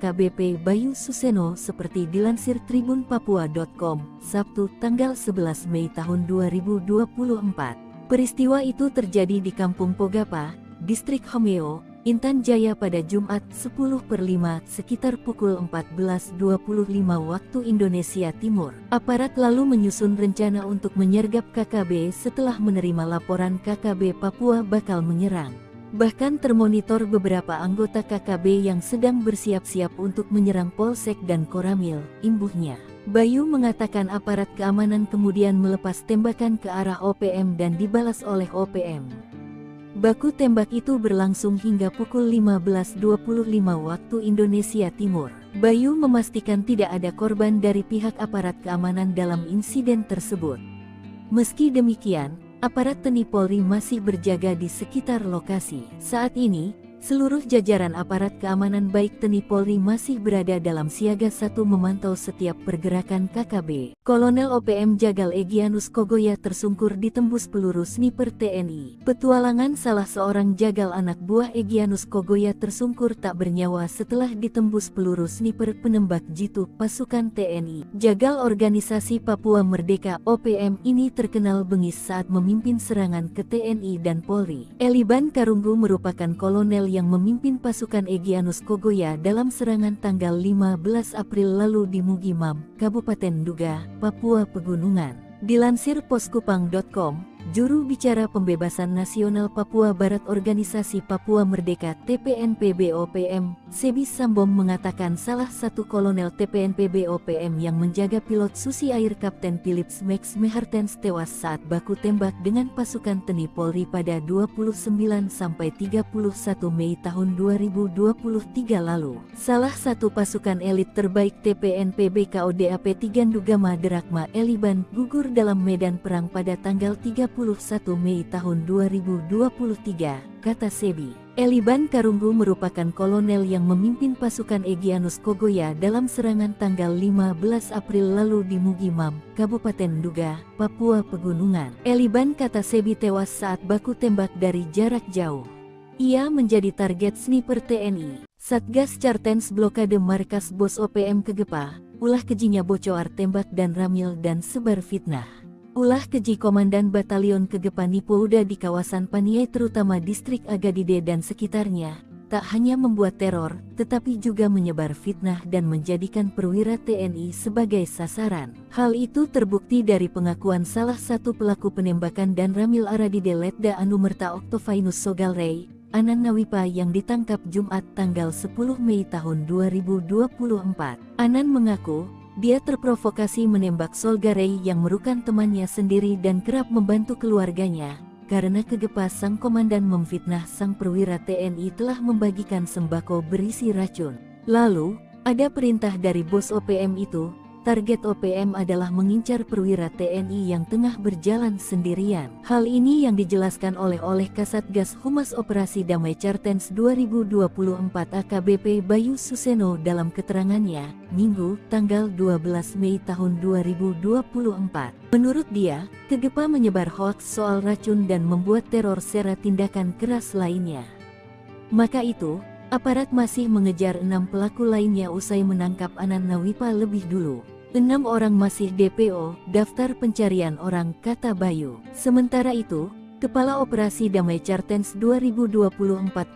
AKBP Bayu Suseno seperti dilansir tribunpapua.com, Sabtu tanggal 11 Mei tahun 2024. Peristiwa itu terjadi di Kampung Pogapa, Distrik Homeo, Intan Jaya pada Jumat 10/5 sekitar pukul 14.25 waktu Indonesia Timur. Aparat lalu menyusun rencana untuk menyergap KKB setelah menerima laporan KKB Papua bakal menyerang. Bahkan termonitor beberapa anggota KKB yang sedang bersiap-siap untuk menyerang Polsek dan Koramil, imbuhnya. Bayu mengatakan aparat keamanan kemudian melepas tembakan ke arah OPM dan dibalas oleh OPM. Baku tembak itu berlangsung hingga pukul 15.25 waktu Indonesia Timur. Bayu memastikan tidak ada korban dari pihak aparat keamanan dalam insiden tersebut. Meski demikian, aparat TNI Polri masih berjaga di sekitar lokasi. Saat ini, seluruh jajaran aparat keamanan baik TNI Polri masih berada dalam siaga 1 memantau setiap pergerakan KKB. Kolonel OPM Jagal Egyanus Kogoya tersungkur ditembus peluru sniper TNI. Petualangan salah seorang jagal anak buah Egyanus Kogoya tersungkur tak bernyawa setelah ditembus peluru sniper penembak jitu pasukan TNI. Jagal Organisasi Papua Merdeka OPM ini terkenal bengis saat memimpin serangan ke TNI dan Polri. Eliban Karunggu merupakan kolonel yang memimpin pasukan Egyanus Kogoya dalam serangan tanggal 15 April lalu di Mugimam, Kabupaten Duga, Papua Pegunungan. Dilansir poskupang.com, juru bicara Pembebasan Nasional Papua Barat Organisasi Papua Merdeka TPNPB OPM, Sebi Sambom mengatakan salah satu kolonel TPNPB OPM yang menjaga pilot Susi Air Kapten Philips Max Mehartens tewas saat baku tembak dengan pasukan TNI Polri pada 29-31 Mei tahun 2023 lalu. Salah satu pasukan elit terbaik TPNPB KODAP Tigandugama Derakma Eliban gugur dalam medan perang pada tanggal 31 Mei tahun 2023, kata Sebi. Eliban Karunggu merupakan kolonel yang memimpin pasukan Egyanus Kogoya dalam serangan tanggal 15 April lalu di Mugimam, Kabupaten Duga, Papua Pegunungan. Eliban, kata Sebi, tewas saat baku tembak dari jarak jauh. Ia menjadi target sniper TNI. Satgas Cartens blokade markas Bos OPM Kegepa, ulah kejinya bocor tembak dan ramil dan sebar fitnah. Ulah keji Komandan Batalion Kegepa Nipouda di kawasan Paniai terutama distrik Agadide dan sekitarnya, tak hanya membuat teror, tetapi juga menyebar fitnah dan menjadikan perwira TNI sebagai sasaran. Hal itu terbukti dari pengakuan salah satu pelaku penembakan dan ramil Aradide Letda Anumerta Octovinus Sogalrey, Anan Nawipa yang ditangkap Jumat tanggal 10 Mei tahun 2024. Anan mengaku, dia terprovokasi menembak Solgarey yang merupakan temannya sendiri dan kerap membantu keluarganya, karena Kegepa sang komandan memfitnah sang perwira TNI telah membagikan sembako berisi racun. Lalu, ada perintah dari bos OPM itu, target OPM adalah mengincar perwira TNI yang tengah berjalan sendirian. Hal ini yang dijelaskan oleh Kasatgas Humas Operasi Damai Cartens 2024 AKBP Bayu Suseno dalam keterangannya, Minggu, tanggal 12 Mei tahun 2024. Menurut dia, Kegepa menyebar hoaks soal racun dan membuat teror serta tindakan keras lainnya. Maka itu, aparat masih mengejar 6 pelaku lainnya usai menangkap Anan Nawipa lebih dulu. 6 orang masih DPO, daftar pencarian orang, kata Bayu. Sementara itu, Kepala Operasi Damai Cartens 2024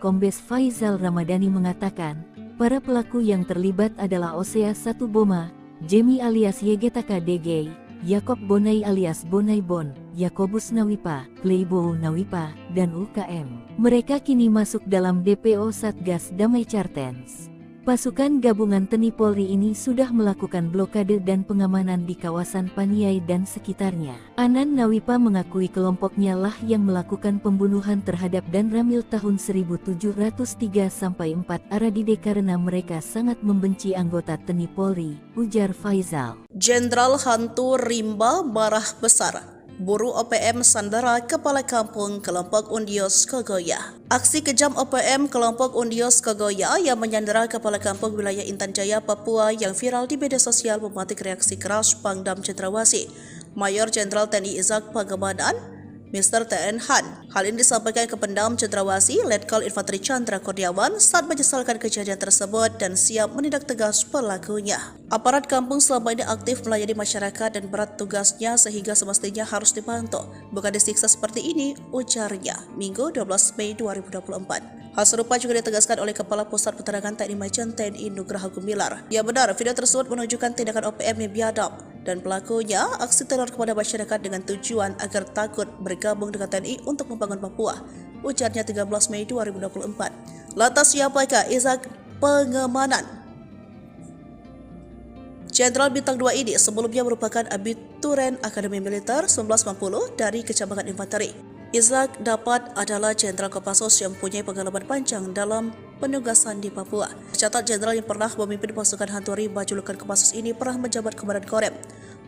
Kombes Faizal Ramadhani mengatakan, para pelaku yang terlibat adalah Osea 1 Boma, Jemi alias Yegetaka DG, Yakob Bonai alias Bonai Bon, Yakobus Nawipa, Playboy Nawipa, dan UKM. Mereka kini masuk dalam DPO Satgas Damai Cartens. Pasukan gabungan TNI Polri ini sudah melakukan blokade dan pengamanan di kawasan Paniai dan sekitarnya. Anan Nawipa mengakui kelompoknya lah yang melakukan pembunuhan terhadap Dan Ramil tahun 1703-4 Aradide karena mereka sangat membenci anggota TNI Polri, ujar Faizal. Jenderal Hantu Rimba marah besar. Buru OPM sandera Kepala Kampung Kelompok Undios Kogoya. Aksi kejam OPM Kelompok Undios Kogoya yang menyandera Kepala Kampung Wilayah Intan Jaya, Papua yang viral di media sosial mematik reaksi keras Pangdam Cendrawasih, Mayor Jenderal TNI Izak Pangemanan, Mr. T.N. Han. Hal ini disampaikan ke Pendam Cendrawasih, Letkol Infanteri Chandra Kurniawan saat menyesalkan kejadian tersebut dan siap menindak tegas pelakunya. Aparat kampung selama ini aktif melayani masyarakat dan berat tugasnya sehingga semestinya harus dibantu, bukan disiksa seperti ini, ujarnya Minggu 12 Mei 2024. Hal serupa juga ditegaskan oleh Kepala Pusat Penerangan TNI Majen TNI Nugraha Gumilar. Ya benar, video tersebut menunjukkan tindakan OPM yang biadab dan pelakunya aksi teror kepada masyarakat dengan tujuan agar takut bergabung dengan TNI untuk membangun Papua, ujarnya 13 Mei 2024. Lantas siapakah Ishak Pengemanan? Jenderal Bintang 2 ini sebelumnya merupakan abituren Akademi Militer 1950 dari Kecamatan Infanteri. Ishak dapat adalah Jenderal Kopassus yang mempunyai pengalaman panjang dalam penugasan di Papua. Tercatat jenderal yang pernah memimpin pasukan hantu rimba julukan Kopassus ini pernah menjabat Komandan Korem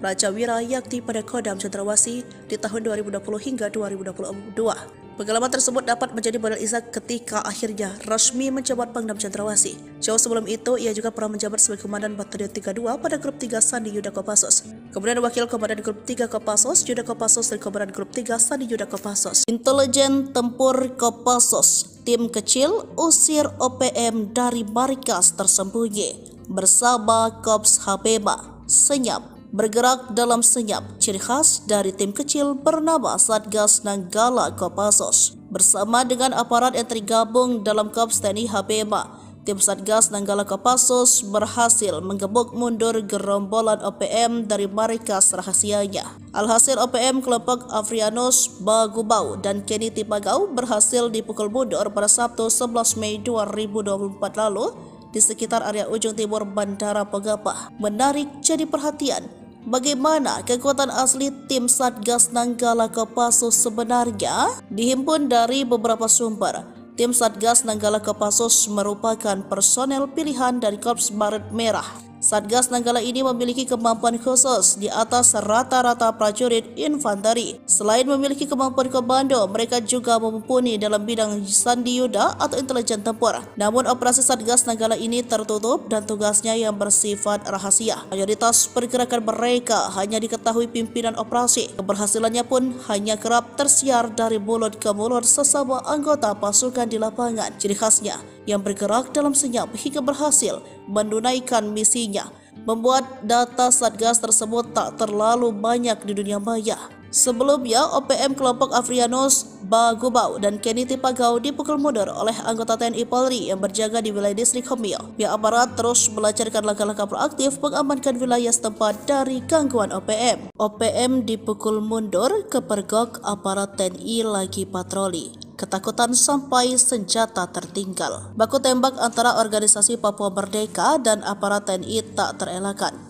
Rajawira Yakti pada Kodam Cendrawasih di tahun 2020 hingga 2022. Pengalaman tersebut dapat menjadi modal Ishak ketika akhirnya resmi menjabat Pangdam Cendrawasih. Jauh sebelum itu, ia juga pernah menjabat sebagai Komandan Batalion 32 pada Grup 3 Sandi Yuda Kopassus. Kemudian Wakil Komandan Grup 3 Kopassus, Yuda Kopassus dan Komandan Grup 3 Sandi Yuda Kopassus. Intelijen Tempur Kopassus, tim kecil usir OPM dari markas tersembunyi bersama Kops Habema. Senyap. Bergerak dalam senyap, ciri khas dari tim kecil bernama Satgas Nanggala Kopassus. Bersama dengan aparat yang tergabung dalam Kops TNI Habema, tim Satgas Nanggala Kopassus berhasil menggebuk mundur gerombolan OPM dari markas rahasianya. Alhasil OPM kelompok Afrianus Bagubau dan Kenny Tipagau berhasil dipukul mundur pada Sabtu 11 Mei 2024 lalu di sekitar area ujung timur Bandara Pogapa. Menarik jadi perhatian, bagaimana kekuatan asli tim Satgas Nanggala Kopassus sebenarnya? Dihimpun dari beberapa sumber, tim Satgas Nanggala Kopassus merupakan personel pilihan dari Korps Baret Merah. Satgas Nanggala ini memiliki kemampuan khusus di atas rata-rata prajurit infanteri. Selain memiliki kemampuan komando, mereka juga mumpuni dalam bidang sandi yuda atau intelijen tempur. Namun operasi Satgas Nanggala ini tertutup dan tugasnya yang bersifat rahasia. Mayoritas pergerakan mereka hanya diketahui pimpinan operasi. Keberhasilannya pun hanya kerap tersiar dari mulut ke mulut sesama anggota pasukan di lapangan. Ciri khasnya yang bergerak dalam senyap hingga berhasil menunaikan misinya, membuat data Satgas tersebut tak terlalu banyak di dunia maya. Sebelumnya, OPM kelompok Afrianus Bagubau dan Kenny Tipagau dipukul mundur oleh anggota TNI Polri yang berjaga di wilayah distrik Homio. Pihak aparat terus melancarkan langkah-langkah proaktif mengamankan wilayah setempat dari gangguan OPM. OPM dipukul mundur, kepergok aparat TNI lagi patroli. Ketakutan sampai senjata tertinggal. Baku tembak antara organisasi Papua Merdeka dan aparat TNI tak terelakkan.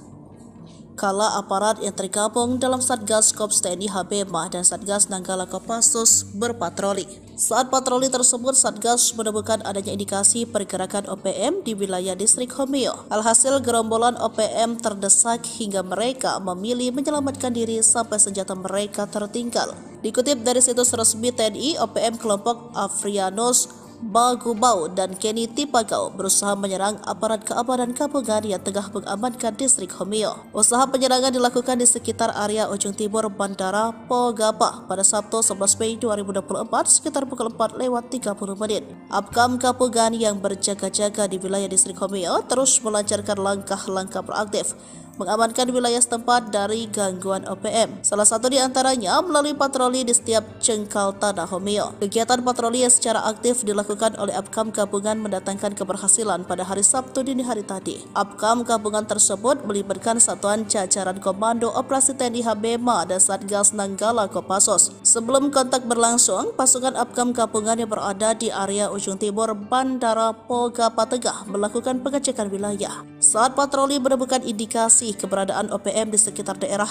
Kala aparat yang tergabung dalam Satgas Kops TNI Habema dan Satgas Nanggala Kopassus berpatroli. Saat patroli tersebut, Satgas menemukan adanya indikasi pergerakan OPM di wilayah distrik Homio. Alhasil gerombolan OPM terdesak hingga mereka memilih menyelamatkan diri sampai senjata mereka tertinggal. Dikutip dari situs resmi TNI, OPM kelompok Afrianus Bagubau dan Kenny Tipagau berusaha menyerang aparat keamanan gabungan yang tengah mengamankan distrik Homio. Usaha penyerangan dilakukan di sekitar area ujung timur Bandara Pogapa pada Sabtu 11 Mei 2024 sekitar pukul 4:30. Apkam gabungan yang berjaga-jaga di wilayah distrik Homio terus melancarkan langkah-langkah proaktif mengamankan wilayah setempat dari gangguan OPM. Salah satu di antaranya melalui patroli di setiap jengkal tanah Homio. Kegiatan patroli yang secara aktif dilakukan oleh Apkam gabungan mendatangkan keberhasilan pada hari Sabtu dini hari tadi. Apkam gabungan tersebut melibatkan satuan jajaran komando operasi TNI Habema dan Satgas Nanggala Kopassus. Sebelum kontak berlangsung, pasukan Apkam gabungan yang berada di area ujung timur Bandara Pogapa Tengah melakukan pengecekan wilayah. Saat patroli menemukan indikasi keberadaan OPM di sekitar daerah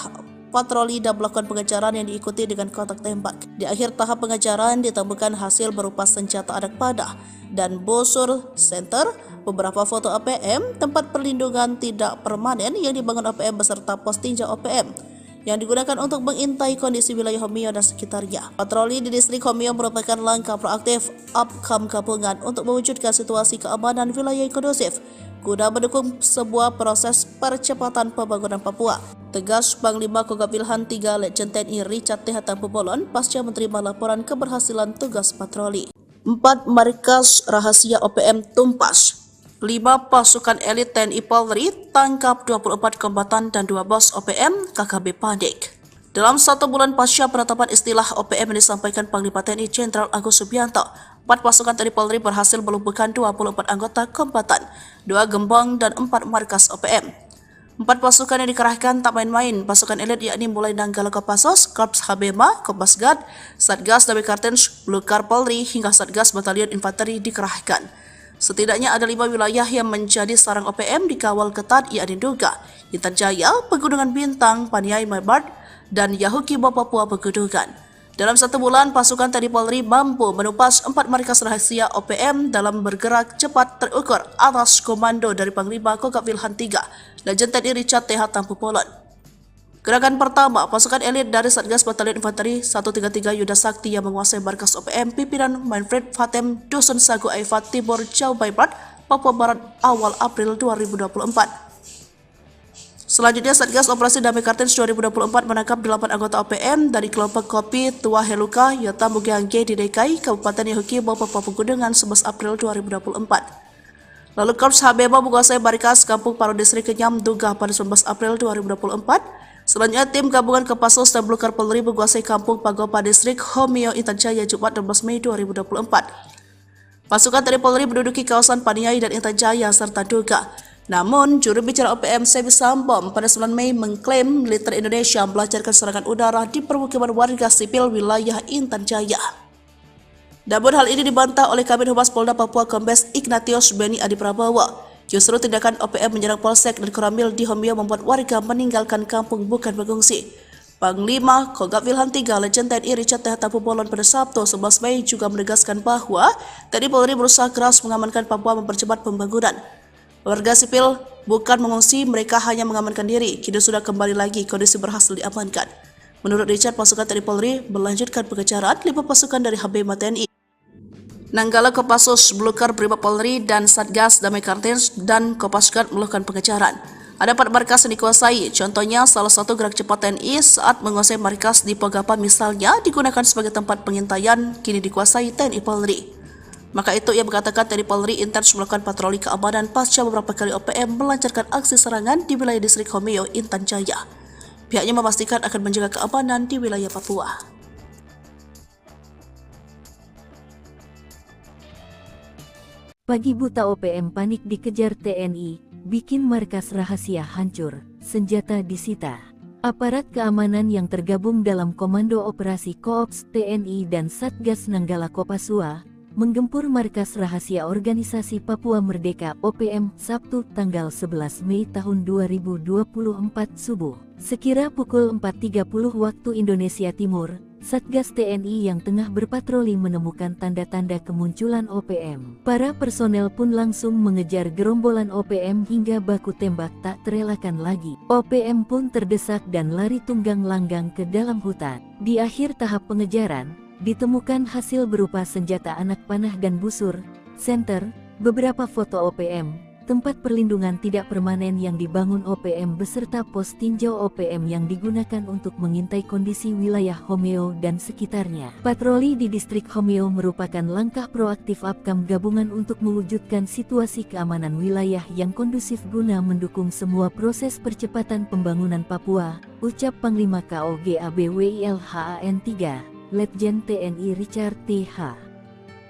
patroli dan melakukan pengejaran yang diikuti dengan kontak tembak. Di akhir tahap pengejaran ditemukan hasil berupa senjata anak panah dan busur center, beberapa foto OPM, tempat perlindungan tidak permanen yang dibangun OPM beserta pos tinjau OPM yang digunakan untuk mengintai kondisi wilayah Homeo dan sekitarnya. Patroli di distrik Homeo merupakan langkah proaktif Apkam gabungan untuk mewujudkan situasi keamanan wilayah yang kondusif guna mendukung sebuah proses percepatan pembangunan Papua. Tegas Panglima Kogab Wilhan III Letjen TNI Richard T. Tampu-Bolon pasca menerima laporan keberhasilan tugas patroli. 4 markas rahasia OPM tumpas. 5 pasukan elit TNI Polri tangkap 24 kombatan dan 2 bos OPM KKB panik. Dalam 1 bulan pasca penetapan istilah OPM yang disampaikan Panglima TNI Jenderal Agus Subianto, 4 pasukan TNI Polri berhasil melumpuhkan 24 anggota kombatan, 2 gembong dan 4 markas OPM. 4 pasukan yang dikerahkan tak main-main, pasukan elit yakni mulai Nanggala Kopassus, Korps Habema, Kopasgat, Satgas Damai Kartens, Blukar Polri hingga Satgas Batalion Infanteri dikerahkan. Setidaknya ada 5 wilayah yang menjadi sarang OPM dikawal ketat yakni Duga, Intan Jaya, Pegunungan Bintang, Paniai Maibat, dan Yahukibo Papua Pegunungan. Dalam 1 bulan, pasukan TNI Polri mampu menumpas 4 markas rahasia OPM dalam bergerak cepat terukur atas komando dari Panglima Kogab Wilhan III, Letjen TNI Richard T. Tampu-Bolon. Gerakan pertama, pasukan elit dari Satgas Batalion Infanteri 133 Yuda Sakti yang menguasai markas OPM pimpinan Manfred Fatem Dusun Sagu Aifat Timur Jauh Barat, Papua Barat awal April 2024. Selanjutnya, Satgas Operasi Damai Kartens 2024 menangkap 8 anggota OPM dari kelompok Kopi Tua Heluka, Yota Mugiangge di DKI, Kabupaten Yahukibo, Papua Pegunungan 11 April 2024. Lalu Korps Habema menguasai Barikas Kampung Paro Distrik Kenyam Duga pada 19 April 2024. Selanjutnya, tim gabungan Kopassus dan Blukar Polri menguasai Kampung Pagopa Distrik Homeo Intan Jaya Jumat 16 Mei 2024. Pasukan TNI Polri menduduki kawasan Paniai dan Intan Jaya serta Duga. Namun, juru bicara OPM Sebi Sambom pada 9 Mei mengklaim militer Indonesia melancarkan serangan udara di permukiman warga sipil wilayah Intan Jaya. Namun hal ini dibantah oleh Kabid Humas Polda Papua Kombes Ignatius Beni Adi Prabowo. Justru tindakan OPM menyerang Polsek dan Koramil di Homeo membuat warga meninggalkan kampung bukan mengungsi. Panglima Kogab Wilhan III Letjen TNI Richard T. Tampu-Bolon pada Sabtu 11 Mei juga menegaskan bahwa TNI Polri berusaha keras mengamankan Papua mempercepat pembangunan. Warga sipil bukan mengungsi, mereka hanya mengamankan diri. Kini sudah kembali lagi, kondisi berhasil diamankan. Menurut Richard, pasukan TNI Polri melanjutkan pengejaran 5 pasukan dari Habema TNI, Nanggala Kopassus, Blukar Brimob Polri, dan Satgas Damai Kartens dan Kopasgat melakukan pengejaran. Ada 4 markas yang dikuasai, contohnya salah satu gerak cepat TNI saat menguasai markas di Pogapa misalnya digunakan sebagai tempat pengintaian, kini dikuasai TNI Polri. Maka itu ia mengatakan TNI Polri intens melakukan patroli keamanan pasca beberapa kali OPM melancarkan aksi serangan di wilayah distrik Homeo Intan Jaya. Pihaknya memastikan akan menjaga keamanan di wilayah Papua. Pagi buta OPM panik dikejar TNI, bikin markas rahasia hancur, senjata disita. Aparat keamanan yang tergabung dalam Komando Operasi Koops TNI dan Satgas Nanggala Kopasua menggempur markas rahasia Organisasi Papua Merdeka OPM Sabtu tanggal 11 Mei tahun 2024 subuh. Sekira pukul 4.30 waktu Indonesia Timur, Satgas TNI yang tengah berpatroli menemukan tanda-tanda kemunculan OPM. Para personel pun langsung mengejar gerombolan OPM hingga baku tembak tak terelakkan lagi. OPM pun terdesak dan lari tunggang langgang ke dalam hutan. Di akhir tahap pengejaran, ditemukan hasil berupa senjata anak panah dan busur, senter, beberapa foto OPM, tempat perlindungan tidak permanen yang dibangun OPM beserta pos tinjau OPM yang digunakan untuk mengintai kondisi wilayah Homeo dan sekitarnya. Patroli di distrik Homeo merupakan langkah proaktif Apkam gabungan untuk mewujudkan situasi keamanan wilayah yang kondusif guna mendukung semua proses percepatan pembangunan Papua, ucap Panglima KOGABWILHAN III. Letjen TNI Richard T.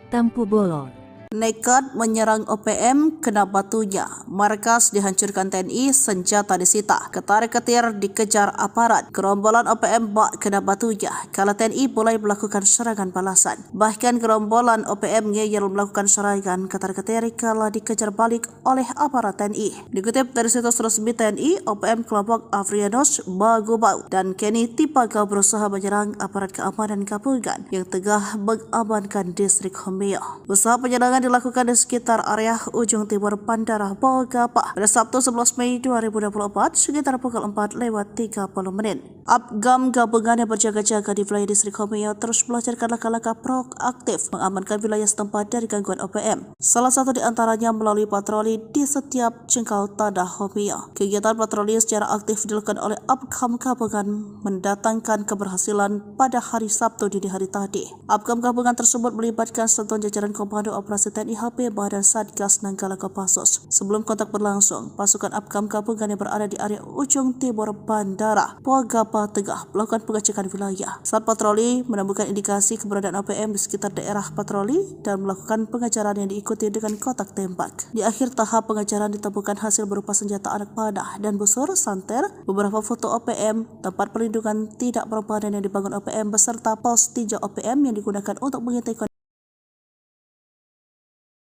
Tampu-Bolon. Nekat menyerang OPM, kena batunya. Markas dihancurkan TNI, senjata disita. Ketar-ketir dikejar aparat. Gerombolan OPM bak kena batunya. Kala TNI mulai melakukan serangan balasan. Bahkan gerombolan OPM ngeyel melakukan serangan ketar-ketir kala dikejar balik oleh aparat TNI. Dikutip dari situs resmi TNI, OPM kelompok Afrianus, Bagubau, dan Kenny Tipagau berusaha menyerang aparat keamanan gabungan yang tengah mengamankan distrik Homeo. Usaha penyerangan dilakukan di sekitar area ujung timur Bandara Bogapa pada Sabtu 11 Mei 2024 sekitar pukul 4:30 menit. Apgam gabungan yang berjaga-jaga di wilayah distrik Homeo terus melancarkan langkah-langkah proaktif mengamankan wilayah setempat dari gangguan OPM. Salah satu di antaranya melalui patroli di setiap jengkal tanah Homeo. Kegiatan patroli secara aktif dilakukan oleh Apgam gabungan mendatangkan keberhasilan pada hari Sabtu dini hari tadi. Apgam gabungan tersebut melibatkan satuan jajaran Komando Operasi TNI HPMA dan Satgas Nanggala Kopassus. Sebelum kontak berlangsung, pasukan Apgam gabungan yang berada di area ujung timur bandara Pogapa Tengah melakukan pengecekan wilayah. Saat patroli menemukan indikasi keberadaan OPM di sekitar daerah patroli dan melakukan pengejaran yang diikuti dengan kotak tembak. Di akhir tahap pengejaran ditemukan hasil berupa senjata anak panah dan busur santer, beberapa foto OPM, tempat perlindungan tidak permanen yang dibangun OPM beserta pos tinjau OPM yang digunakan untuk mengintai.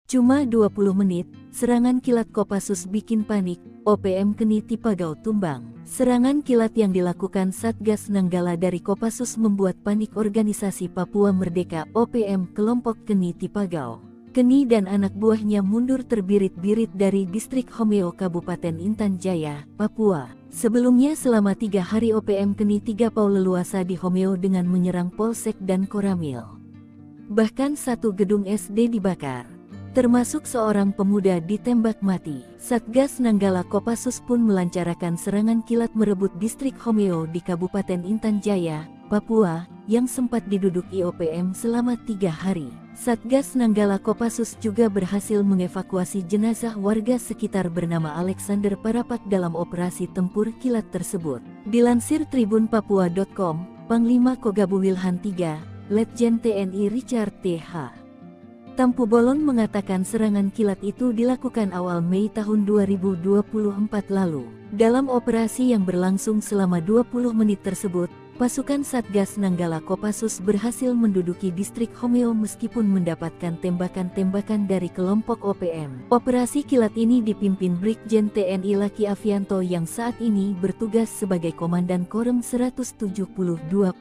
Cuma 20 menit, serangan kilat Kopassus bikin panik, OPM Keni Tipagau tumbang. Serangan kilat yang dilakukan Satgas Nanggala dari Kopassus membuat panik organisasi Papua Merdeka OPM kelompok Keni Tipagau. Keni dan anak buahnya mundur terbirit-birit dari distrik Homeo Kabupaten Intan Jaya, Papua. Sebelumnya selama 3 hari OPM Keni Tipagau leluasa di Homeo dengan menyerang Polsek dan Koramil. Bahkan satu gedung SD dibakar, termasuk seorang pemuda ditembak mati. Satgas Nanggala Kopassus pun melancarkan serangan kilat merebut distrik Homeo di Kabupaten Intan Jaya, Papua, yang sempat diduduki OPM selama 3 hari. Satgas Nanggala Kopassus juga berhasil mengevakuasi jenazah warga sekitar bernama Alexander Parapak dalam operasi tempur kilat tersebut. Dilansir tribunpapua.com, Panglima Kogabu Wilhan III, Letjen TNI Richard Th. Tampu Bolon mengatakan serangan kilat itu dilakukan awal Mei tahun 2024 lalu. Dalam operasi yang berlangsung selama 20 menit tersebut, pasukan Satgas Nanggala Kopassus berhasil menduduki distrik Homeo meskipun mendapatkan tembakan-tembakan dari kelompok OPM. Operasi kilat ini dipimpin Brigjen TNI Laki Avianto yang saat ini bertugas sebagai Komandan Korem 172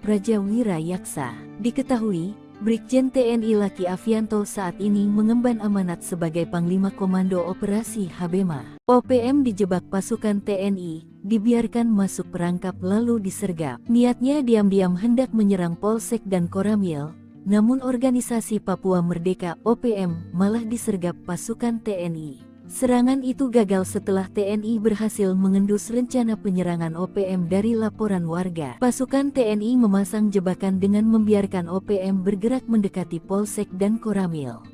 Prajawira Yaksa. Diketahui, Brigjen TNI Laki Avianto saat ini mengemban amanat sebagai Panglima Komando Operasi HBMA. OPM dijebak pasukan TNI, dibiarkan masuk perangkap lalu disergap. Niatnya diam-diam hendak menyerang Polsek dan Koramil, namun organisasi Papua Merdeka OPM malah disergap pasukan TNI. Serangan itu gagal setelah TNI berhasil mengendus rencana penyerangan OPM dari laporan warga. Pasukan TNI memasang jebakan dengan membiarkan OPM bergerak mendekati Polsek dan Koramil.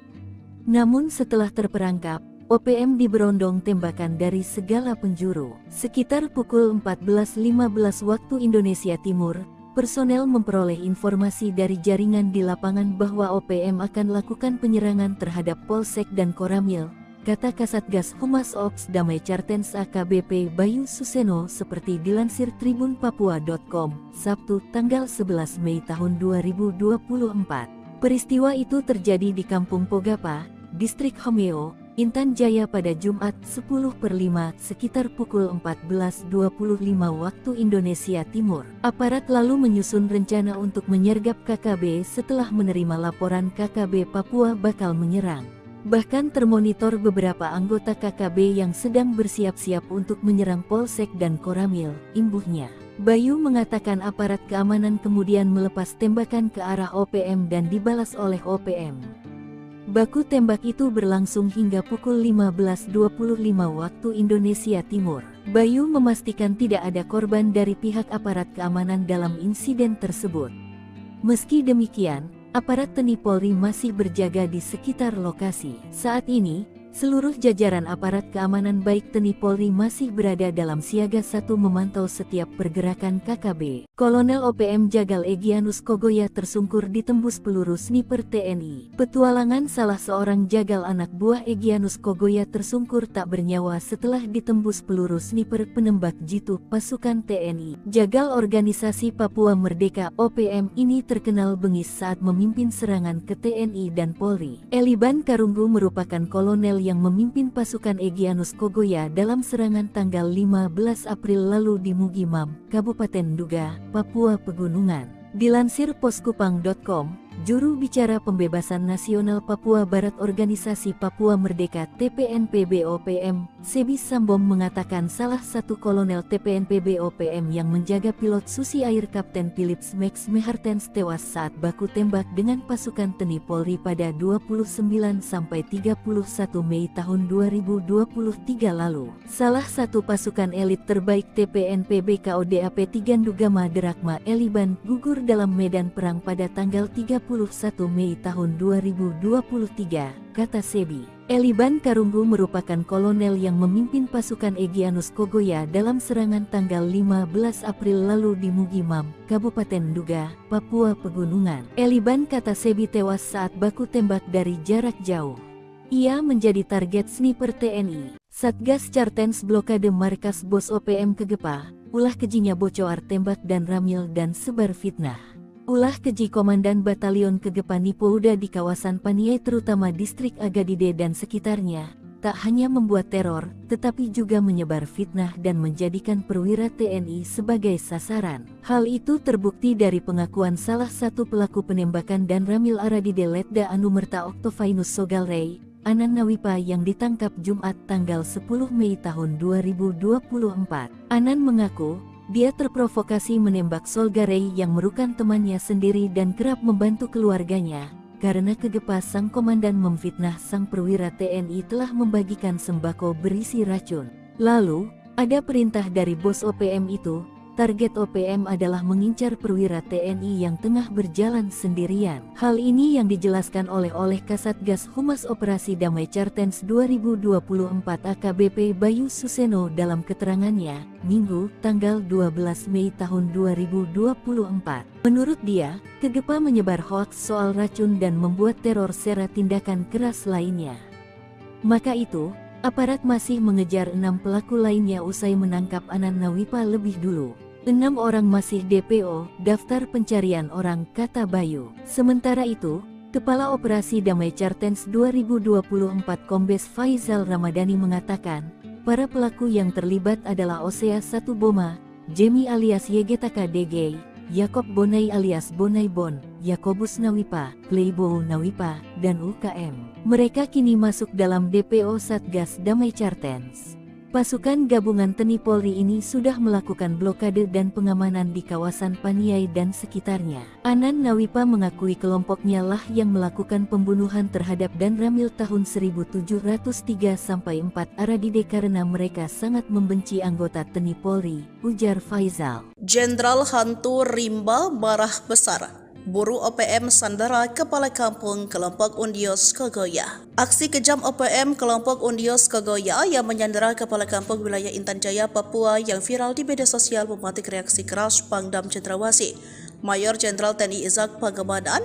Namun setelah terperangkap, OPM diberondong tembakan dari segala penjuru. Sekitar pukul 14.15 waktu Indonesia Timur, personel memperoleh informasi dari jaringan di lapangan bahwa OPM akan lakukan penyerangan terhadap Polsek dan Koramil, kata Kasatgas Humas Ops Damai Cartens AKBP Bayu Suseno seperti dilansir tribunpapua.com, Sabtu tanggal 11 Mei tahun 2024. Peristiwa itu terjadi di Kampung Pogapa, Distrik Homeo, Intan Jaya pada Jumat 10/5 sekitar pukul 14.25 waktu Indonesia Timur. Aparat lalu menyusun rencana untuk menyergap KKB setelah menerima laporan KKB Papua bakal menyerang. Bahkan termonitor beberapa anggota KKB yang sedang bersiap-siap untuk menyerang Polsek dan Koramil, imbuhnya. Bayu mengatakan aparat keamanan kemudian melepas tembakan ke arah OPM dan dibalas oleh OPM. Baku tembak itu berlangsung hingga pukul 15.25 waktu Indonesia Timur. Bayu memastikan tidak ada korban dari pihak aparat keamanan dalam insiden tersebut. Meski demikian, aparat TNI Polri masih berjaga di sekitar lokasi. Saat ini, seluruh jajaran aparat keamanan baik TNI Polri masih berada dalam siaga 1 memantau setiap pergerakan KKB. Kolonel OPM Jagal Egyanus Kogoya tersungkur ditembus peluru sniper TNI. Petualangan salah seorang jagal anak buah Egyanus Kogoya tersungkur tak bernyawa setelah ditembus peluru sniper penembak jitu pasukan TNI. Jagal organisasi Papua Merdeka OPM ini terkenal bengis saat memimpin serangan ke TNI dan Polri. Eliban Karunggu merupakan kolonel yang memimpin pasukan Egyanus Kogoya dalam serangan tanggal 15 April lalu di Mugimam, Kabupaten Duga, Papua Pegunungan. Dilansir poskupang.com, Juru bicara Pembebasan Nasional Papua Barat Organisasi Papua Merdeka TPNP-BOPM, Sebi Sambom mengatakan salah satu kolonel TPNP-BOPM yang menjaga pilot Susi Air Kapten Philips Max Mehartens tewas saat baku tembak dengan pasukan TNI Polri pada 29 sampai 31 Mei tahun 2023 lalu. Salah satu pasukan elit terbaik TPNP-BKODAP Tigandugama Derakma Eliban gugur dalam medan perang pada tanggal 31 Mei tahun 2023, kata Sebi. Eliban Karunggu merupakan kolonel yang memimpin pasukan Egyanus Kogoya dalam serangan tanggal 15 April lalu di Mugimam, Kabupaten Duga, Papua Pegunungan. Eliban, kata Sebi, tewas saat baku tembak dari jarak jauh. Ia menjadi target sniper TNI. Satgas Cartens blokade markas Bos OPM Kegepa, ulah kejinya bocor tembak dan ramil dan sebar fitnah. Ulah keji Komandan Batalion Kegepa Nipouda di kawasan Paniai terutama distrik Agadide dan sekitarnya, tak hanya membuat teror, tetapi juga menyebar fitnah dan menjadikan perwira TNI sebagai sasaran. Hal itu terbukti dari pengakuan salah satu pelaku penembakan dan ramil Aradide Letda Anumerta Oktovinus Sogalrey, Anan Nawipa, yang ditangkap Jumat tanggal 10 Mei tahun 2024. Anan mengaku, dia terprovokasi menembak Solgarey yang merupakan temannya sendiri dan kerap membantu keluarganya, karena Kegepa sang komandan memfitnah sang perwira TNI telah membagikan sembako berisi racun. Lalu, ada perintah dari bos OPM itu, target OPM adalah mengincar perwira TNI yang tengah berjalan sendirian. Hal ini yang dijelaskan oleh Kasatgas Humas Operasi Damai Cartens 2024 AKBP Bayu Suseno dalam keterangannya, Minggu, tanggal 12 Mei tahun 2024. Menurut dia, Kegepa menyebar hoaks soal racun dan membuat teror sera tindakan keras lainnya. Maka itu, aparat masih mengejar 6 pelaku lainnya usai menangkap Anan Nawipa lebih dulu. 6 orang masih DPO, daftar pencarian orang, kata Bayu. Sementara itu, Kepala Operasi Damai Cartens 2024 Kombes Faizal Ramadhani mengatakan, para pelaku yang terlibat adalah Osea 1 Boma, Jemi alias Yegetaka DG, Yakob Bonai alias Bonai Bon, Yakobus Nawipa, Playbo Nawipa, dan UKM. Mereka kini masuk dalam DPO Satgas Damai Cartens. Pasukan gabungan TNI Polri ini sudah melakukan blokade dan pengamanan di kawasan Paniai dan sekitarnya. Anan Nawipa mengakui kelompoknya lah yang melakukan pembunuhan terhadap Dan Ramil tahun 1703-4 Aradide karena mereka sangat membenci anggota TNI Polri, ujar Faizal. Jenderal Hantu Rimba marah besar. Buru OPM sandera Kepala Kampung Kelompok Undios Kogoya. Aksi kejam OPM Kelompok Undios Kogoya yang menyandera Kepala Kampung Wilayah Intan Jaya, Papua yang viral di media sosial memetik reaksi keras Pangdam Cendrawasih, Mayor Jenderal TNI Izak Pangemanan,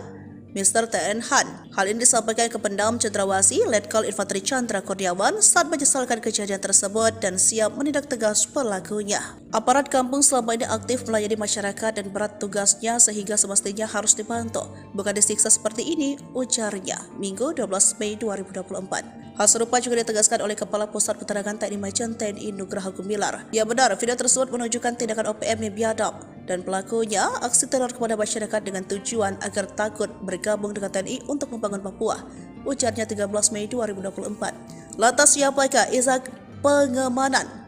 Mr. TN Han. Hal ini disampaikan ke Pangdam Cendrawasih, Letkol Infanteri Chandra Kurniawan saat menyesalkan kejadian tersebut dan siap menindak tegas pelakunya. Aparat kampung selama ini aktif melayani masyarakat dan berat tugasnya sehingga semestinya harus dibantu, bukan disiksa seperti ini, ujarnya, Minggu 12 Mei 2024. Hal serupa juga ditegaskan oleh Kepala Pusat Penerangan TNI Majen TNI Nugraha Gumilar. Ya benar, video tersebut menunjukkan tindakan OPM yang biadab dan pelakunya aksi teror kepada masyarakat dengan tujuan agar takut bergabung dengan TNI untuk membangun Papua, ujarnya 13 Mei 2024. Lantas siapakah Izak Pangemanan?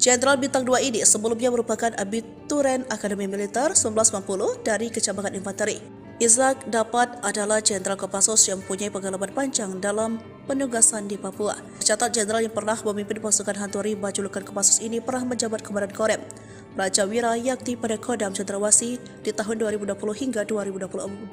Jenderal Bintang 2 ini sebelumnya merupakan abituren Akademi Militer 1990 dari Kecamatan Infanteri. Izak dapat adalah Jenderal Kopassus yang mempunyai pengalaman panjang dalam penugasan di Papua. Tercatat Jenderal yang pernah memimpin pasukan Hantu Rimba julukan Kopassus ini pernah menjabat Komandan Korem Raja Wira Yakti pada Kodam Cendrawasih di tahun 2020 hingga 2022.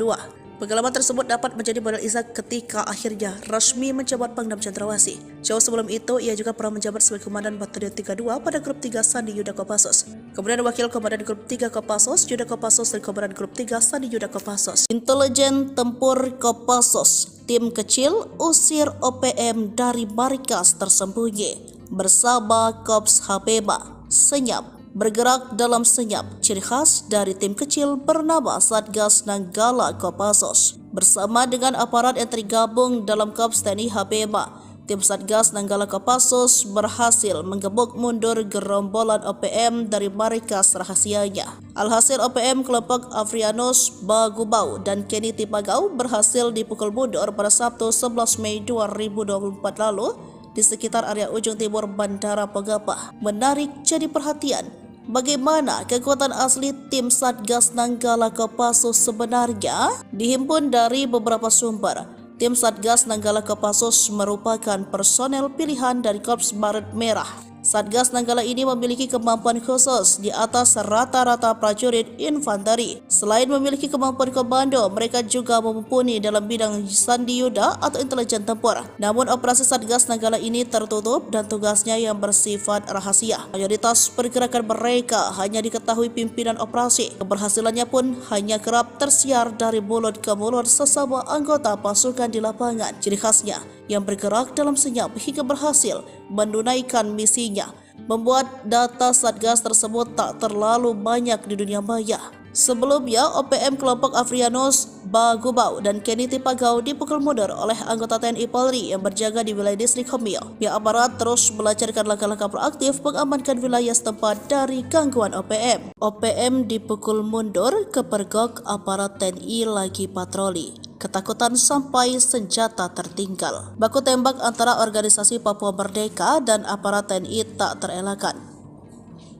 Pengalaman tersebut dapat menjadi modal Izak ketika akhirnya resmi menjabat Pangdam Cendrawasih. Jauh sebelum itu, ia juga pernah menjabat sebagai Komandan Batalion 32 pada Grup 3 Sandi Yuda Kopassus. Kemudian Wakil Komandan Grup 3 Kopassus, Yuda Kopassus, dan Komandan Grup 3 Sandi Yuda Kopassus. Intelijen Tempur Kopassus, tim kecil usir OPM dari markas tersembunyi bersama Kops Habeba. Senyap. Bergerak dalam senyap, ciri khas dari tim kecil bernama Satgas Nanggala Kopassus. Bersama dengan aparat yang tergabung dalam Kops TNI Habeba, Tim Satgas Nanggala Kopassus berhasil menggebuk mundur gerombolan OPM dari markas rahasianya. Alhasil OPM kelompok Afrianus Bagubau dan Kenny Tipagau berhasil dipukul mundur pada Sabtu 11 Mei 2024 lalu di sekitar area ujung timur Bandara Pogapa. Menarik jadi perhatian, bagaimana kekuatan asli tim Satgas Nanggala Kopassus sebenarnya? Dihimpun dari beberapa sumber, tim Satgas Nanggala Kopassus merupakan personel pilihan dari Korps Baret Merah. Satgas Nanggala ini memiliki kemampuan khusus di atas rata-rata prajurit infanteri. Selain memiliki kemampuan komando, mereka juga mumpuni dalam bidang sandi yuda atau intelijen tempur. Namun operasi Satgas Nanggala ini tertutup dan tugasnya yang bersifat rahasia. Mayoritas pergerakan mereka hanya diketahui pimpinan operasi. Keberhasilannya pun hanya kerap tersiar dari mulut ke mulut sesama anggota pasukan di lapangan. Ciri khasnya yang bergerak dalam senyap hingga berhasil menunaikan misinya, membuat data Satgas tersebut tak terlalu banyak di dunia maya. Sebelumnya, OPM kelompok Afrianus Bagubau dan Kenny Tipagau dipukul mundur oleh anggota TNI Polri yang berjaga di wilayah distrik Homio. Pihak aparat terus melancarkan langkah-langkah proaktif mengamankan wilayah setempat dari gangguan OPM. OPM dipukul mundur, kepergok aparat TNI lagi patroli. Ketakutan sampai senjata tertinggal. Baku tembak antara organisasi Papua Merdeka dan aparat TNI tak terelakkan.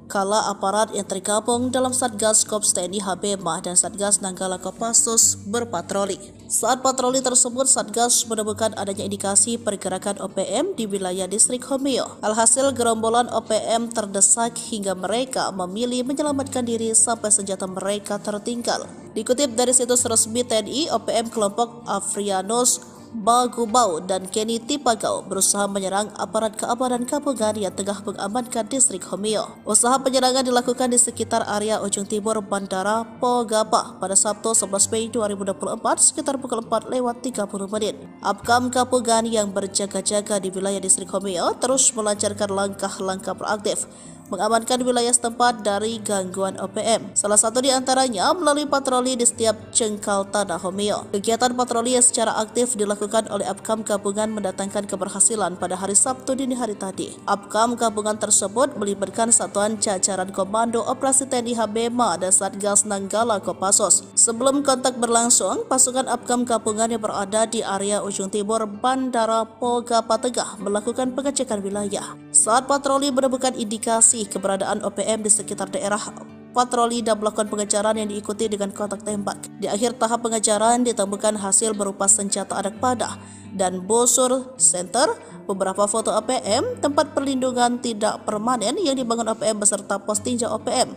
Kala aparat yang tergabung dalam Satgas Korps TNI Habemah dan Satgas Nanggala Kopassus berpatroli. Saat patroli tersebut, Satgas menemukan adanya indikasi pergerakan OPM di wilayah distrik Homio. Alhasil gerombolan OPM terdesak hingga mereka memilih menyelamatkan diri sampai senjata mereka tertinggal. Dikutip dari situs resmi TNI, OPM kelompok Afrianus Bagubau dan Kenny Tipagau berusaha menyerang aparat keamanan gabungan yang tengah mengamankan distrik Homio. Usaha penyerangan dilakukan di sekitar area ujung timur Bandara Pogapa pada Sabtu 11 Mei 2024 sekitar pukul 4:30. Apkam gabungan yang berjaga-jaga di wilayah distrik Homio terus melancarkan langkah-langkah proaktif mengamankan wilayah setempat dari gangguan OPM. Salah satu di antaranya melalui patroli di setiap jengkal tanah Homio. Kegiatan patroli yang secara aktif dilakukan oleh Apkam gabungan mendatangkan keberhasilan pada hari Sabtu dini hari tadi. Apkam gabungan tersebut melibatkan satuan jajaran komando operasi TNI Habemah dan Satgas Nanggala Kopassus. Sebelum kontak berlangsung, pasukan Apkam gabungan yang berada di area ujung timur Bandara Pogapa Tengah melakukan pengecekan wilayah. Saat patroli menemukan indikasi keberadaan OPM di sekitar daerah patroli dan melakukan pengejaran yang diikuti dengan kontak tembak. Di akhir tahap pengejaran ditemukan hasil berupa senjata anak panah dan busur center, beberapa foto OPM, tempat perlindungan tidak permanen yang dibangun OPM beserta pos tinjau OPM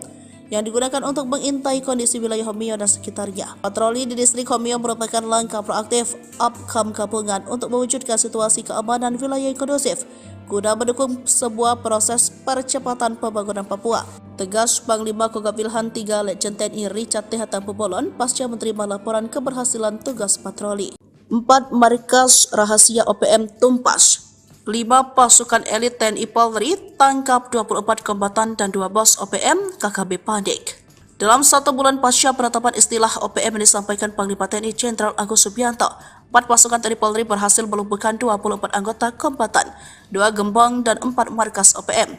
yang digunakan untuk mengintai kondisi wilayah Homio dan sekitarnya. Patroli di distrik Homio merupakan langkah proaktif Apkam gabungan untuk mewujudkan situasi keamanan wilayah yang kondusif guna mendukung sebuah proses percepatan pembangunan Papua. Tegas Panglima Kogab Wilhan III Letjen TNI Richard T. Tampubolon pasca menerima laporan keberhasilan tugas patroli. 4 markas rahasia OPM tumpas. 5 pasukan elit TNI Polri tangkap 24 kombatan dan 2 bos OPM KKB panik. Dalam 1 bulan pasca penetapan istilah OPM yang disampaikan Panglima TNI Jenderal Agus Subianto, 4 pasukan TNI Polri berhasil melumpuhkan 24 anggota kombatan, 2 gembong dan 4 markas OPM.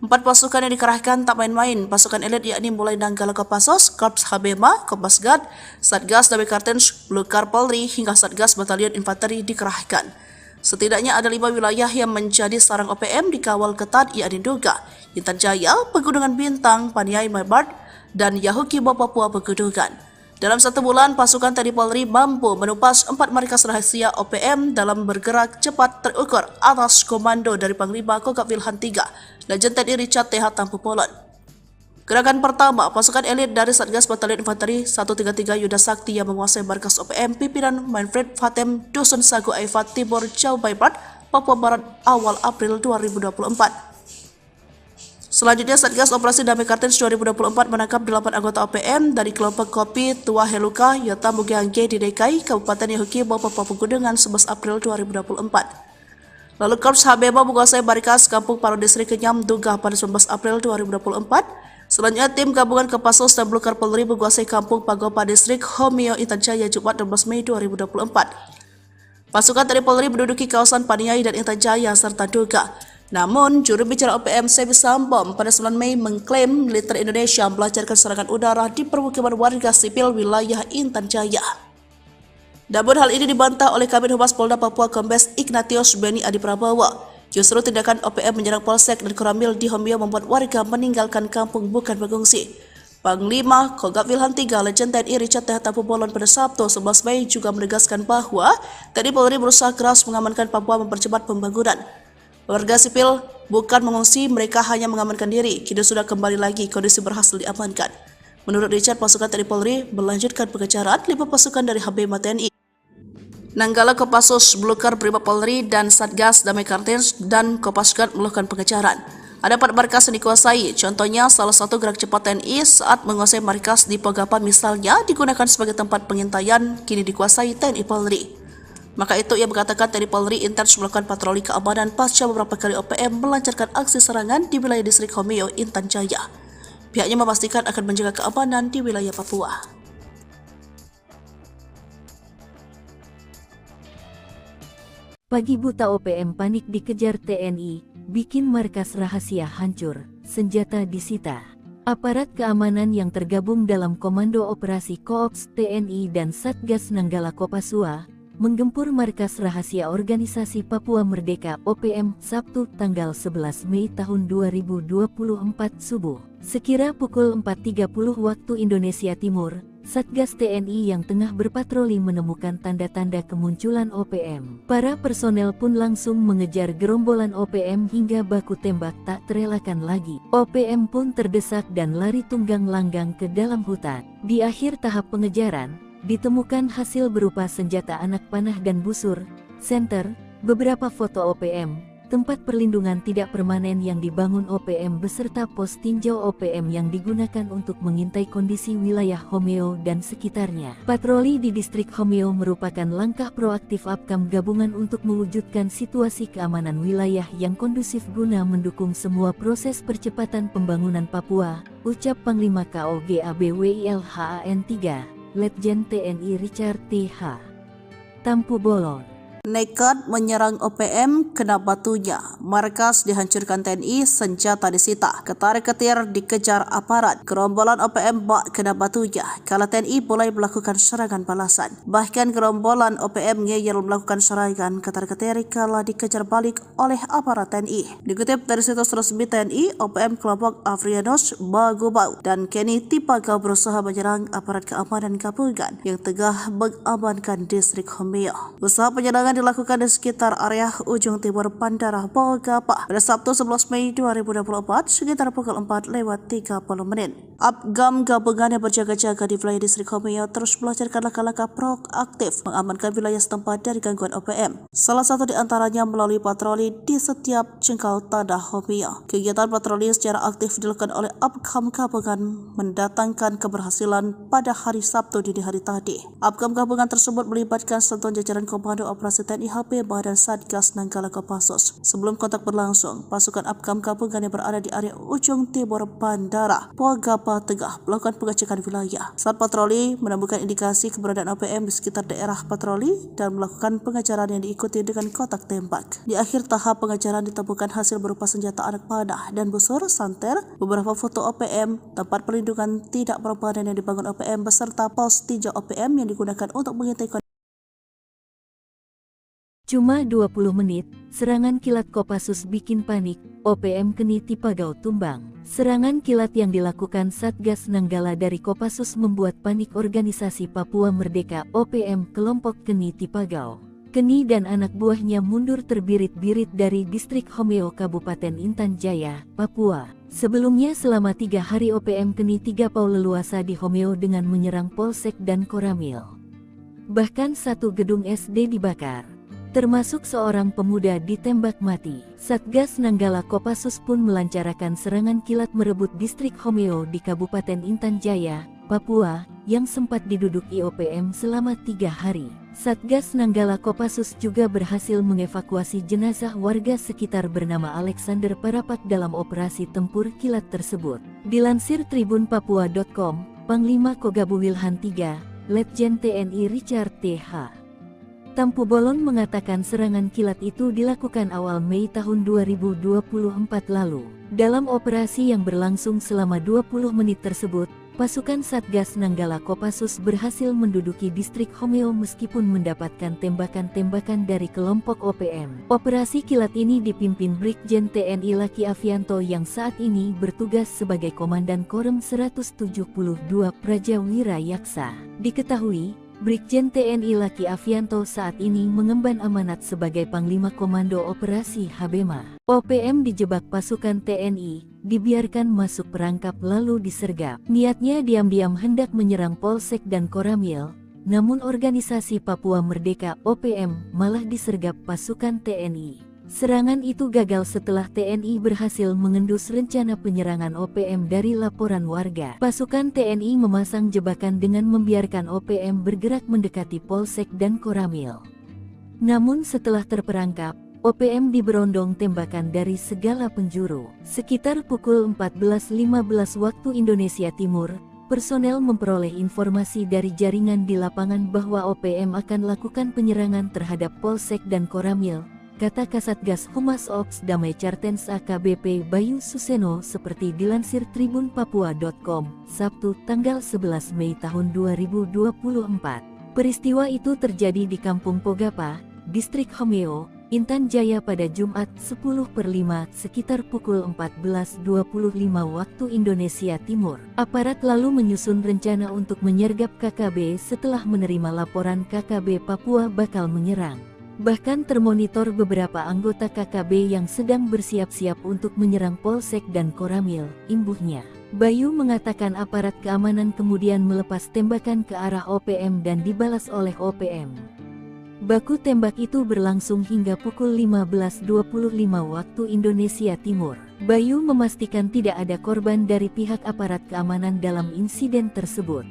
4 pasukan yang dikerahkan tak main-main, pasukan elit yakni mulai Nanggala Kopassus, Korps Habemah, Kopasgat, Satgas Damai Kartens, Blukar Polri hingga Satgas Batalion Infanteri dikerahkan. Setidaknya ada 5 wilayah yang menjadi sarang OPM dikawal ketat yakni Duga, Intan Jaya, Pegunungan Bintang, Paniai Mebart, dan Yahukibo Papua Pegunungan. Dalam 1 bulan, pasukan TNI Polri mampu menumpas 4 markas rahasia OPM dalam bergerak cepat terukur atas komando dari Panglima Kogab Wilhan III, Letjen TNI Richard T. Tampubolon. Gerakan pertama, pasukan elit dari Satgas Batalion Infanteri 133 Yuda Sakti yang menguasai markas OPM pimpinan Manfred Fatem Dusun Sagu Aifat Timur Jauh Barat, Papua Barat awal April 2024. Selanjutnya, Satgas Operasi Damai Kartens 2024 menangkap 8 anggota OPM dari kelompok Kopi Tua Heluka Yota Mugiangge di DKI, Kabupaten Yahukibo, Papua Pegunungan 11 April 2024. Lalu Korps Habemah menguasai markas Kampung Paro Distrik Kenyam Duga pada 19 April 2024. Selanjutnya, tim gabungan Kopassus dan Blukar Polri menguasai Kampung Pagopa Distrik Homio Intan Jaya Jumat 12 Mei 2024. Pasukan TNI Polri menduduki kawasan Paniai dan Intan Jaya serta Duga. Namun, juru bicara OPM Sebi Sambom pada 9 Mei mengklaim militer Indonesia melancarkan serangan udara di permukiman warga sipil wilayah Intan Jaya. Namun hal ini dibantah oleh Kabid Humas Polda Papua Kombes Ignatius Beni Adi Prabowo. Justru tindakan OPM menyerang Polsek dan Koramil di Homeo membuat warga meninggalkan kampung bukan mengungsi. Panglima Kogab Wilhan III Legend TNI Richard T. Tampu Bolon pada Sabtu 11 Mei juga menegaskan bahwa TNI Polri berusaha keras mengamankan Papua mempercepat pembangunan. Warga sipil bukan mengungsi, mereka hanya mengamankan diri. Kini sudah kembali lagi, kondisi berhasil diamankan. Menurut Richard, pasukan TNI Polri melanjutkan pengejaran 5 pasukan dari HBMA TNI. Nanggala Kopassus, Blukar Brimob Polri dan Satgas Damai Kartens dan Kopasgat melakukan pengejaran. Ada 4 markas yang dikuasai, contohnya salah satu gerak cepat TNI saat menguasai markas di Pogapa misalnya digunakan sebagai tempat pengintaian, kini dikuasai TNI Polri. Maka itu ia mengatakan TNI Polri intens melakukan patroli keamanan pasca beberapa kali OPM melancarkan aksi serangan di wilayah distrik Homeo, Intan Jaya. Pihaknya memastikan akan menjaga keamanan di wilayah Papua. Pagi buta OPM panik dikejar TNI, bikin markas rahasia hancur, senjata disita. Aparat keamanan yang tergabung dalam Komando Operasi Koops TNI dan Satgas Nanggala Kopasua menggempur markas rahasia Organisasi Papua Merdeka OPM Sabtu tanggal 11 Mei tahun 2024 subuh. Sekira pukul 4.30 waktu Indonesia Timur, Satgas TNI yang tengah berpatroli menemukan tanda-tanda kemunculan OPM. Para personel pun langsung mengejar gerombolan OPM hingga baku tembak tak terelakkan lagi. OPM pun terdesak dan lari tunggang langgang ke dalam hutan. Di akhir tahap pengejaran, ditemukan hasil berupa senjata anak panah dan busur, senter, beberapa foto OPM, tempat perlindungan tidak permanen yang dibangun OPM beserta pos tinjau OPM yang digunakan untuk mengintai kondisi wilayah Homeo dan sekitarnya. Patroli di distrik Homeo merupakan langkah proaktif Apkam gabungan untuk mewujudkan situasi keamanan wilayah yang kondusif guna mendukung semua proses percepatan pembangunan Papua, ucap Panglima KOGABWILHAN 3, Letjen TNI Richard T.H. Tampu Bolon. Nekat menyerang OPM, kena batunya. Markas dihancurkan TNI, senjata disita. Ketar-ketir dikejar aparat. Gerombolan OPM bak kena batunya. Kala TNI mulai melakukan serangan balasan. Bahkan gerombolan OPM ngeyel melakukan serangan ketar-ketir kala dikejar balik oleh aparat TNI. Dikutip dari situs resmi TNI, OPM kelompok Afrianos, Bagubau, dan Kenny Tipagau berusaha menyerang aparat keamanan gabungan yang tengah mengamankan distrik Homeo. Usaha penyerangan dilakukan di sekitar area ujung timur Bandara Pogapa pada Sabtu 11 Mei 2024 sekitar pukul 4:30 menit. Apgam gabungan yang berjaga-jaga di wilayah distrik Homeo terus melancarkan langkah-langkah proaktif mengamankan wilayah setempat dari gangguan OPM. Salah satu di antaranya melalui patroli di setiap jengkal tanah Homeo. Kegiatan patroli secara aktif dilakukan oleh Apgam gabungan mendatangkan keberhasilan pada hari Sabtu dini hari tadi. Apgam gabungan tersebut melibatkan satuan jajaran Komando Operasi TNI HBMA dan Satgas Nanggala Kopassus. Sebelum kontak berlangsung, pasukan Apgam gabungan yang berada di area ujung timur Bandara Pogapa Tengah melakukan pengecekan wilayah. Saat patroli menemukan indikasi keberadaan OPM di sekitar daerah patroli dan melakukan pengejaran yang diikuti dengan kotak tembak. Di akhir tahap pengejaran ditemukan hasil berupa senjata anak panah dan busur, santer, beberapa foto OPM, tempat perlindungan tidak permanen yang dibangun OPM beserta pos tinjau OPM yang digunakan untuk mengintai kondisi. Cuma 20 menit, serangan kilat Kopassus bikin panik, OPM Kenny Tipagau tumbang. Serangan kilat yang dilakukan Satgas Nanggala dari Kopassus membuat panik Organisasi Papua Merdeka OPM kelompok Kenny Tipagau. Kenny dan anak buahnya mundur terbirit-birit dari distrik Homeo Kabupaten Intan Jaya, Papua. Sebelumnya selama 3 hari OPM Kenny Tipagau leluasa di Homeo dengan menyerang Polsek dan Koramil. Bahkan satu gedung SD dibakar, termasuk seorang pemuda ditembak mati. Satgas Nanggala Kopassus pun melancarkan serangan kilat merebut distrik Homeo di Kabupaten Intan Jaya, Papua, yang sempat diduduki OPM selama 3 hari. Satgas Nanggala Kopassus juga berhasil mengevakuasi jenazah warga sekitar bernama Alexander Parapat dalam operasi tempur kilat tersebut. Dilansir tribunpapua.com, Panglima Kogabu Wilhan III, Letjen TNI Richard T.H. Tampu Bolon mengatakan serangan kilat itu dilakukan awal Mei tahun 2024 lalu. Dalam operasi yang berlangsung selama 20 menit tersebut, pasukan Satgas Nanggala Kopassus berhasil menduduki distrik Homeo meskipun mendapatkan tembakan-tembakan dari kelompok OPM. Operasi kilat ini dipimpin Brigjen TNI Laki Afianto yang saat ini bertugas sebagai Komandan Korem 172 Praja Wirayaksa. Diketahui, Brigjen TNI Laki Afianto saat ini mengemban amanat sebagai Panglima Komando Operasi Habema. OPM dijebak pasukan TNI, dibiarkan masuk perangkap lalu disergap. Niatnya diam-diam hendak menyerang Polsek dan Koramil, namun organisasi Papua Merdeka OPM malah disergap pasukan TNI. Serangan itu gagal setelah TNI berhasil mengendus rencana penyerangan OPM dari laporan warga. Pasukan TNI memasang jebakan dengan membiarkan OPM bergerak mendekati Polsek dan Koramil. Namun setelah terperangkap, OPM diberondong tembakan dari segala penjuru. Sekitar pukul 14.15 waktu Indonesia Timur, personel memperoleh informasi dari jaringan di lapangan bahwa OPM akan lakukan penyerangan terhadap Polsek dan Koramil, kata Kasatgas Humas Ops Damai Cartens AKBP Bayu Suseno seperti dilansir tribunpapua.com, Sabtu tanggal 11 Mei tahun 2024. Peristiwa itu terjadi di Kampung Pogapa, Distrik Homeo, Intan Jaya pada Jumat 10/5 sekitar pukul 14.25 waktu Indonesia Timur. Aparat lalu menyusun rencana untuk menyergap KKB setelah menerima laporan KKB Papua bakal menyerang. Bahkan termonitor beberapa anggota KKB yang sedang bersiap-siap untuk menyerang Polsek dan Koramil, imbuhnya. Bayu mengatakan aparat keamanan kemudian melepas tembakan ke arah OPM dan dibalas oleh OPM. Baku tembak itu berlangsung hingga pukul 15.25 waktu Indonesia Timur. Bayu memastikan tidak ada korban dari pihak aparat keamanan dalam insiden tersebut.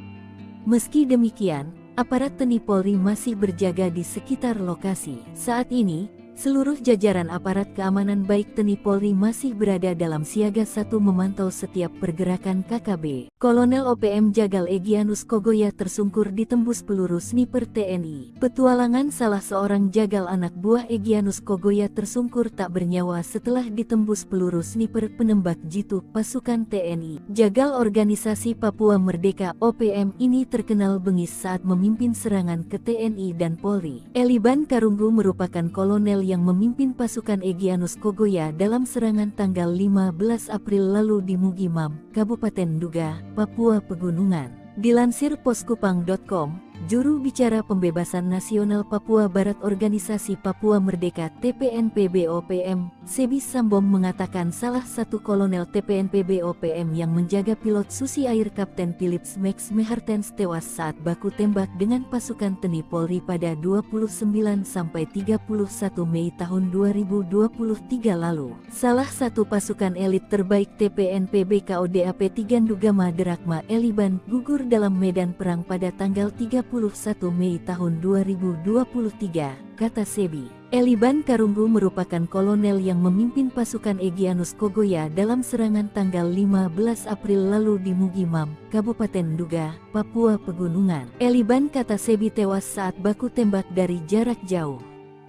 Meski demikian, aparat TNI Polri masih berjaga di sekitar lokasi. Saat ini, seluruh jajaran aparat keamanan baik TNI Polri masih berada dalam siaga 1 memantau setiap pergerakan KKB. Kolonel OPM Jagal Egyanus Kogoya tersungkur ditembus peluru sniper TNI. Petualangan salah seorang jagal anak buah Egyanus Kogoya tersungkur tak bernyawa setelah ditembus peluru sniper penembak jitu pasukan TNI. Jagal organisasi Papua Merdeka OPM ini terkenal bengis saat memimpin serangan ke TNI dan Polri. Eliban Karunggu merupakan kolonel yang memimpin pasukan Egyanus Kogoya dalam serangan tanggal 15 April lalu di Mugimam, Kabupaten Duga, Papua Pegunungan. Dilansir poskupang.com, juru bicara Pembebasan Nasional Papua Barat Organisasi Papua Merdeka TPNPB OPM, Sebi Sambom mengatakan salah satu kolonel TPNPB OPM yang menjaga pilot Susi Air Kapten Philips Max Mehartens tewas saat baku tembak dengan pasukan TNI Polri pada 29-31 Mei tahun 2023 lalu. Salah satu pasukan elit terbaik TPNPB KODAP Tigandugama Derakma Eliban gugur dalam medan perang pada tanggal 31 Mei tahun 2023, kata Sebi. Eliban Karunggu merupakan kolonel yang memimpin pasukan Egyanus Kogoya dalam serangan tanggal 15 April lalu di Mugimam, Kabupaten Duga, Papua Pegunungan. Eliban, kata Sebi, tewas saat baku tembak dari jarak jauh.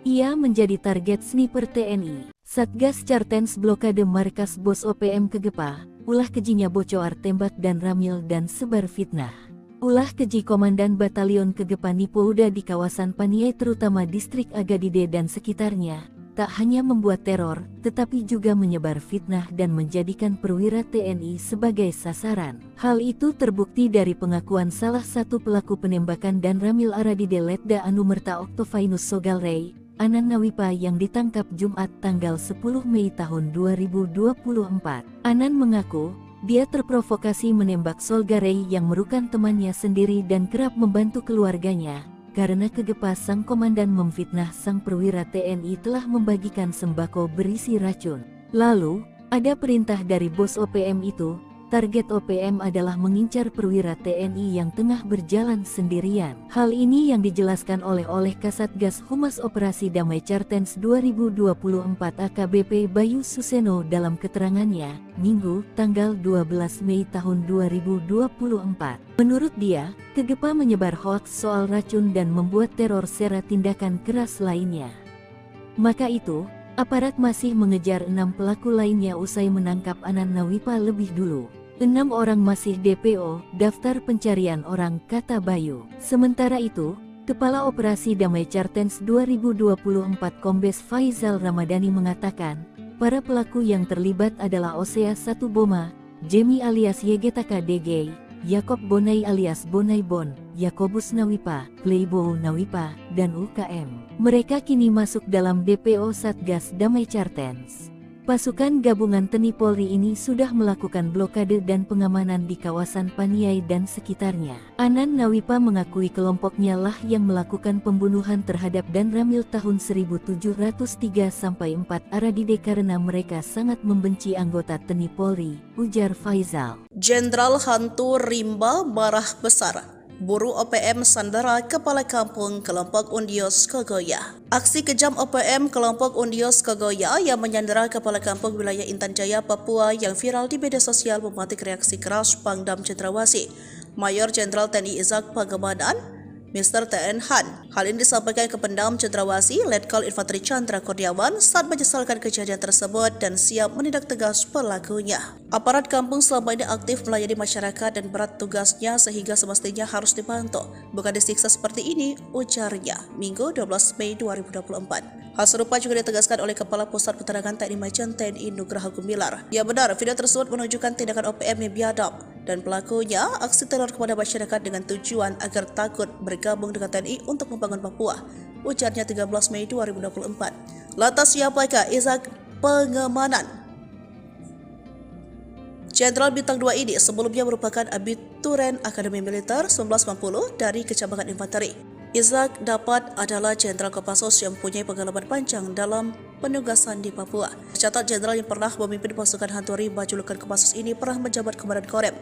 Ia menjadi target sniper TNI. Satgas Cartens blokade markas bos OPM Kegepa, ulah kejinya bocor tembak dan ramil dan sebar fitnah. Ulah keji Komandan Batalion Kegepa Nipouda di kawasan Paniai terutama distrik Agadide dan sekitarnya, tak hanya membuat teror, tetapi juga menyebar fitnah dan menjadikan perwira TNI sebagai sasaran. Hal itu terbukti dari pengakuan salah satu pelaku penembakan dan ramil Aradide Letda Anumerta Octovinus Sogalrey, Anan Nawipa yang ditangkap Jumat tanggal 10 Mei tahun 2024. Anan mengaku, dia terprovokasi menembak Solgarey yang merupakan temannya sendiri dan kerap membantu keluarganya, karena Kegepa sang komandan memfitnah sang perwira TNI telah membagikan sembako berisi racun. Lalu, ada perintah dari bos OPM itu, Target OPM adalah mengincar perwira TNI yang tengah berjalan sendirian. Hal ini yang dijelaskan oleh Kasatgas Humas Operasi Damai Cartens 2024 AKBP Bayu Suseno dalam keterangannya, Minggu, tanggal 12 Mei tahun 2024. Menurut dia, Kegepa menyebar hoaks soal racun dan membuat teror sera tindakan keras lainnya. Maka itu, aparat masih mengejar 6 pelaku lainnya usai menangkap Anan Nawipa lebih dulu. 6 orang masih DPO, daftar pencarian orang, kata Bayu. Sementara itu, Kepala Operasi Damai Cartens 2024 Kombes Faizal Ramadhani mengatakan, para pelaku yang terlibat adalah Osea 1 Boma, Jemi alias YGTK DG, Yakob Bonai alias Bonai Bon, Yakobus Nawipa, Playboy Nawipa, dan UKM. Mereka kini masuk dalam DPO Satgas Damai Cartens. Pasukan gabungan TNI Polri ini sudah melakukan blokade dan pengamanan di kawasan Paniai dan sekitarnya. Anan Nawipa mengakui kelompoknya lah yang melakukan pembunuhan terhadap Dan Ramil tahun 1703-4 Aradide karena mereka sangat membenci anggota TNI Polri, ujar Faizal. Jenderal Hantu Rimba marah besar. Buru OPM sandera Kepala Kampung Kelompok Undios Kogoya. Aksi kejam OPM Kelompok Undios Kogoya yang menyandera Kepala Kampung Wilayah Intan Jaya, Papua yang viral di media sosial mematik reaksi keras Pangdam Cendrawasih, Mayor Jenderal TNI Izak Pangemanan, Mr. TN Han. Hal ini disampaikan ke Pangdam Cendrawasih, Letkol Infanteri Chandra Kurniawan saat menyesalkan kejadian tersebut dan siap menindak tegas pelakunya. Aparat kampung selama ini aktif melayani masyarakat dan berat tugasnya sehingga semestinya harus dibantu, bukan disiksa seperti ini, ujarnya, Minggu 12 Mei 2024. Hal serupa juga ditegaskan oleh Kepala Pusat Penerangan TNI Majen TNI Nugraha Gumilar. Ya benar, video tersebut menunjukkan tindakan OPM yang biadab dan pelakunya aksi teror kepada masyarakat dengan tujuan agar takut bergabung dengan TNI untuk membangun Papua, ujarnya 13 Mei 2024. Lantas siapakah Izak Pangemanan? Jenderal Bintang 2 ini sebelumnya merupakan abituren Akademi Militer 1990 dari Kecamatan Infanteri. Izak dapat adalah Jenderal Kopassus yang mempunyai pengalaman panjang dalam penugasan di Papua. Tercatat jenderal yang pernah memimpin pasukan Hantu Rimba julukan Kopassus ini pernah menjabat Komandan Korem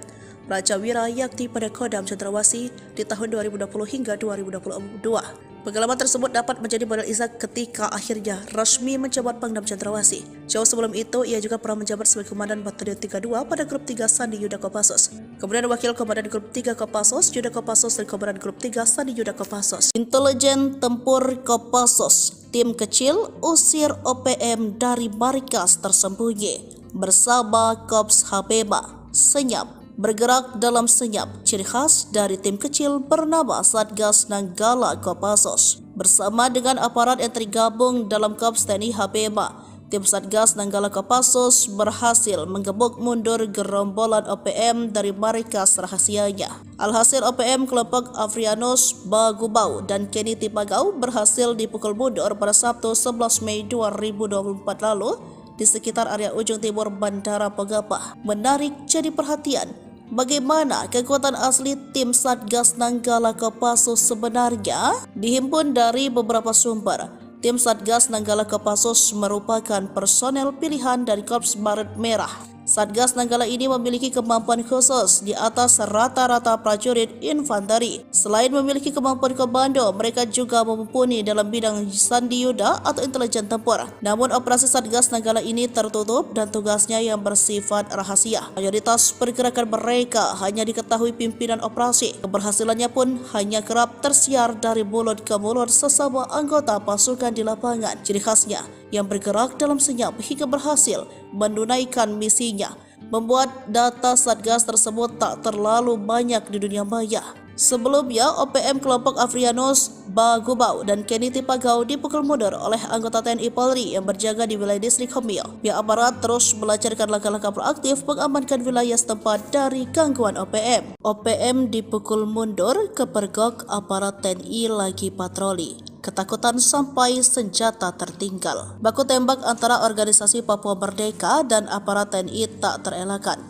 Raja Wira Yakti pada Kodam Cendrawasih di tahun 2020 hingga 2022. Pengalaman tersebut dapat menjadi modal Izak ketika akhirnya resmi menjabat Pangdam Cendrawasih. Jauh sebelum itu, ia juga pernah menjabat sebagai Komandan Batalion 32 pada Grup 3 Sandi Yuda Kopassus. Kemudian Wakil Komandan Grup 3 Kopassus, Yuda Kopassus, dan Komandan Grup 3 Sandi Yuda Kopassus. Intelijen Tempur Kopassus, tim kecil usir OPM dari markas tersembunyi bersama Kops Habeba. Senyap. Bergerak dalam senyap, ciri khas dari tim kecil bernama Satgas Nanggala Kopassus. Bersama dengan aparat yang tergabung dalam Kops TNI Habeba, tim Satgas Nanggala Kopassus berhasil menggebuk mundur gerombolan OPM dari markas rahasianya. Alhasil OPM kelompok Afrianus Bagubau dan Kenny Tipagau berhasil dipukul mundur pada Sabtu 11 Mei 2024 lalu di sekitar area ujung timur Bandara Pogapa. Menarik jadi perhatian, bagaimana kekuatan asli tim Satgas Nanggala Kopassus sebenarnya? Dihimpun dari beberapa sumber, tim Satgas Nanggala Kopassus merupakan personel pilihan dari Korps Baret Merah. Satgas Nanggala ini memiliki kemampuan khusus di atas rata-rata prajurit infanteri. Selain memiliki kemampuan komando, mereka juga mumpuni dalam bidang sandi yuda atau intelijen tempur. Namun operasi Satgas Nanggala ini tertutup dan tugasnya yang bersifat rahasia. Mayoritas pergerakan mereka hanya diketahui pimpinan operasi. Keberhasilannya pun hanya kerap tersiar dari mulut ke mulut sesama anggota pasukan di lapangan. Ciri khasnya yang bergerak dalam senyap hingga berhasil menunaikan misinya, membuat data Satgas tersebut tak terlalu banyak di dunia maya. Sebelumnya, OPM kelompok Afrianus Bagubau dan Kenny Tipagau dipukul mundur oleh anggota TNI Polri yang berjaga di wilayah distrik Homil. Pihak aparat terus melancarkan langkah-langkah proaktif mengamankan wilayah setempat dari gangguan OPM. OPM dipukul mundur, kepergok aparat TNI lagi patroli. Ketakutan sampai senjata tertinggal. Baku tembak antara organisasi Papua Merdeka dan aparat TNI tak terelakkan.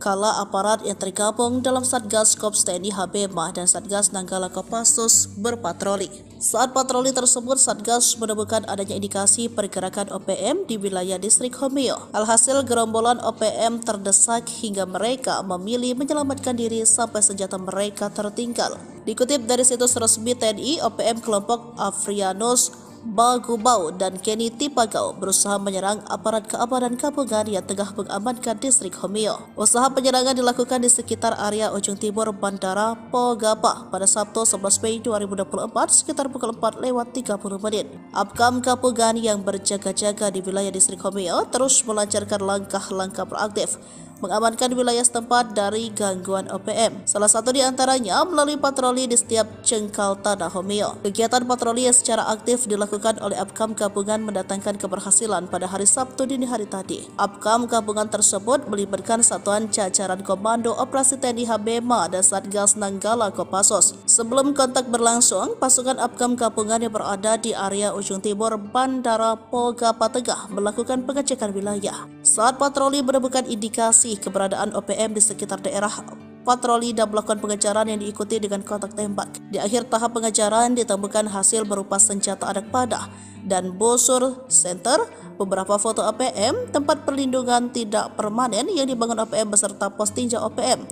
kala aparat yang tergabung dalam Satgas Kops TNI Habemah dan Satgas Nanggala Kopassus berpatroli. Saat patroli tersebut, Satgas menemukan adanya indikasi pergerakan OPM di wilayah distrik Homeo. Alhasil, gerombolan OPM terdesak hingga mereka memilih menyelamatkan diri sampai senjata mereka tertinggal. Dikutip dari situs resmi TNI, OPM kelompok Afrianus Bagubau dan Kenny Tipagau berusaha menyerang aparat keamanan gabungan yang tengah mengamankan distrik Homeo. Usaha penyerangan dilakukan di sekitar area ujung timur Bandara Pogapa pada Sabtu 11 Mei 2024 sekitar pukul 4:30. Apkam gabungan yang berjaga-jaga di wilayah distrik Homeo terus melancarkan langkah-langkah proaktif mengamankan wilayah setempat dari gangguan OPM. Salah satu di antaranya melalui patroli di setiap jengkal tanah Homeo. Kegiatan patroli yang secara aktif dilakukan oleh Apkam gabungan mendatangkan keberhasilan pada hari Sabtu dini hari tadi. Apkam gabungan tersebut melibatkan satuan jajaran Komando Operasi TNI Habemah dan Satgas Nanggala Kopassus. Sebelum kontak berlangsung, pasukan Apkam gabungan yang berada di area ujung timur Bandara Pogapa Tengah melakukan pengecekan wilayah. Saat patroli menemukan indikasi keberadaan OPM di sekitar daerah patroli dan melakukan pengejaran yang diikuti dengan kontak tembak. Di akhir tahap pengejaran ditemukan hasil berupa senjata anak panah dan busur center, beberapa foto OPM, tempat perlindungan tidak permanen yang dibangun OPM beserta pos tinjau OPM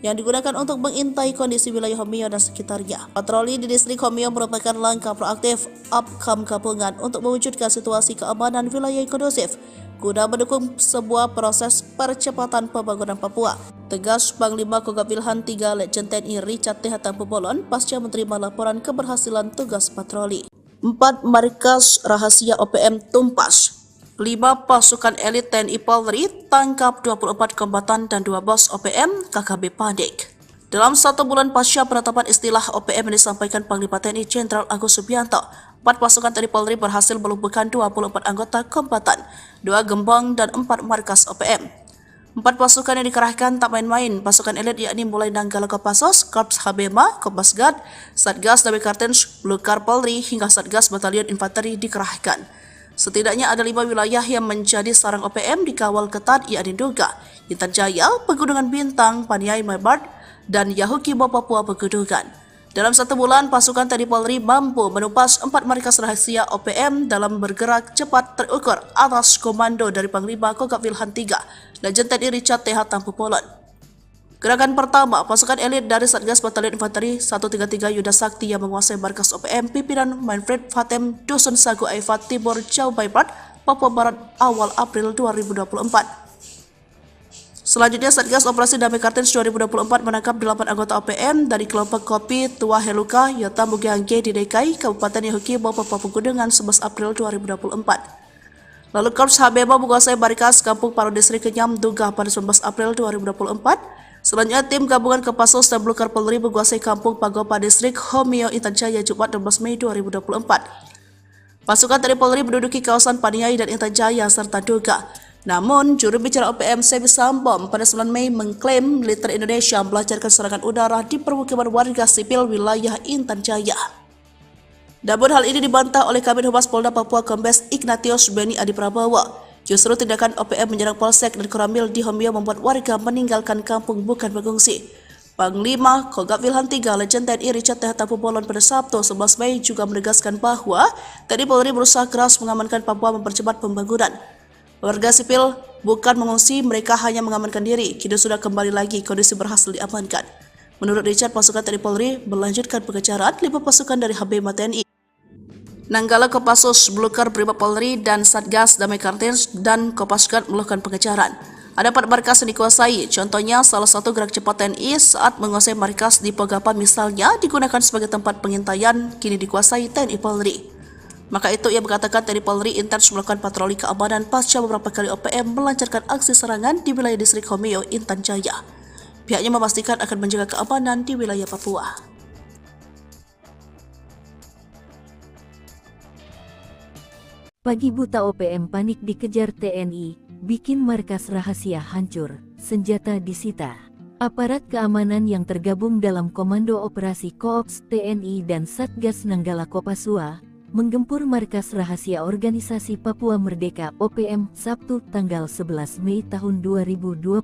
yang digunakan untuk mengintai kondisi wilayah Homeo dan sekitarnya. Patroli di distrik Homeo merupakan langkah proaktif Apkam gabungan untuk mewujudkan situasi keamanan wilayah yang kondusif guna mendukung sebuah proses percepatan pembangunan Papua. Tegas Panglima Kogab Wilhan III Letjen TNI Richard T. Tampubolon pasca menerima laporan keberhasilan tugas patroli. 4 markas rahasia OPM tumpas. 5 pasukan elit TNI Polri tangkap 24 kombatan dan 2 bos OPM KKB panik. Dalam 1 bulan pasca penetapan istilah OPM yang disampaikan Panglima TNI Jenderal Agus Subianto, 4 pasukan TNI Polri berhasil melumpuhkan 24 anggota kombatan, 2 gembong dan 4 markas OPM. 4 pasukan yang dikerahkan tak main-main, pasukan elit yakni mulai Nanggala Kopassus, Korps Habemah, Kopasgat, Satgas Damai Kartens, Blukar Polri hingga Satgas Batalion Infanteri dikerahkan. Setidaknya ada 5 wilayah yang menjadi sarang OPM dikawal ketat yakni Duga, Intan Jaya, Pegunungan Bintang, Paniai Mebard, dan Yahukibo Papua Pegunungan. Dalam 1 bulan, pasukan TNI Polri mampu menumpas 4 markas rahasia OPM dalam bergerak cepat terukur atas komando dari Panglima Kogab Wilhan III, Letjen TNI Richard T. Tampubolon. Gerakan pertama, pasukan elit dari Satgas Batalion Infanteri 133 Yuda Sakti yang menguasai markas OPM pimpinan Manfred Fatem Dusun Sagu Aifat Timur Jauh Barat, Papua Barat awal April 2024. Selanjutnya, Satgas Operasi Damai Kartens 2024 menangkap 8 anggota OPM dari kelompok Kopi Tua Heluka Yota Mugiangge di DKI, Kabupaten Yahukibo, Papua Pegunungan 11 April 2024. Lalu Korps Habemah menguasai Barikas Kampung Paru Distrik Kenyam Duga pada 19 April 2024. Selanjutnya, tim gabungan Kopassus dan Blukar Polri menguasai Kampung Pagopa Distrik Homeo Intan Jaya Jumat 12 Mei 2024. Pasukan TNI Polri menduduki kawasan Paniai dan Intan Jaya serta Duga. Namun, juru bicara OPM Sebi Sambom pada 9 Mei mengklaim militer Indonesia melancarkan serangan udara di permukiman warga sipil wilayah Intan Jaya. Namun hal ini dibantah oleh Kabid Humas Polda Papua Kombes Ignatius Beni Adi Prabowo. Justru tindakan OPM menyerang Polsek dan Koramil di Homeo membuat warga meninggalkan kampung bukan mengungsi. Panglima Kogab Wilhan III Letjen TNI Richard T. Tampubolon pada Sabtu 11 Mei juga menegaskan bahwa TNI Polri berusaha keras mengamankan Papua mempercepat pembangunan. Warga sipil bukan mengungsi, mereka hanya mengamankan diri. Kini sudah kembali lagi, kondisi berhasil diamankan. Menurut Richard, pasukan TNI Polri melanjutkan pengejaran 5 pasukan dari Habemah TNI, Nanggala Kopassus, Blukar Brimob Polri, dan Satgas Damai Kartens dan Kopasgat melakukan pengejaran. Ada 4 markas yang dikuasai, contohnya salah satu gerak cepat TNI saat menguasai markas di Pogapa misalnya digunakan sebagai tempat pengintaian, kini dikuasai TNI Polri. Maka itu ia mengatakan TNI Polri intens melakukan patroli keamanan pasca beberapa kali OPM melancarkan aksi serangan di wilayah distrik Homeo Intan Jaya. Pihaknya memastikan akan menjaga keamanan di wilayah Papua. Pagi buta OPM panik dikejar TNI, bikin markas rahasia hancur, senjata disita. Aparat keamanan yang tergabung dalam Komando Operasi Koops TNI dan Satgas Nanggala Kopassus menggempur markas rahasia Organisasi Papua Merdeka OPM Sabtu tanggal 11 Mei tahun 2024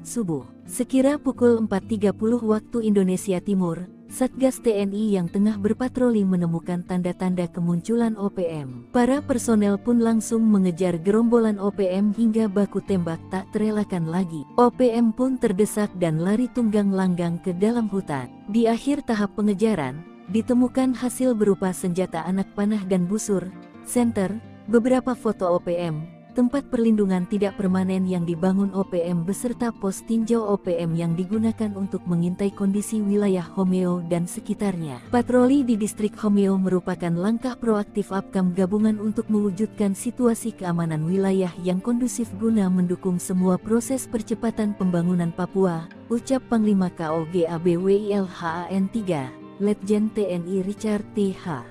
subuh. Sekira pukul 4.30 waktu Indonesia Timur, Satgas TNI yang tengah berpatroli menemukan tanda-tanda kemunculan OPM. Para personel pun langsung mengejar gerombolan OPM hingga baku tembak tak terelakkan lagi. OPM pun terdesak dan lari tunggang langgang ke dalam hutan. Di akhir tahap pengejaran, ditemukan hasil berupa senjata anak panah dan busur, senter, beberapa foto OPM, tempat perlindungan tidak permanen yang dibangun OPM beserta pos tinjau OPM yang digunakan untuk mengintai kondisi wilayah Homeo dan sekitarnya. Patroli di distrik Homeo merupakan langkah proaktif APKAM gabungan untuk mewujudkan situasi keamanan wilayah yang kondusif guna mendukung semua proses percepatan pembangunan Papua, ucap Panglima KO GABWILHAN 3. Letjen TNI Richard T.H.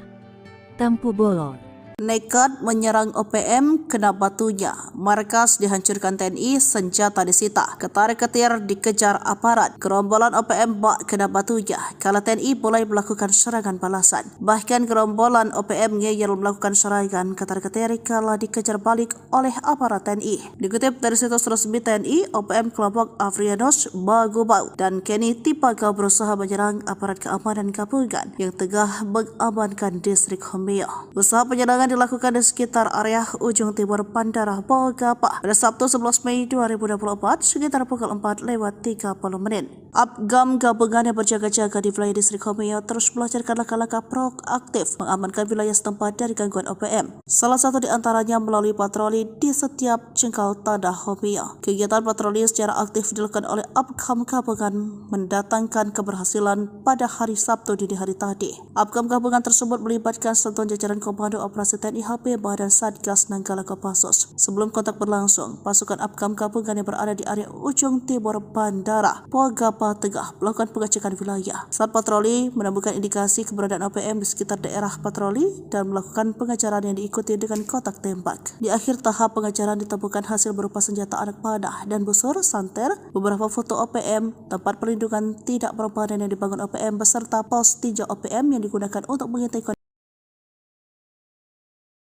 Tampu Bolon. Nekat menyerang OPM kena batunya, markas dihancurkan TNI, senjata disita, ketar-ketir dikejar aparat, gerombolan OPM bak kena batunya, kala TNI mulai melakukan serangan balasan. Bahkan gerombolan OPM ngeyel melakukan serangan ketar-ketir kala dikejar balik oleh aparat TNI. Dikutip dari situs resmi TNI, OPM kelompok Afrianos Bagubau dan Kenny Tipagau berusaha menyerang aparat keamanan gabungan yang tengah mengamankan distrik Homeo. Usaha penyerangan dilakukan di sekitar area ujung timur Bandara Bogapa pada Sabtu 11 Mei 2024 sekitar pukul 4:30 menit. APKAM gabungan yang berjaga-jaga di wilayah distrik Homeo terus melancarkan langkah-langkah proaktif mengamankan wilayah setempat dari gangguan OPM. Salah satu di antaranya melalui patroli di setiap jengkal tanah Homeo. Kegiatan patroli secara aktif dilakukan oleh APKAM gabungan mendatangkan keberhasilan pada hari Sabtu dini hari tadi. APKAM gabungan tersebut melibatkan satuan jajaran Komando Operasi TNI HPMA dan Satgas Nanggala Kopassus. Sebelum kontak berlangsung, pasukan APKAM gabungan yang berada di area ujung timur Bandara Bogapa Tengah melakukan pengecekan wilayah. Saat patroli menemukan indikasi keberadaan OPM di sekitar daerah patroli dan melakukan pengejaran yang diikuti dengan kotak tembak. Di akhir tahap pengejaran ditemukan hasil berupa senjata anak panah dan busur, santer, beberapa foto OPM, tempat perlindungan tidak permanen yang dibangun OPM beserta pos tinjau OPM yang digunakan untuk mengintai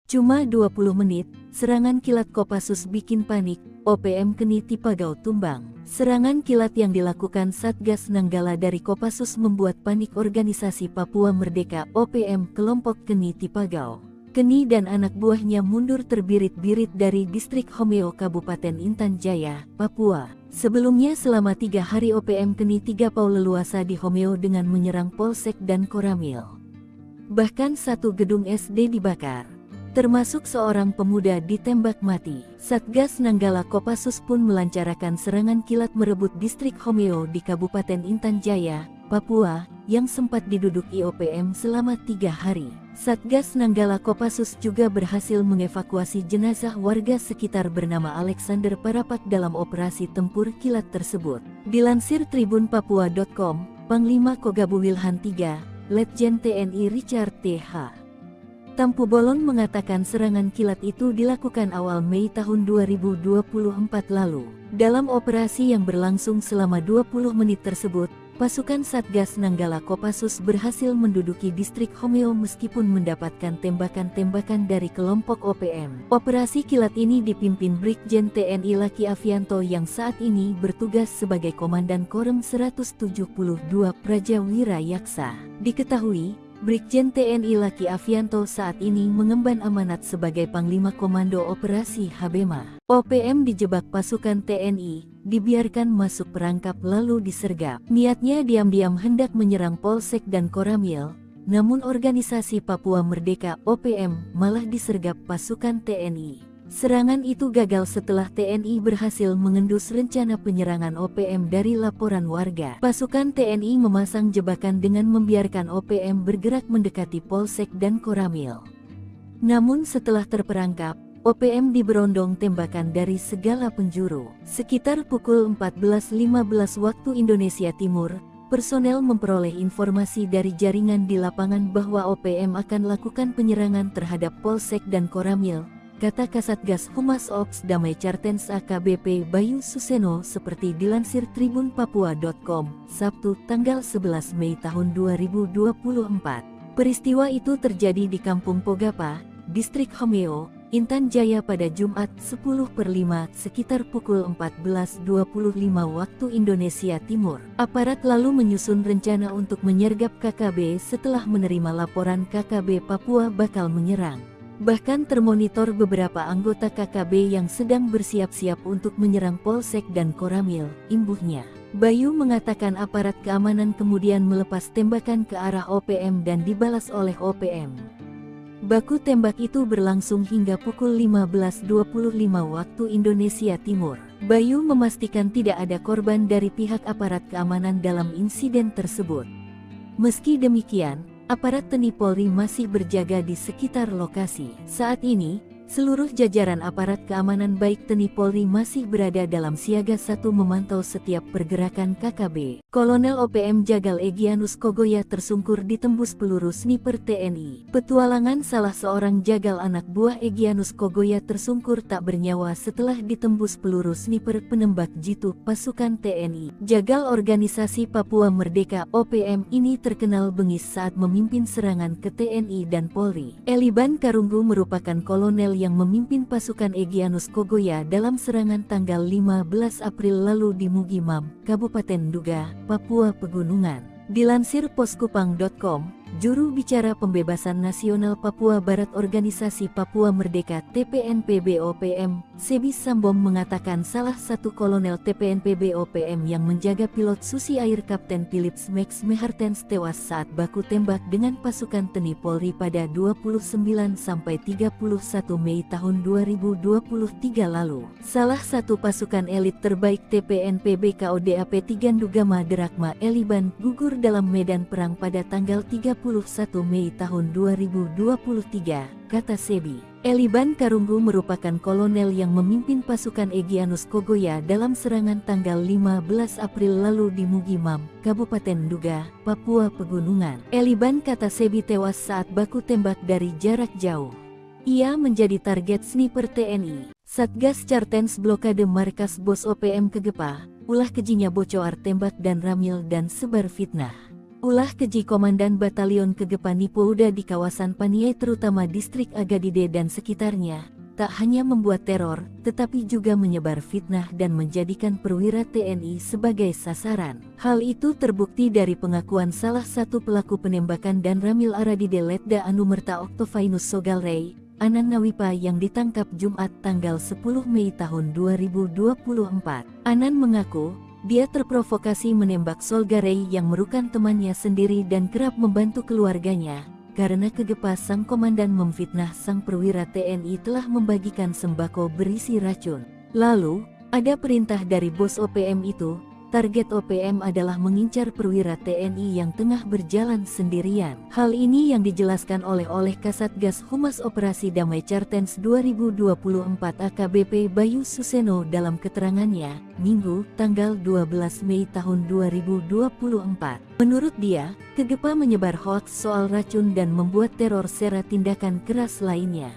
Cuma 20 menit, serangan kilat Kopassus bikin panik, OPM Kenny Tipagau tumbang. Serangan kilat yang dilakukan Satgas Nanggala dari Kopassus membuat panik Organisasi Papua Merdeka OPM kelompok Kenny Tipagau. Kenny dan anak buahnya mundur terbirit-birit dari distrik Homeo Kabupaten Intan Jaya, Papua. Sebelumnya selama 3 hari OPM Kenny Tipagau leluasa di Homeo dengan menyerang Polsek dan Koramil. Bahkan satu gedung SD dibakar, termasuk seorang pemuda ditembak mati. Satgas Nanggala Kopassus pun melancarkan serangan kilat merebut distrik Homeo di Kabupaten Intan Jaya, Papua, yang sempat diduduki OPM selama 3 hari. Satgas Nanggala Kopassus juga berhasil mengevakuasi jenazah warga sekitar bernama Alexander Parapak dalam operasi tempur kilat tersebut. Dilansir tribunpapua.com, Panglima Kogabuwilhan 3, Letjen TNI Richard T.H. Tampu Bolon mengatakan serangan kilat itu dilakukan awal Mei tahun 2024 lalu. Dalam operasi yang berlangsung selama 20 menit tersebut, pasukan Satgas Nanggala Kopassus berhasil menduduki distrik Homeo meskipun mendapatkan tembakan-tembakan dari kelompok OPM. Operasi kilat ini dipimpin Brigjen TNI Laki Afianto yang saat ini bertugas sebagai Komandan Korem 172 Prajawira Yaksa. Diketahui, Brigjen TNI Laki Afianto saat ini mengemban amanat sebagai Panglima Komando Operasi HPMA. OPM dijebak pasukan TNI, dibiarkan masuk perangkap lalu disergap. Niatnya diam-diam hendak menyerang Polsek dan Koramil, namun Organisasi Papua Merdeka OPM malah disergap pasukan TNI. Serangan itu gagal setelah TNI berhasil mengendus rencana penyerangan OPM dari laporan warga. Pasukan TNI memasang jebakan dengan membiarkan OPM bergerak mendekati Polsek dan Koramil. Namun setelah terperangkap, OPM diberondong tembakan dari segala penjuru. Sekitar pukul 14.15 waktu Indonesia Timur, personel memperoleh informasi dari jaringan di lapangan bahwa OPM akan lakukan penyerangan terhadap Polsek dan Koramil, kata Kasatgas Humas Ops Damai Cartens AKBP Bayu Suseno seperti dilansir tribunpapua.com, Sabtu tanggal 11 Mei tahun 2024. Peristiwa itu terjadi di Kampung Pogapa, Distrik Homeo, Intan Jaya pada Jumat 10/5 sekitar pukul 14.25 waktu Indonesia Timur. Aparat lalu menyusun rencana untuk menyergap KKB setelah menerima laporan KKB Papua bakal menyerang. Bahkan termonitor beberapa anggota KKB yang sedang bersiap-siap untuk menyerang Polsek dan Koramil, imbuhnya. Bayu mengatakan aparat keamanan kemudian melepas tembakan ke arah OPM dan dibalas oleh OPM. Baku tembak itu berlangsung hingga pukul 15.25 waktu Indonesia Timur. Bayu memastikan tidak ada korban dari pihak aparat keamanan dalam insiden tersebut. Meski demikian, aparat TNI Polri masih berjaga di sekitar lokasi. Saat ini, seluruh jajaran aparat keamanan baik TNI Polri masih berada dalam siaga 1 memantau setiap pergerakan KKB. Kolonel OPM Jagal Egyanus Kogoya tersungkur ditembus peluru sniper TNI. Petualangan salah seorang jagal anak buah Egyanus Kogoya tersungkur tak bernyawa setelah ditembus peluru sniper penembak jitu pasukan TNI. Jagal Organisasi Papua Merdeka OPM ini terkenal bengis saat memimpin serangan ke TNI dan Polri. Eliban Karunggu merupakan kolonel yang memimpin pasukan Egyanus Kogoya dalam serangan tanggal 15 April lalu di Mugimam, Kabupaten Duga, Papua Pegunungan. Dilansir poskupang.com, juru bicara Pembebasan Nasional Papua Barat Organisasi Papua Merdeka TPNPB-OPM, Sebi Sambom mengatakan salah satu kolonel TPNPB-OPM yang menjaga pilot Susi Air Kapten Philips Max Mehartens tewas saat baku tembak dengan pasukan TNI Polri pada 29-31 Mei tahun 2023 lalu. Salah satu pasukan elit terbaik TPNPB KODAP Tigandugama Derakma Eliban gugur dalam medan perang pada tanggal 31 Mei tahun 2023, kata Sebi. Eliban Karunggu merupakan kolonel yang memimpin pasukan Egyanus Kogoya dalam serangan tanggal 15 April lalu di Mugimam, Kabupaten Duga, Papua Pegunungan. Eliban, kata Sebi, tewas saat baku tembak dari jarak jauh. Ia menjadi target sniper TNI. Satgas Cartens blokade markas Bos OPM Kegepa, ulah kejinya bocor tembak dan ramil dan sebar fitnah. Ulah keji Komandan Batalion Kegepa Nipouda di kawasan Paniai terutama distrik Agadide dan sekitarnya, tak hanya membuat teror, tetapi juga menyebar fitnah dan menjadikan perwira TNI sebagai sasaran. Hal itu terbukti dari pengakuan salah satu pelaku penembakan dan ramil Aradide Letda Anumerta Oktovinus Sogalrey, Anan Nawipa yang ditangkap Jumat tanggal 10 Mei tahun 2024. Anan mengaku, dia terprovokasi menembak Solgarey yang merupakan temannya sendiri dan kerap membantu keluarganya, karena Kegepa sang komandan memfitnah sang perwira TNI telah membagikan sembako berisi racun. Lalu, ada perintah dari bos OPM itu, target OPM adalah mengincar perwira TNI yang tengah berjalan sendirian. Hal ini yang dijelaskan oleh Kasatgas Humas Operasi Damai Cartens 2024 AKBP Bayu Suseno dalam keterangannya, Minggu, tanggal 12 Mei tahun 2024. Menurut dia, Kegepa menyebar hoaks soal racun dan membuat teror sera tindakan keras lainnya.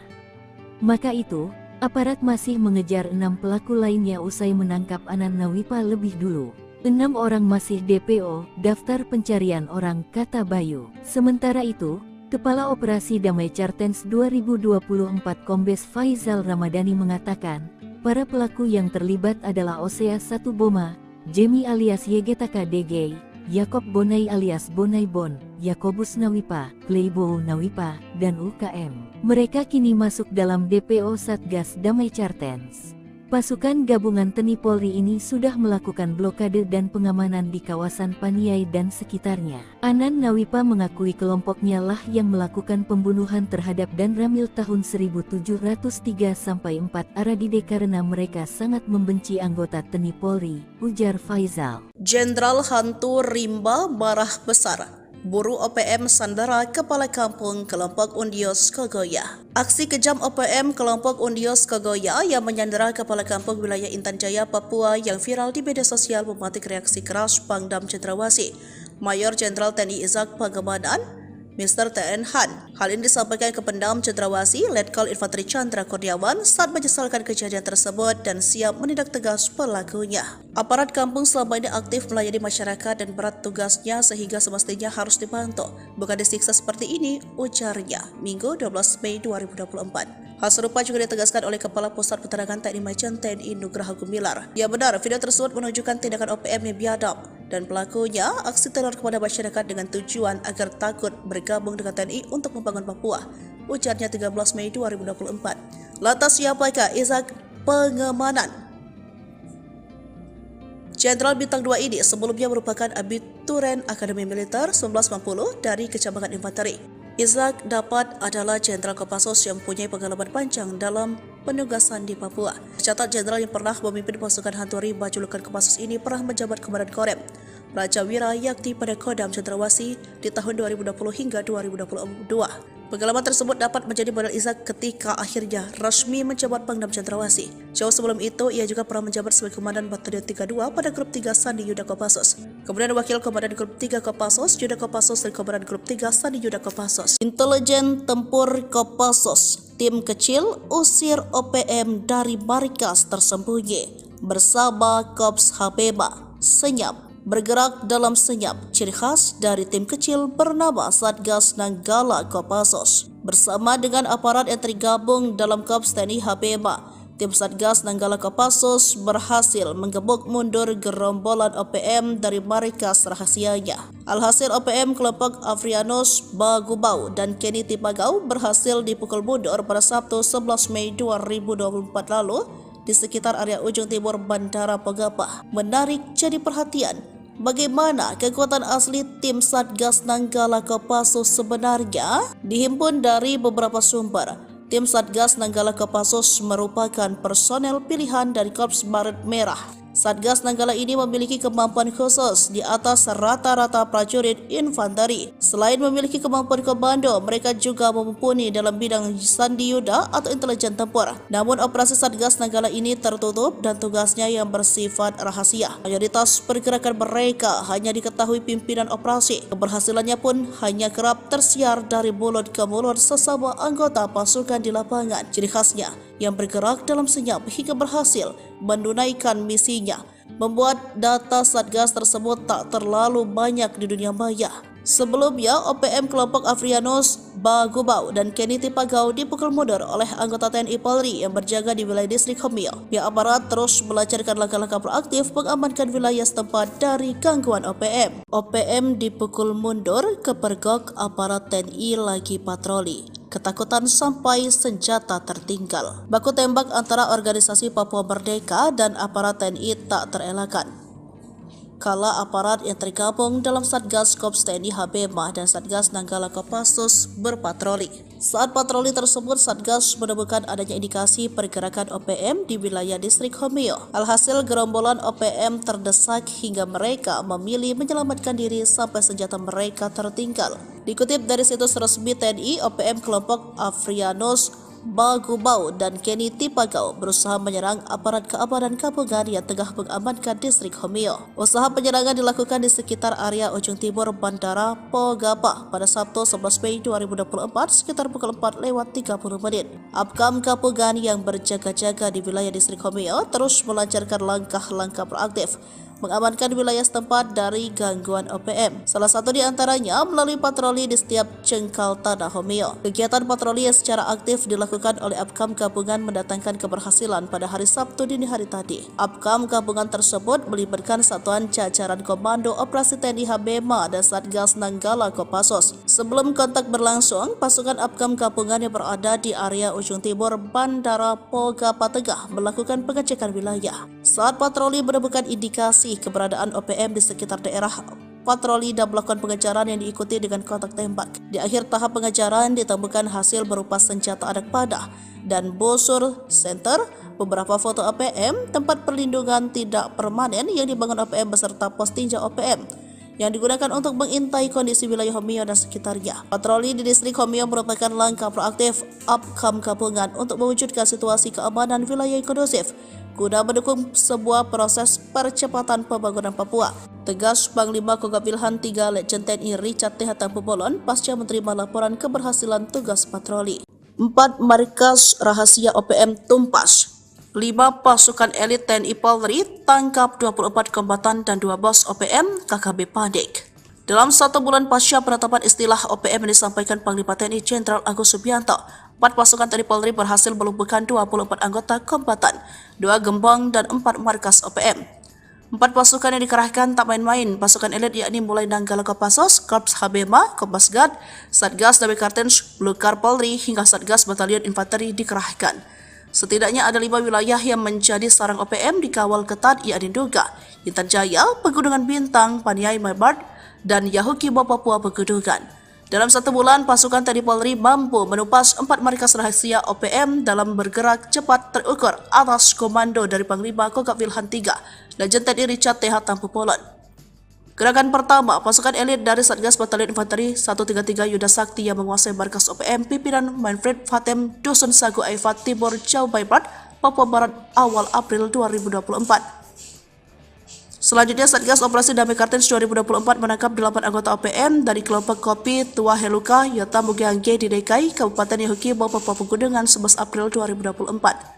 Maka itu, aparat masih mengejar 6 pelaku lainnya usai menangkap Anan Nawipa lebih dulu. 6 orang masih DPO, daftar pencarian orang, kata Bayu. Sementara itu, Kepala Operasi Damai Cartens 2024 Kombes Faizal Ramadhani mengatakan, para pelaku yang terlibat adalah Osea 1 Boma, Jemi alias Yegetaka DG, Yakob Bonai alias Bonai Bon, Yakobus Nawipa, Playbo Nawipa, dan UKM. Mereka kini masuk dalam DPO Satgas Damai Cartens. Pasukan gabungan TNI Polri ini sudah melakukan blokade dan pengamanan di kawasan Paniai dan sekitarnya. Anan Nawipa mengakui kelompoknya lah yang melakukan pembunuhan terhadap Dan Ramil tahun 1703-4 Aradide karena mereka sangat membenci anggota TNI Polri, ujar Faizal. Jenderal Hantu Rimba marah besar. Buru OPM sandera Kepala Kampung Kelompok Undios Kogoya. Aksi kejam OPM Kelompok Undios Kogoya yang menyandera Kepala Kampung Wilayah Intan Jaya, Papua yang viral di media sosial memetik reaksi keras Pangdam Cendrawasih, Mayor Jenderal TNI Izak Pangemanan, Mr. T.N. Han. Hal ini disampaikan ke Pendam Cendrawasih, Letkol Infanteri Chandra Kurniawan saat menyesalkan kejadian tersebut dan siap menindak tegas pelakunya. Aparat kampung selama ini aktif melayani masyarakat dan berat tugasnya sehingga semestinya harus dibantu, bukan disiksa seperti ini, ujarnya Minggu 12 Mei 2024. Hal serupa juga ditegaskan oleh Kepala Pusat Penerangan TNI Majen TNI Nugraha Gumilar. Ya benar, video tersebut menunjukkan tindakan OPM yang biadab dan pelakunya aksi teror kepada masyarakat dengan tujuan agar takut bergabung dengan TNI untuk membangun Papua, ujarnya 13 Mei 2024. Lantas siapakah Ishak Pengemanan? Jenderal Bintang 2 ini sebelumnya merupakan abituren Akademi Militer 1990 dari Kecamatan Infanteri. Ishak dapat adalah Jenderal Kopassus yang mempunyai pengalaman panjang dalam penugasan di Papua. Tercatat jenderal yang pernah memimpin pasukan hantu rimba julukan Kopassus ini pernah menjabat Komandan Korem Raja Wira Yakti pada Kodam Cendrawasih di tahun 2020 hingga 2022. Pengalaman tersebut dapat menjadi modal Ishak ketika akhirnya resmi menjabat Pangdam Cendrawasih. Jauh sebelum itu, ia juga pernah menjabat sebagai Komandan Batalion 32 pada Grup 3 Sandi Yuda Kopassus. Kemudian Wakil Komandan Grup 3 Kopassus, Yuda Kopassus dan Komandan Grup 3 Sandi Yuda Kopassus. Intelijen Tempur Kopassus, tim kecil usir OPM dari markas tersembunyi bersama Kops Habeba. Senyap. Bergerak dalam senyap, ciri khas dari tim kecil bernama Satgas Nanggala Kopassus. Bersama dengan aparat yang tergabung dalam Korps TNI HPMA, tim Satgas Nanggala Kopassus berhasil menggebuk mundur gerombolan OPM dari markas rahasianya. Alhasil OPM kelompok Afrianus Bagubau dan Kenny Tipagau berhasil dipukul mundur pada Sabtu 11 Mei 2024 lalu di sekitar area ujung timur Bandara Pogapa. Menarik jadi perhatian, bagaimana kekuatan asli tim Satgas Nanggala Kopassus sebenarnya dihimpun dari beberapa sumber. Tim Satgas Nanggala Kopassus merupakan personel pilihan dari Korps Baret Merah. Satgas Nanggala ini memiliki kemampuan khusus di atas rata-rata prajurit infanteri. Selain memiliki kemampuan komando, mereka juga mumpuni dalam bidang sandi yuda atau intelijen tempur. Namun operasi Satgas Nanggala ini tertutup dan tugasnya yang bersifat rahasia. Mayoritas pergerakan mereka hanya diketahui pimpinan operasi. Keberhasilannya pun hanya kerap tersiar dari mulut ke mulut sesama anggota pasukan di lapangan. Ciri khasnya yang bergerak dalam senyap hingga berhasil menunaikan misinya, membuat data Satgas tersebut tak terlalu banyak di dunia maya. Sebelumnya, OPM kelompok Afrianus Bagubau dan Kenny Tipagau dipukul mundur oleh anggota TNI Polri yang berjaga di wilayah distrik Homil. Pihak aparat terus melancarkan langkah-langkah proaktif mengamankan wilayah setempat dari gangguan OPM. OPM dipukul mundur, kepergok aparat TNI lagi patroli. Ketakutan sampai senjata tertinggal. Baku tembak antara organisasi Papua Merdeka dan aparat TNI tak terelakkan. Kala aparat yang tergabung dalam Satgas Korps TNI HPMA dan Satgas Nanggala Kopassus berpatroli. Saat patroli tersebut, Satgas menemukan adanya indikasi pergerakan OPM di wilayah distrik Homil. Alhasil gerombolan OPM terdesak hingga mereka memilih menyelamatkan diri sampai senjata mereka tertinggal. Dikutip dari situs resmi TNI, OPM kelompok Afrianus Bagubau dan Kenny Tipagau berusaha menyerang aparat keamanan gabungan yang tengah mengamankan distrik Homil. Usaha penyerangan dilakukan di sekitar area ujung timur Bandara Pogapa pada Sabtu 11 Mei 2024 sekitar pukul 4:30. Apkam gabungan yang berjaga-jaga di wilayah distrik Homil terus melancarkan langkah-langkah proaktif mengamankan wilayah setempat dari gangguan OPM. Salah satu di antaranya melalui patroli di setiap jengkal tanah Homil. Kegiatan patroli yang secara aktif dilakukan oleh Apkam gabungan mendatangkan keberhasilan pada hari Sabtu dini hari tadi. Apkam gabungan tersebut melibatkan satuan jajaran Komando Operasi TNI HBMA dan Satgas Nanggala Kopassus. Sebelum kontak berlangsung, pasukan Apkam gabungan yang berada di area ujung timur Bandara Pogapa Tengah melakukan pengecekan wilayah. Saat patroli menemukan indikasi keberadaan OPM di sekitar daerah patroli dan melakukan pengejaran yang diikuti dengan kontak tembak. Di akhir tahap pengejaran ditemukan hasil berupa senjata anak panah dan busur center, beberapa foto OPM, tempat perlindungan tidak permanen yang dibangun OPM beserta pos tinjau OPM yang digunakan untuk mengintai kondisi wilayah Homil dan sekitarnya. Patroli di distrik Homil merupakan langkah proaktif Apkam gabungan untuk mewujudkan situasi keamanan wilayah yang kondusif guna mendukung sebuah proses percepatan pembangunan Papua. Tegas Panglima Kogab Wilhan III Letjen TNI Richard T. Hanggapubolon pasca menerima laporan keberhasilan tugas patroli. 4 markas rahasia OPM tumpas. 5 pasukan elit TNI Polri tangkap 24 kombatan dan 2 bos OPM KKB panik. Dalam 1 bulan pasca penetapan istilah OPM yang disampaikan Panglima TNI Jenderal Agus Subianto, 4 pasukan TNI Polri berhasil melumpuhkan 24 anggota kombatan, 2 gembong dan 4 markas OPM. 4 pasukan yang dikerahkan tak main-main, pasukan elit yakni mulai Nanggala Kopassus, Korps Habema, Kopasgat, Satgas Damai Kartens, Blukar Polri hingga Satgas Batalion Infanteri dikerahkan. Setidaknya ada 5 wilayah yang menjadi sarang OPM dikawal ketat yakni Duga, Intan Jaya, Pegunungan Bintang, Paniai Maibat, dan Yahukibo Papua Pegunungan. Dalam 1 bulan, pasukan TNI Polri mampu menumpas 4 markas rahasia OPM dalam bergerak cepat terukur atas komando dari Panglima Kogab Wilhan III, Letjen TNI Richard T. Hanggapubolon. Gerakan pertama, pasukan elit dari Satgas Batalion Infanteri 133 Yuda Sakti yang menguasai markas OPM pimpinan Manfred Fatem Dusun Sagu Aifat Timur Jau Barat, Papua Barat awal April 2024. Selanjutnya, Satgas Operasi Damai Kartens 2024 menangkap 8 anggota OPM dari kelompok Kopi Tua Heluka, Yota Mugiangge di DKI, Kabupaten Yahukibo, Papua Pegunungan 11 April 2024.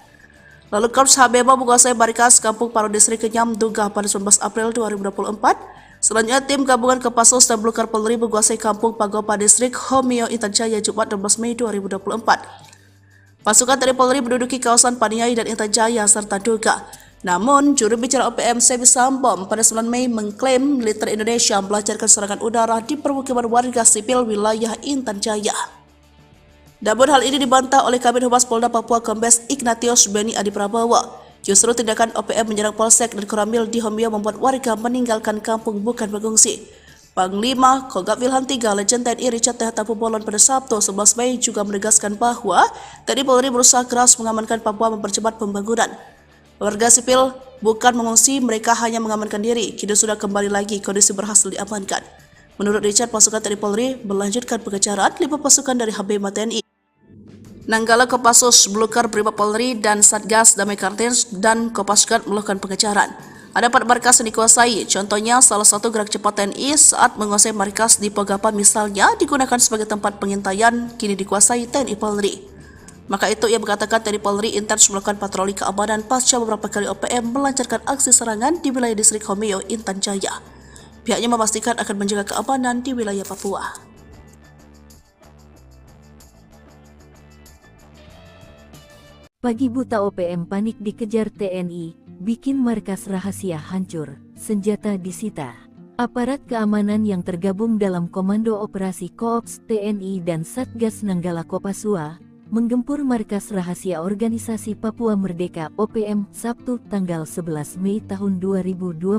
Lalu Korps Habema menguasai markas Kampung Paro Distrik Kenyam Duga pada 19 April 2024. Selanjutnya, tim gabungan Kopassus dan Blukar Polri menguasai Kampung Pagopa Distrik Homeo Intan Jaya Jumat 12 Mei 2024. Pasukan TNI Polri menduduki kawasan Paniai dan Intan Jaya serta Duga. Namun, juru bicara OPM Sebi Sambom pada 9 Mei mengklaim militer Indonesia melancarkan serangan udara di permukiman warga sipil wilayah Intan Jaya. Namun hal ini dibantah oleh Kabid Humas Polda Papua Kombes Ignatius Beni Adi Prabowo. Justru tindakan OPM menyerang Polsek dan Koramil di Homeo membuat warga meninggalkan kampung bukan mengungsi. Panglima Kogab Wilhan III Letjen TNI Richard T. Hanggapubolon pada Sabtu 11 Mei juga menegaskan bahwa TNI Polri berusaha keras mengamankan Papua mempercepat pembangunan. Warga sipil bukan mengungsi, mereka hanya mengamankan diri. Kini sudah kembali lagi, kondisi berhasil diamankan. Menurut Richard, pasukan TNI Polri melanjutkan pengejaran 5 pasukan dari Habema TNI, Nanggala Kopassus, Blukar Brimob Polri, dan Satgas Damai Kartens dan Kopasgat melakukan pengejaran. Ada 4 markas yang dikuasai, contohnya salah satu gerak cepat TNI saat menguasai markas di Pogapa misalnya digunakan sebagai tempat pengintaian, kini dikuasai TNI Polri. Maka itu ia mengatakan TNI Polri intens melakukan patroli keamanan pasca beberapa kali OPM melancarkan aksi serangan di wilayah distrik Homeo Intan Jaya. Pihaknya memastikan akan menjaga keamanan di wilayah Papua. Pagi buta OPM panik dikejar TNI, bikin markas rahasia hancur, senjata disita. Aparat keamanan yang tergabung dalam Komando Operasi Koops TNI dan Satgas Nanggala Kopassus menggempur markas rahasia Organisasi Papua Merdeka OPM Sabtu tanggal 11 Mei tahun 2024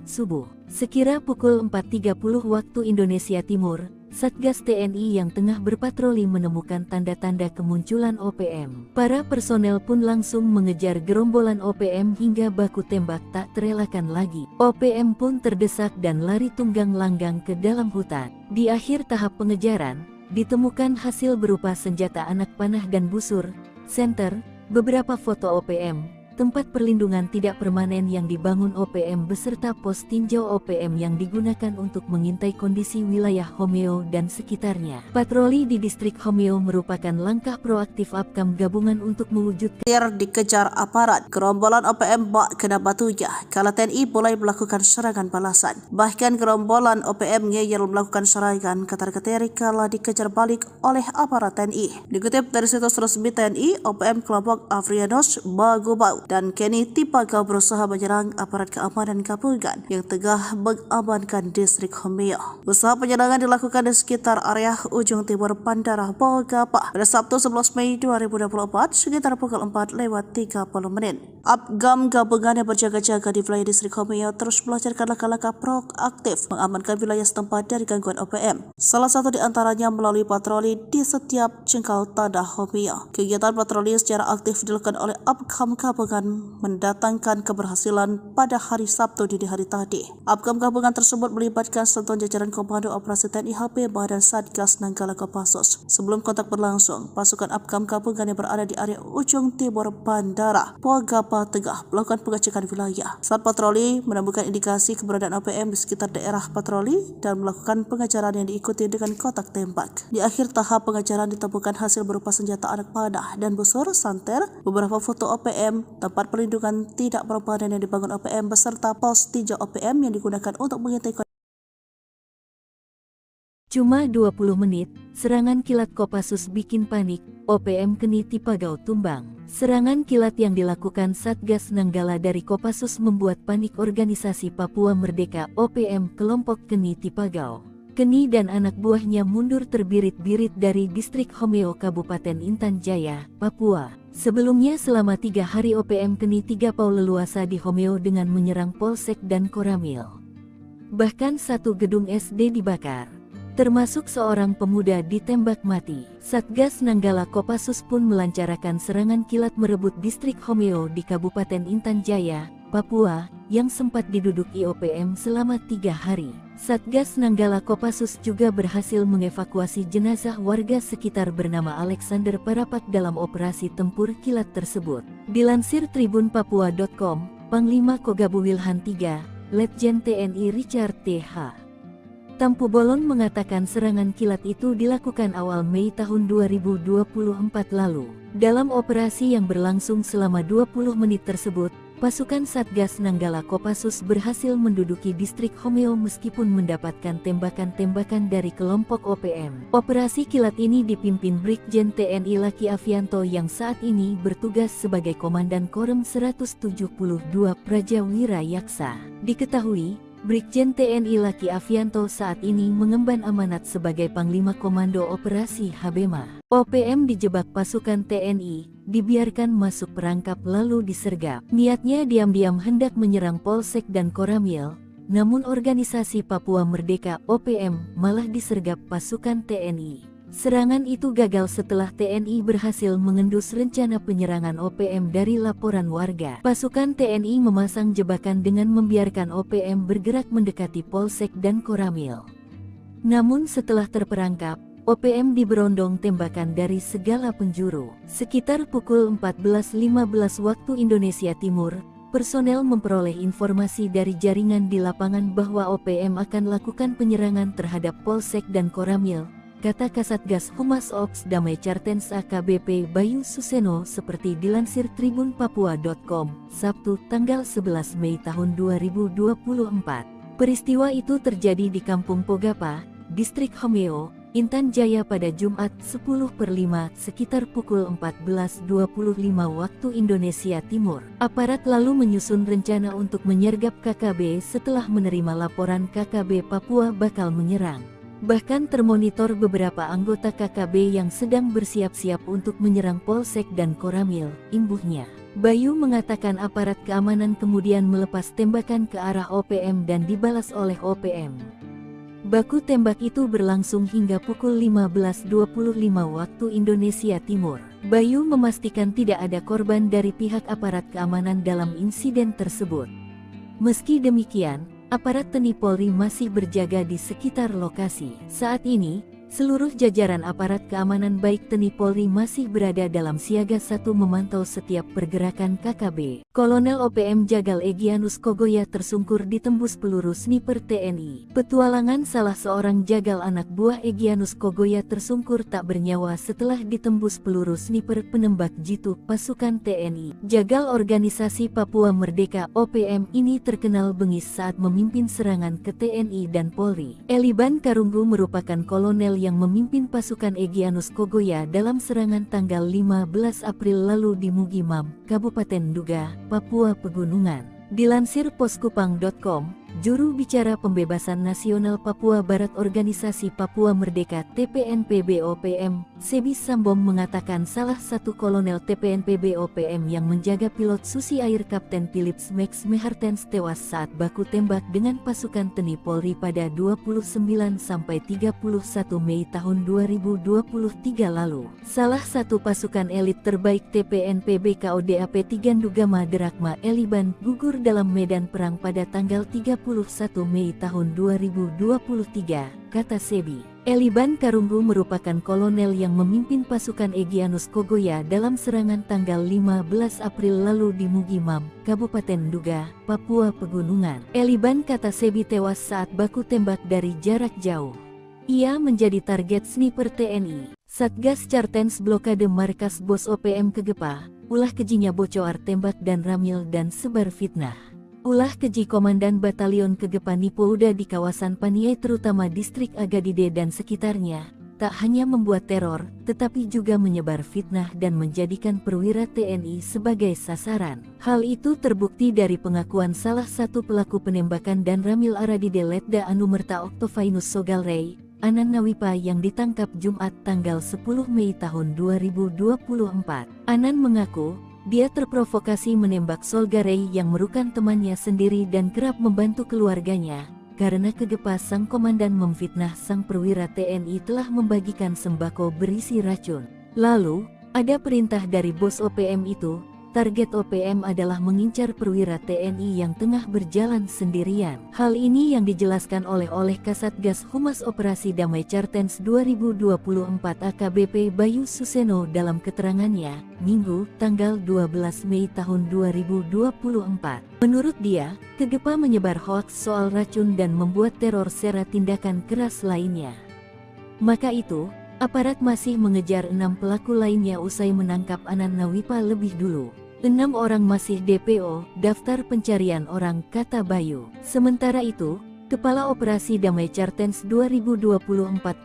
subuh. Sekira pukul 4.30 waktu Indonesia Timur, Satgas TNI yang tengah berpatroli menemukan tanda-tanda kemunculan OPM. Para personel pun langsung mengejar gerombolan OPM hingga baku tembak tak terelakkan lagi. OPM pun terdesak dan lari tunggang langgang ke dalam hutan. Di akhir tahap pengejaran, ditemukan hasil berupa senjata anak panah dan busur, senter, beberapa foto OPM, tempat perlindungan tidak permanen yang dibangun OPM beserta pos tinjau OPM yang digunakan untuk mengintai kondisi wilayah Homeo dan sekitarnya. Patroli di distrik Homeo merupakan langkah proaktif Apkam gabungan untuk mewujudkan dikejar aparat, gerombolan OPM bak kena batunya kala TNI mulai melakukan serangan balasan. Bahkan gerombolan OPM ngeyel melakukan serangan ketar-ketir kala dikejar balik oleh aparat TNI. Dikutip dari situs resmi TNI, OPM kelompok Afrianus Bagubau dan Kenny Tipaga berusaha menyerang aparat keamanan gabungan yang tengah mengamankan distrik Homeo. Usaha penyerangan dilakukan di sekitar area ujung timur Bandara Bogapa pada Sabtu 11 Mei 2024 sekitar pukul 4:30 menit. Apgam gabungan yang berjaga-jaga di wilayah distrik Homeo terus melancarkan langkah-langkah proaktif mengamankan wilayah setempat dari gangguan OPM. Salah satu di antaranya melalui patroli di setiap jengkal tanah Homeo. Kegiatan patroli secara aktif dilakukan oleh Apgam gabungan gabungan mendatangkan keberhasilan pada hari Sabtu dini hari tadi. Apkam gabungan tersebut melibatkan satuan jajaran Komando Operasi TNI HP Badan Satgas Nanggala Kopassus. Sebelum kontak berlangsung, pasukan Apkam gabungan yang berada di area ujung timur bandara Pogapa Tengah melakukan pengecekan wilayah. Saat patroli menemukan indikasi keberadaan OPM di sekitar daerah patroli dan melakukan pengejaran yang diikuti dengan kotak tembak. Di akhir tahap pengejaran ditemukan hasil berupa senjata anak panah dan busur, santer, beberapa foto OPM, tempat perlindungan tidak permanen yang dibangun OPM beserta pos tinjau OPM yang digunakan untuk mengintai. Cuma 20 menit, serangan kilat Kopassus bikin panik, OPM Keni Tipagau tumbang. Serangan kilat yang dilakukan Satgas Nanggala dari Kopassus membuat panik organisasi Papua Merdeka OPM kelompok Keni Tipagau. Keni dan anak buahnya mundur terbirit-birit dari distrik Homeo Kabupaten Intan Jaya, Papua. Sebelumnya selama 3 hari OPM Keni Tipagau leluasa di Homeo dengan menyerang Polsek dan Koramil. Bahkan satu gedung SD dibakar, termasuk seorang pemuda ditembak mati. Satgas Nanggala Kopassus pun melancarkan serangan kilat merebut distrik Homeo di Kabupaten Intan Jaya, Papua, yang sempat diduduki OPM selama 3 hari. Satgas Nanggala Kopassus juga berhasil mengevakuasi jenazah warga sekitar bernama Alexander Parapak dalam operasi tempur kilat tersebut. Dilansir tribunpapua.com, Panglima Kogabu Wilhan III, Letjen TNI Richard Th. Tampu Bolon mengatakan serangan kilat itu dilakukan awal Mei tahun 2024 lalu. Dalam operasi yang berlangsung selama 20 menit tersebut, pasukan Satgas Nanggala Kopassus berhasil menduduki distrik Homeo meskipun mendapatkan tembakan-tembakan dari kelompok OPM. Operasi kilat ini dipimpin Brigjen TNI Laki Avianto yang saat ini bertugas sebagai Komandan Korem 172 Prajawira Yaksa. Diketahui, Brigjen TNI Laki Avianto saat ini mengemban amanat sebagai Panglima Komando Operasi Habema. OPM dijebak pasukan TNI, dibiarkan masuk perangkap lalu disergap. Niatnya diam-diam hendak menyerang Polsek dan Koramil, namun organisasi Papua Merdeka OPM malah disergap pasukan TNI. Serangan itu gagal setelah TNI berhasil mengendus rencana penyerangan OPM dari laporan warga. Pasukan TNI memasang jebakan dengan membiarkan OPM bergerak mendekati Polsek dan Koramil. Namun setelah terperangkap, OPM diberondong tembakan dari segala penjuru. Sekitar pukul 14.15 waktu Indonesia Timur, personel memperoleh informasi dari jaringan di lapangan bahwa OPM akan lakukan penyerangan terhadap Polsek dan Koramil, kata Kasatgas Humas Ops Damai Cartens AKBP Bayu Suseno seperti dilansir tribunpapua.com, Sabtu tanggal 11 Mei tahun 2024. Peristiwa itu terjadi di Kampung Pogapa, Distrik Homeo, Intan Jaya pada Jumat 10/5 sekitar pukul 14.25 waktu Indonesia Timur. Aparat lalu menyusun rencana untuk menyergap KKB setelah menerima laporan KKB Papua bakal menyerang. Bahkan termonitor beberapa anggota KKB yang sedang bersiap-siap untuk menyerang Polsek dan Koramil, imbuhnya. Bayu mengatakan aparat keamanan kemudian melepas tembakan ke arah OPM dan dibalas oleh OPM. Baku tembak itu berlangsung hingga pukul 15.25 waktu Indonesia Timur. Bayu memastikan tidak ada korban dari pihak aparat keamanan dalam insiden tersebut. Meski demikian, aparat TNI Polri masih berjaga di sekitar lokasi. Saat ini, seluruh jajaran aparat keamanan baik TNI Polri masih berada dalam siaga 1 memantau setiap pergerakan KKB. Kolonel OPM Jagal Egyanus Kogoya tersungkur ditembus peluru sniper TNI. Petualangan salah seorang jagal anak buah Egyanus Kogoya tersungkur tak bernyawa setelah ditembus peluru sniper penembak jitu pasukan TNI. Jagal organisasi Papua Merdeka OPM ini terkenal bengis saat memimpin serangan ke TNI dan Polri. Eliban Karunggu merupakan kolonel yang memimpin pasukan Egyanus Kogoya dalam serangan tanggal 15 April lalu di Mugimam, Kabupaten Duga, Papua Pegunungan. Dilansir poskupang.com, Juru bicara Pembebasan Nasional Papua Barat Organisasi Papua Merdeka TPNP-BOPM, Sebi Sambom mengatakan salah satu kolonel TPNP-BOPM yang menjaga pilot Susi Air Kapten Philips Max Mehartens tewas saat baku tembak dengan pasukan TNI Polri pada 29-31 Mei tahun 2023 lalu. Salah satu pasukan elit terbaik TPNP-BKODAP Tigandugama Derakma Eliban gugur dalam medan perang pada tanggal 31 Mei tahun 2023, kata Sebi. Eliban Karunggu merupakan kolonel yang memimpin pasukan Egyanus Kogoya dalam serangan tanggal 15 April lalu di Mugimam, Kabupaten Nduga, Papua Pegunungan. Eliban, kata Sebi, tewas saat baku tembak dari jarak jauh. Ia menjadi target sniper TNI. Satgas Cartens blokade markas Bos OPM Kegepa, ulah kejinya bocor tembak dan ramil dan sebar fitnah. Ulah keji Komandan Batalion Kegepa Nipouda di kawasan Paniai terutama distrik Agadide dan sekitarnya, tak hanya membuat teror, tetapi juga menyebar fitnah dan menjadikan perwira TNI sebagai sasaran. Hal itu terbukti dari pengakuan salah satu pelaku penembakan dan ramil Aradide Letda Anumerta Oktofainus Sogalrey, Anan Nawipa yang ditangkap Jumat tanggal 10 Mei tahun 2024. Anan mengaku, dia terprovokasi menembak Solgarey yang merupakan temannya sendiri dan kerap membantu keluarganya, karena Kegepa sang komandan memfitnah sang perwira TNI telah membagikan sembako berisi racun. Lalu, ada perintah dari bos OPM itu, target OPM adalah mengincar perwira TNI yang tengah berjalan sendirian. Hal ini yang dijelaskan oleh Kasatgas Humas Operasi Damai Cartens 2024 AKBP Bayu Suseno dalam keterangannya, Minggu, tanggal 12 Mei tahun 2024. Menurut dia, Kegepa menyebar hoaks soal racun dan membuat teror serta tindakan keras lainnya. Maka itu, aparat masih mengejar 6 pelaku lainnya usai menangkap Anan Nawipa lebih dulu. 6 orang masih DPO, daftar pencarian orang, kata Bayu. Sementara itu, Kepala Operasi Damai Cartens 2024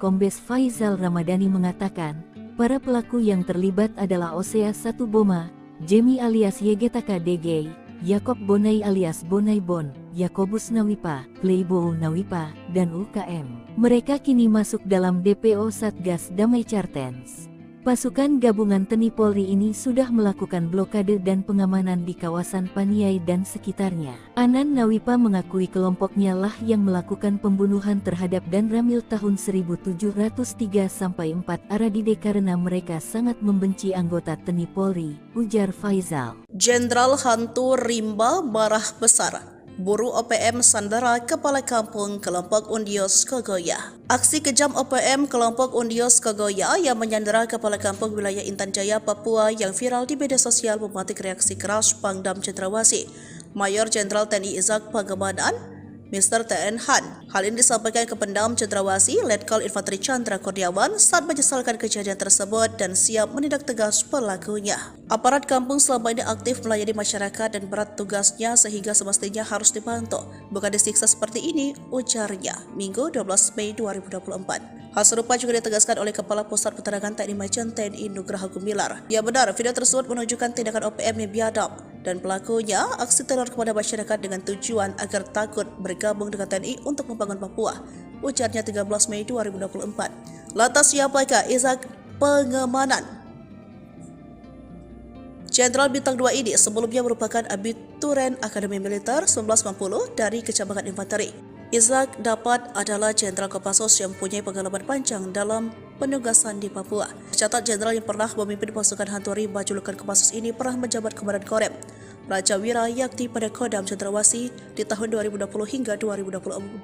Kombes Faizal Ramadhani mengatakan, para pelaku yang terlibat adalah Osea 1 Boma, Jemi alias Yegetaka DG, Yakob Bonai alias Bonai Bon, Yakobus Nawipa, Playboy Nawipa, dan UKM. Mereka kini masuk dalam DPO Satgas Damai Cartens. Pasukan gabungan TNI Polri ini sudah melakukan blokade dan pengamanan di kawasan Paniai dan sekitarnya. Anan Nawipa mengakui kelompoknya lah yang melakukan pembunuhan terhadap Dan Ramil tahun 1703-4 Aradide karena mereka sangat membenci anggota TNI Polri, ujar Faizal. Jenderal Hantu Rimba marah besar. Buru OPM sandera Kepala Kampung Kelompok Undios Kogoya. Aksi kejam OPM Kelompok Undios Kogoya yang menyandera Kepala Kampung Wilayah Intan Jaya, Papua yang viral di media sosial mematik reaksi keras Pangdam Cendrawasih, Mayor Jenderal TNI Izak Pangemanan, Mr. TN Han. Hal ini disampaikan ke Pangdam Cendrawasih, Letkol Infanteri Chandra Kurniawan saat menyesalkan kejadian tersebut dan siap menindak tegas pelakunya. Aparat kampung selama ini aktif melayani masyarakat dan berat tugasnya sehingga semestinya harus dibantu, bukan disiksa seperti ini, ujarnya, Minggu 12 Mei 2024. Hal serupa juga ditegaskan oleh Kepala Pusat Penerangan TNI Majen TNI Nugraha Gumilar. Ya benar, video tersebut menunjukkan tindakan OPM yang biadab dan pelakunya aksi teror kepada masyarakat dengan tujuan agar takut bergabung dengan TNI untuk membangun Papua, ujarnya 13 Mei 2024. Lantas siapakah Izak Pangemanan? Jenderal Bintang 2 ini sebelumnya merupakan abituren Akademi Militer 1990 dari Kecamatan Infanteri. Izak dapat adalah Jenderal Kopassus yang mempunyai pengalaman panjang dalam penugasan di Papua. Tercatat Jenderal yang pernah memimpin pasukan Hantu Rimba julukan Kopassus ini pernah menjabat Komandan Korem Raja Wira Yakti pada Kodam Cendrawasih di tahun 2020 hingga 2022.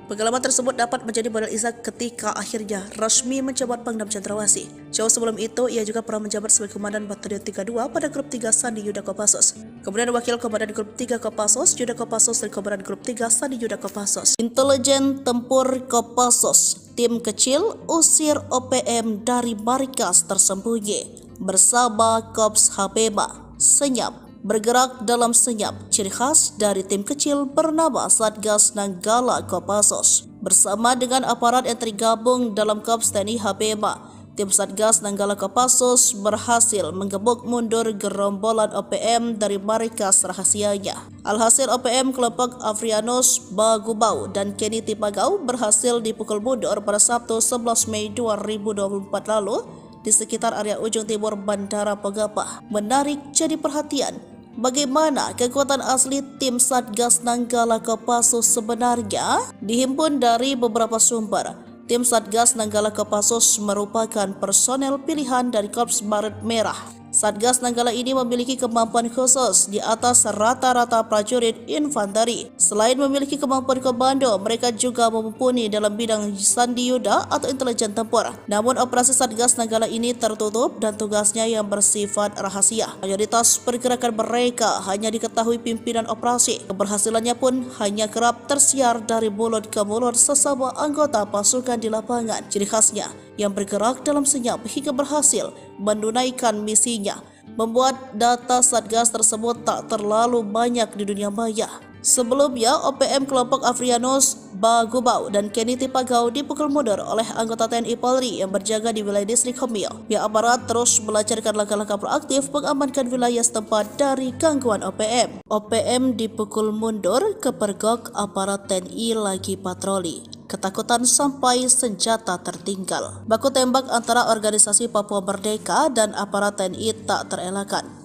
Pengalaman tersebut dapat menjadi modal Izak ketika akhirnya resmi menjabat Pangdam Cendrawasih. Jauh sebelum itu, ia juga pernah menjabat sebagai Komandan Batalion 32 pada Grup 3 Sandi Yuda Kopassus. Kemudian Wakil Komandan Grup 3 Kopassus, Yuda Kopassus dan Komandan Grup 3 Sandi Yuda Kopassus. Intelijen Tempur Kopassus, tim kecil usir OPM dari markas tersembunyi bersama Kops Habeba. Senyap. Bergerak dalam senyap, ciri khas dari tim kecil bernama Satgas Nanggala Kopassus. Bersama dengan aparat yang tergabung dalam Korps TNI HPMA, Tim Satgas Nanggala Kopassus berhasil menggebuk mundur gerombolan OPM dari markas rahasianya. Alhasil OPM kelompok Afrianus Bagubau dan Kenny Tipagau berhasil dipukul mundur pada Sabtu 11 Mei 2024 lalu di sekitar area ujung timur Bandara Pogapa. Menarik jadi perhatian, bagaimana kekuatan asli tim Satgas Nanggala Kopassus sebenarnya? Dihimpun dari beberapa sumber, tim Satgas Nanggala Kopassus merupakan personel pilihan dari Korps Baret Merah. Satgas Nanggala ini memiliki kemampuan khusus di atas rata-rata prajurit infanteri. Selain memiliki kemampuan komando, mereka juga mumpuni dalam bidang sandi yuda atau intelijen tempur. Namun operasi Satgas Nanggala ini tertutup dan tugasnya yang bersifat rahasia. Mayoritas pergerakan mereka hanya diketahui pimpinan operasi. Keberhasilannya pun hanya kerap tersiar dari mulut ke mulut sesama anggota pasukan di lapangan. Ciri khasnya yang bergerak dalam senyap hingga berhasil menunaikan misinya, membuat data Satgas tersebut tak terlalu banyak di dunia maya. Sebelumnya, OPM kelompok Afrianus Bagubau dan Kenny Tipagau dipukul mundur oleh anggota TNI Polri yang berjaga di wilayah distrik Homio. Pihak aparat terus melancarkan langkah-langkah proaktif mengamankan wilayah setempat dari gangguan OPM. OPM dipukul mundur, kepergok aparat TNI lagi patroli. Ketakutan sampai senjata tertinggal. Baku tembak antara organisasi Papua Merdeka dan aparat TNI tak terelakkan.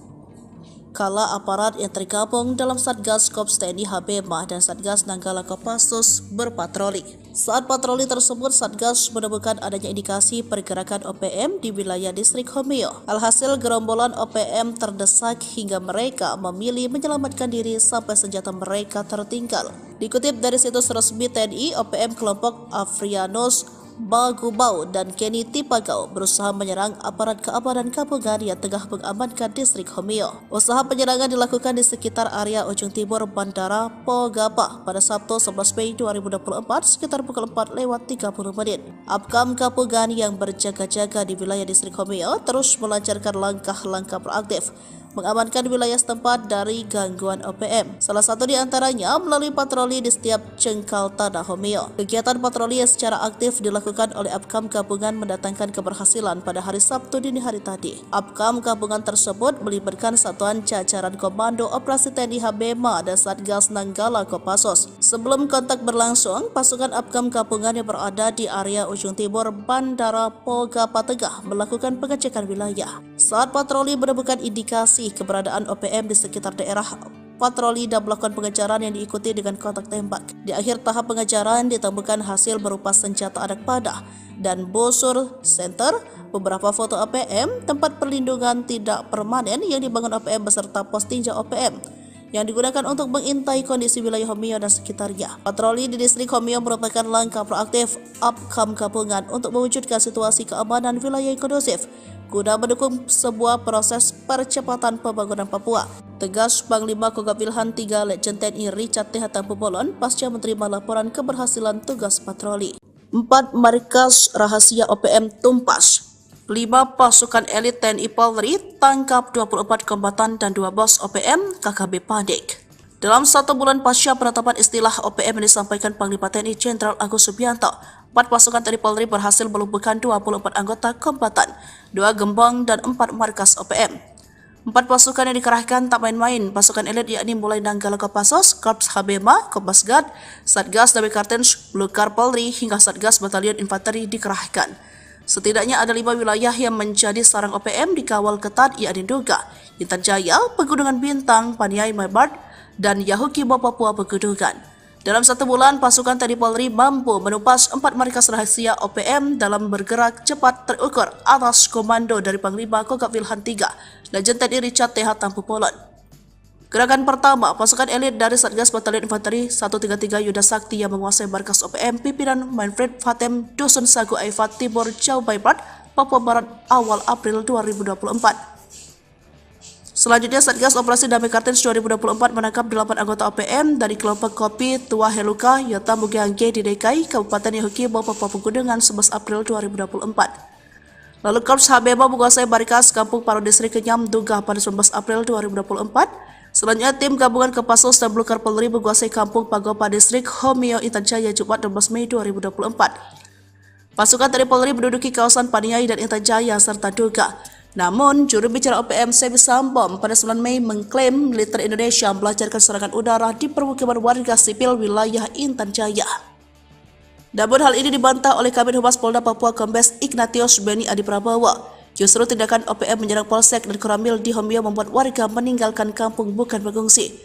Kala aparat yang tergabung dalam Satgas Kops TNI Habemah dan Satgas Nanggala Kopassus berpatroli. Saat patroli tersebut, Satgas menemukan adanya indikasi pergerakan OPM di wilayah distrik Homio. Alhasil gerombolan OPM terdesak hingga mereka memilih menyelamatkan diri sampai senjata mereka tertinggal. Dikutip dari situs resmi TNI, OPM kelompok Afrianus Bagubau dan Kenny Tipagau berusaha menyerang aparat keamanan gabungan yang tengah mengamankan distrik Homio. Usaha penyerangan dilakukan di sekitar area ujung timur Bandara Pogapa pada Sabtu 11 Mei 2024 sekitar pukul 4:30. Apkam gabungan yang berjaga-jaga di wilayah distrik Homio terus melancarkan langkah-langkah proaktif mengamankan wilayah setempat dari gangguan OPM. Salah satu di antaranya melalui patroli di setiap cengkal tanah Homio. Kegiatan patroli yang secara aktif dilakukan oleh Apkam gabungan mendatangkan keberhasilan pada hari Sabtu dini hari tadi. Apkam gabungan tersebut melibatkan satuan jajaran komando operasi TNI Habemah dan Satgas Nanggala Kopassus. Sebelum kontak berlangsung, pasukan Apkam gabungan yang berada di area ujung timur Bandara Pogapa Tengah melakukan pengecekan wilayah. Saat patroli menemukan indikasi keberadaan OPM di sekitar daerah patroli dan melakukan pengejaran yang diikuti dengan kontak tembak. Di akhir tahap pengejaran ditemukan hasil berupa senjata anak panah dan bosur center, beberapa foto OPM, tempat perlindungan tidak permanen yang dibangun OPM beserta pos tinjau OPM yang digunakan untuk mengintai kondisi wilayah Homio dan sekitarnya. Patroli di distrik Homio merupakan langkah proaktif Apkam gabungan untuk mewujudkan situasi keamanan wilayah yang kondusif guna mendukung sebuah proses percepatan pembangunan Papua. Tegas Panglima Kogab Wilhan III Letjen TNI Richard T. Hatampulon pasca menerima laporan keberhasilan tugas patroli. 4 markas rahasia OPM tumpas. 5 pasukan elit TNI Polri tangkap 24 kombatan dan 2 bos OPM KKB panik. Dalam 1 bulan pasca penetapan istilah OPM yang disampaikan Panglima TNI Jenderal Agus Subianto, 4 pasukan TNI Polri berhasil melumpuhkan 24 anggota kombatan, 2 gembong dan 4 markas OPM. 4 pasukan yang dikerahkan tak main-main, pasukan elit yakni mulai Nanggala Kopassus, Korps Habemah, Kopasgat, Satgas Damai Kartens, Blukar Polri hingga Satgas Batalion Infanteri dikerahkan. Setidaknya ada 5 wilayah yang menjadi sarang OPM dikawal ketat yakni Duga, Intan Jaya, Pegunungan Bintang, Paniai Maibat, dan Yahukibo Papua Pegunungan. Dalam 1 bulan, pasukan TNI Polri mampu menumpas 4 markas rahasia OPM dalam bergerak cepat terukur atas komando dari Panglima Kogab Wilhan III, Letjen TNI Richard T. Hatampulon. Gerakan pertama, pasukan elit dari Satgas Batalion Infanteri 133 Yuda Sakti yang menguasai markas OPM pimpinan Manfred Fatem Dusun Sagu Aifat Timur Jawa Barat, Papua Barat awal April 2024. Selanjutnya, Satgas Operasi Damai Kartens 2024 menangkap 8 anggota OPM dari kelompok Kopi Tua Heluka Yota Mugiangge di DKI, Kabupaten Yahukibo, Papua Pegunungan 11 April 2024. Lalu Korps Habemah menguasai markas Kampung Paro Distrik Kenyam Duga pada 19 April 2024. Selanjutnya, tim gabungan Kopassus dan Blukar Polri menguasai Kampung Pagopa Distrik Homio Intan Jaya Jumat 12 Mei 2024. Pasukan TNI Polri menduduki kawasan Paniai dan Intan Jaya serta Duga. Namun, juru bicara OPM Sebi Sambom pada 9 Mei mengklaim militer Indonesia melancarkan serangan udara di permukiman warga sipil wilayah Intan Jaya. Namun hal ini dibantah oleh Kabid Humas Polda Papua Kombes Ignatius Beni Adi Prabowo. Justru tindakan OPM menyerang Polsek dan Koramil di Homeo membuat warga meninggalkan kampung bukan mengungsi.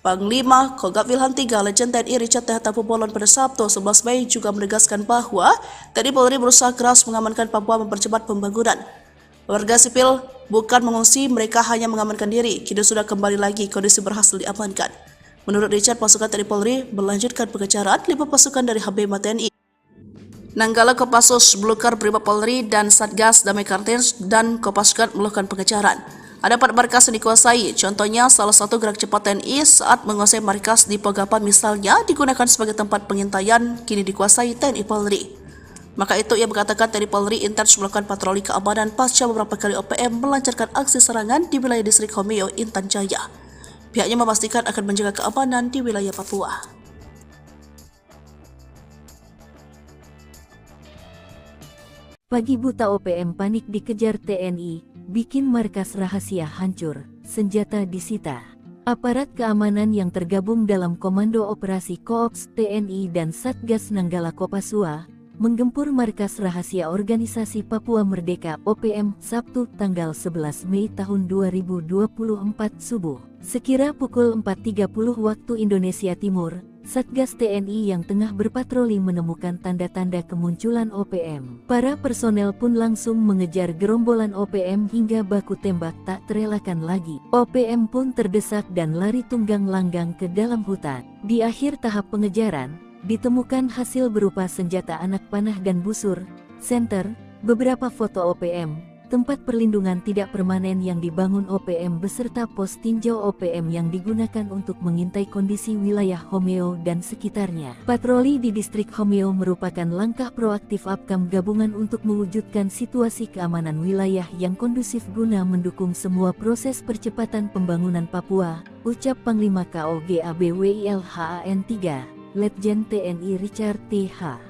Panglima Kogab Wilhan III Legend TNI Richard T. Tampu Bolon pada Sabtu 11 Mei juga menegaskan bahwa TNI Polri berusaha keras mengamankan Papua mempercepat pembangunan. Warga sipil bukan mengungsi, mereka hanya mengamankan diri. Kini sudah kembali lagi, kondisi berhasil diamankan. Menurut Richard, pasukan TNI Polri melanjutkan pengejaran 5 pasukan dari HBMA TNI. Nanggala Kopassus, Blukar Brimob Polri, dan Satgas Damai Kartens dan Kopasgat melakukan pengejaran. Ada 4 markas yang dikuasai, contohnya salah satu gerak cepat TNI saat menguasai markas di Pogapa misalnya digunakan sebagai tempat pengintaian, kini dikuasai TNI Polri. Maka itu ia mengatakan TNI Polri intens melakukan patroli keamanan pasca beberapa kali OPM melancarkan aksi serangan di wilayah distrik Homeo, Intan Jaya. Pihaknya memastikan akan menjaga keamanan di wilayah Papua. Pagi buta OPM panik dikejar TNI, bikin markas rahasia hancur, senjata disita. Aparat keamanan yang tergabung dalam Komando Operasi Koops TNI dan Satgas Nanggala Kopasua menggempur markas rahasia Organisasi Papua Merdeka OPM Sabtu tanggal 11 Mei tahun 2024 subuh. Sekira pukul 4.30 waktu Indonesia Timur, Satgas TNI yang tengah berpatroli menemukan tanda-tanda kemunculan OPM. Para personel pun langsung mengejar gerombolan OPM hingga baku tembak tak terelakkan lagi. OPM pun terdesak dan lari tunggang langgang ke dalam hutan. Di akhir tahap pengejaran, ditemukan hasil berupa senjata anak panah dan busur, senter, beberapa foto OPM, tempat perlindungan tidak permanen yang dibangun OPM beserta pos tinjau OPM yang digunakan untuk mengintai kondisi wilayah Homeo dan sekitarnya. Patroli di distrik Homeo merupakan langkah proaktif Apkam gabungan untuk mewujudkan situasi keamanan wilayah yang kondusif guna mendukung semua proses percepatan pembangunan Papua, ucap Panglima KOGABWILHAN 3, Letjen TNI Richard T.H.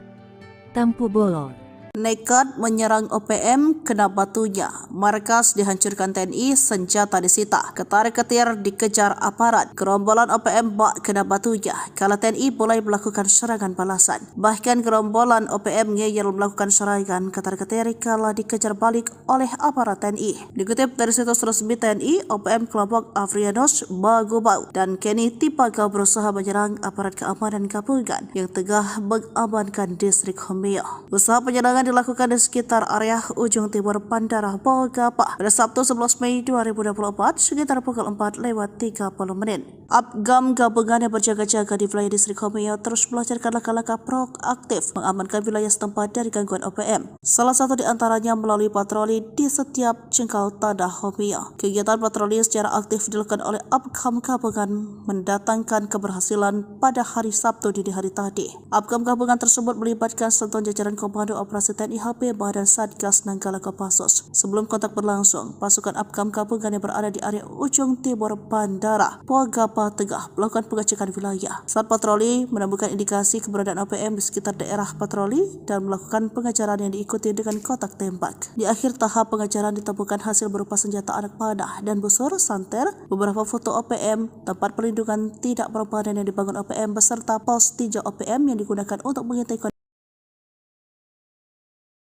Tampu Bolon. Nekat menyerang OPM, kena batunya. Markas dihancurkan TNI, senjata disita. Ketar-ketir dikejar aparat. Gerombolan OPM bak kena batunya. Kala TNI mulai melakukan serangan balasan. Bahkan gerombolan OPM ngeyel melakukan serangan ketar-ketir kala dikejar balik oleh aparat TNI. Dikutip dari situs resmi TNI, OPM kelompok Afrianos, Bagubau, dan Kenny Tipagau berusaha menyerang aparat keamanan gabungan yang tengah mengamankan distrik Homeo. Usaha penyerangan dilakukan di sekitar area ujung timur Bandara Bogapa pada Sabtu 11 Mei 2024 sekitar pukul 4:30 menit. Apgam gabungan yang berjaga-jaga di wilayah distrik Homeo terus melancarkan langkah-langkah proaktif mengamankan wilayah setempat dari gangguan OPM. Salah satu di antaranya melalui patroli di setiap jengkal tanah Homeo. Kegiatan patroli secara aktif dilakukan oleh Apgam gabungan mendatangkan keberhasilan pada hari Sabtu dini hari tadi. Apgam gabungan tersebut melibatkan sentuhan jajaran Komando Operasi TNI HBMA dan Satgas Nanggala Kopassus. Sebelum kontak berlangsung, pasukan Apgam gabungan yang berada di area ujung timur Bandara Bogapa Tengah melakukan pengecekan wilayah. Saat patroli menemukan indikasi keberadaan OPM di sekitar daerah patroli dan melakukan pengejaran yang diikuti dengan kotak tembak. Di akhir tahap pengejaran ditemukan hasil berupa senjata anak panah dan busur, santer, beberapa foto OPM, tempat perlindungan tidak permanen yang dibangun OPM beserta pos tinjau OPM yang digunakan untuk mengintai kondisi.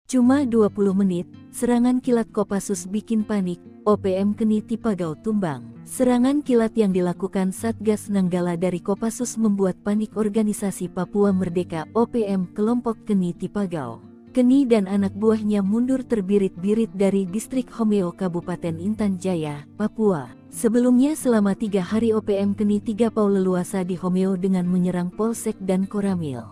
Cuma 20 menit, serangan kilat Kopassus bikin panik, OPM Kenny Tipagau tumbang. Serangan kilat yang dilakukan Satgas Nanggala dari Kopassus membuat panik Organisasi Papua Merdeka OPM kelompok Kenny Tipagau. Kenny dan anak buahnya mundur terbirit-birit dari distrik Homeo Kabupaten Intan Jaya, Papua. Sebelumnya selama 3 hari OPM Kenny Tipagau leluasa di Homeo dengan menyerang Polsek dan Koramil.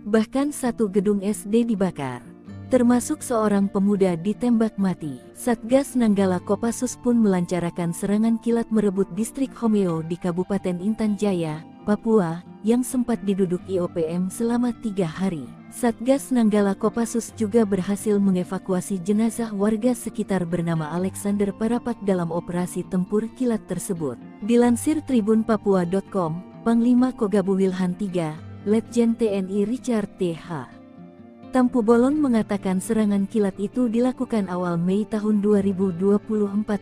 Bahkan satu gedung SD dibakar. Termasuk seorang pemuda ditembak mati. Satgas Nanggala Kopassus pun melancarkan serangan kilat merebut distrik Homeo di Kabupaten Intan Jaya, Papua, yang sempat diduduki OPM selama 3 hari. Satgas Nanggala Kopassus juga berhasil mengevakuasi jenazah warga sekitar bernama Alexander Parapak dalam operasi tempur kilat tersebut. Dilansir tribunpapua.com, Panglima Kogab Wilhan III, Letjen TNI Richard T.H. Tampu Bolon mengatakan serangan kilat itu dilakukan awal Mei tahun 2024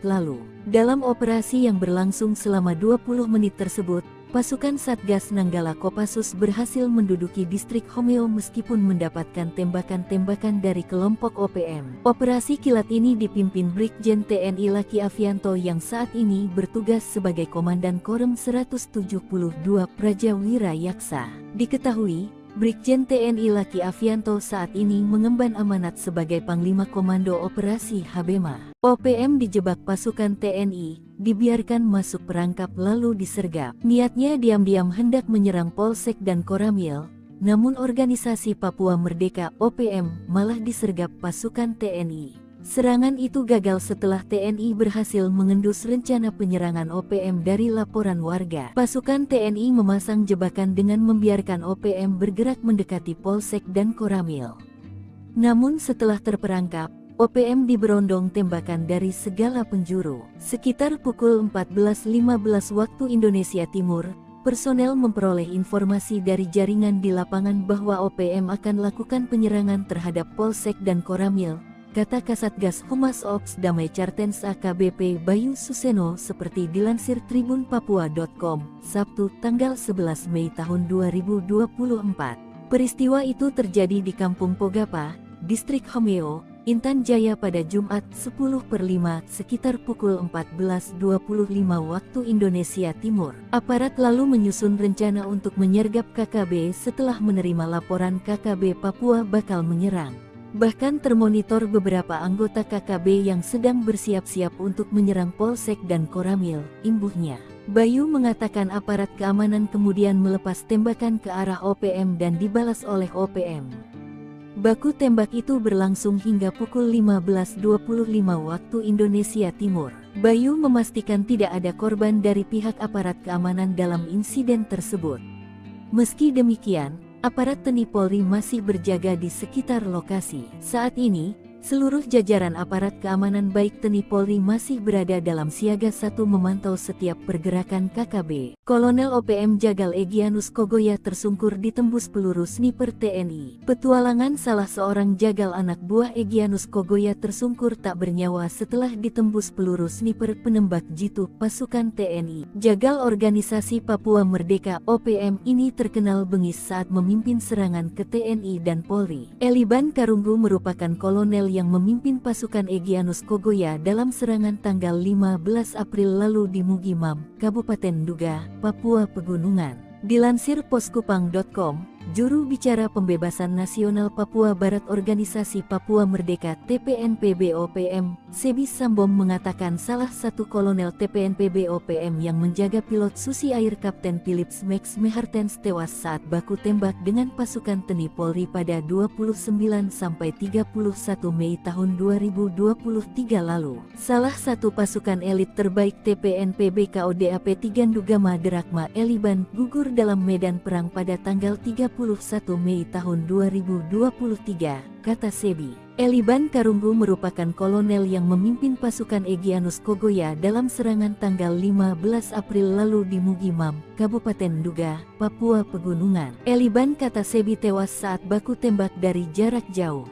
lalu. Dalam operasi yang berlangsung selama 20 menit tersebut, pasukan Satgas Nanggala Kopassus berhasil menduduki distrik Homeo meskipun mendapatkan tembakan-tembakan dari kelompok OPM. Operasi kilat ini dipimpin Brigjen TNI Laki Afianto yang saat ini bertugas sebagai Komandan Korem 172 Praja Wirayaksa. Diketahui, Brigjen TNI Laki Afianto saat ini mengemban amanat sebagai Panglima Komando Operasi Habema. OPM dijebak pasukan TNI, dibiarkan masuk perangkap lalu disergap. Niatnya diam-diam hendak menyerang Polsek dan Koramil, namun organisasi Papua Merdeka OPM malah disergap pasukan TNI. Serangan itu gagal setelah TNI berhasil mengendus rencana penyerangan OPM dari laporan warga. Pasukan TNI memasang jebakan dengan membiarkan OPM bergerak mendekati Polsek dan Koramil. Namun setelah terperangkap, OPM diberondong tembakan dari segala penjuru. Sekitar pukul 14.15 waktu Indonesia Timur, personel memperoleh informasi dari jaringan di lapangan bahwa OPM akan lakukan penyerangan terhadap Polsek dan Koramil, kata Kasatgas Humas Ops Damai Cartens AKBP Bayu Suseno seperti dilansir tribunpapua.com, Sabtu tanggal 11 Mei tahun 2024. Peristiwa itu terjadi di Kampung Pogapa, Distrik Homeo, Intan Jaya pada Jumat 10/5 sekitar pukul 14.25 waktu Indonesia Timur. Aparat lalu menyusun rencana untuk menyergap KKB setelah menerima laporan KKB Papua bakal menyerang. Bahkan termonitor beberapa anggota KKB yang sedang bersiap-siap untuk menyerang Polsek dan Koramil, imbuhnya. Bayu mengatakan aparat keamanan kemudian melepas tembakan ke arah OPM dan dibalas oleh OPM. Baku tembak itu berlangsung hingga pukul 15.25 waktu Indonesia Timur. Bayu memastikan tidak ada korban dari pihak aparat keamanan dalam insiden tersebut. Meski demikian, aparat TNI Polri masih berjaga di sekitar lokasi. Saat ini, seluruh jajaran aparat keamanan baik TNI Polri masih berada dalam siaga 1 memantau setiap pergerakan KKB. Kolonel OPM Jagal Egyanus Kogoya tersungkur ditembus peluru sniper TNI. Petualangan salah seorang jagal anak buah Egyanus Kogoya tersungkur tak bernyawa setelah ditembus peluru sniper penembak jitu pasukan TNI. Jagal organisasi Papua Merdeka OPM ini terkenal bengis saat memimpin serangan ke TNI dan Polri. Eliban Karunggu merupakan kolonel yang memimpin pasukan Egyanus Kogoya dalam serangan tanggal 15 April lalu di Mugimam, Kabupaten Duga, Papua Pegunungan. Dilansir poskupang.com, juru bicara Pembebasan Nasional Papua Barat Organisasi Papua Merdeka TPNPB OPM, Sebi Sambom mengatakan salah satu kolonel TPNPB OPM yang menjaga pilot Susi Air Kapten Philips Max Mehartens tewas saat baku tembak dengan pasukan TNI Polri pada 29-31 Mei tahun 2023 lalu. Salah satu pasukan elit terbaik TPNPB KODAP Tigandugama Derakma Eliban gugur dalam medan perang pada tanggal 31 Mei tahun 2023, kata Sebi. Eliban Karunggu merupakan kolonel yang memimpin pasukan Egyanus Kogoya dalam serangan tanggal 15 April lalu di Mugimam, Kabupaten Duga, Papua Pegunungan. Eliban, kata Sebi, tewas saat baku tembak dari jarak jauh.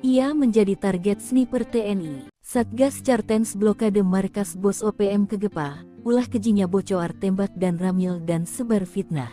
Ia menjadi target sniper TNI. Satgas Cartens blokade markas bos OPM Kegepa, ulah kejinya bocor tembak dan ramil dan sebar fitnah.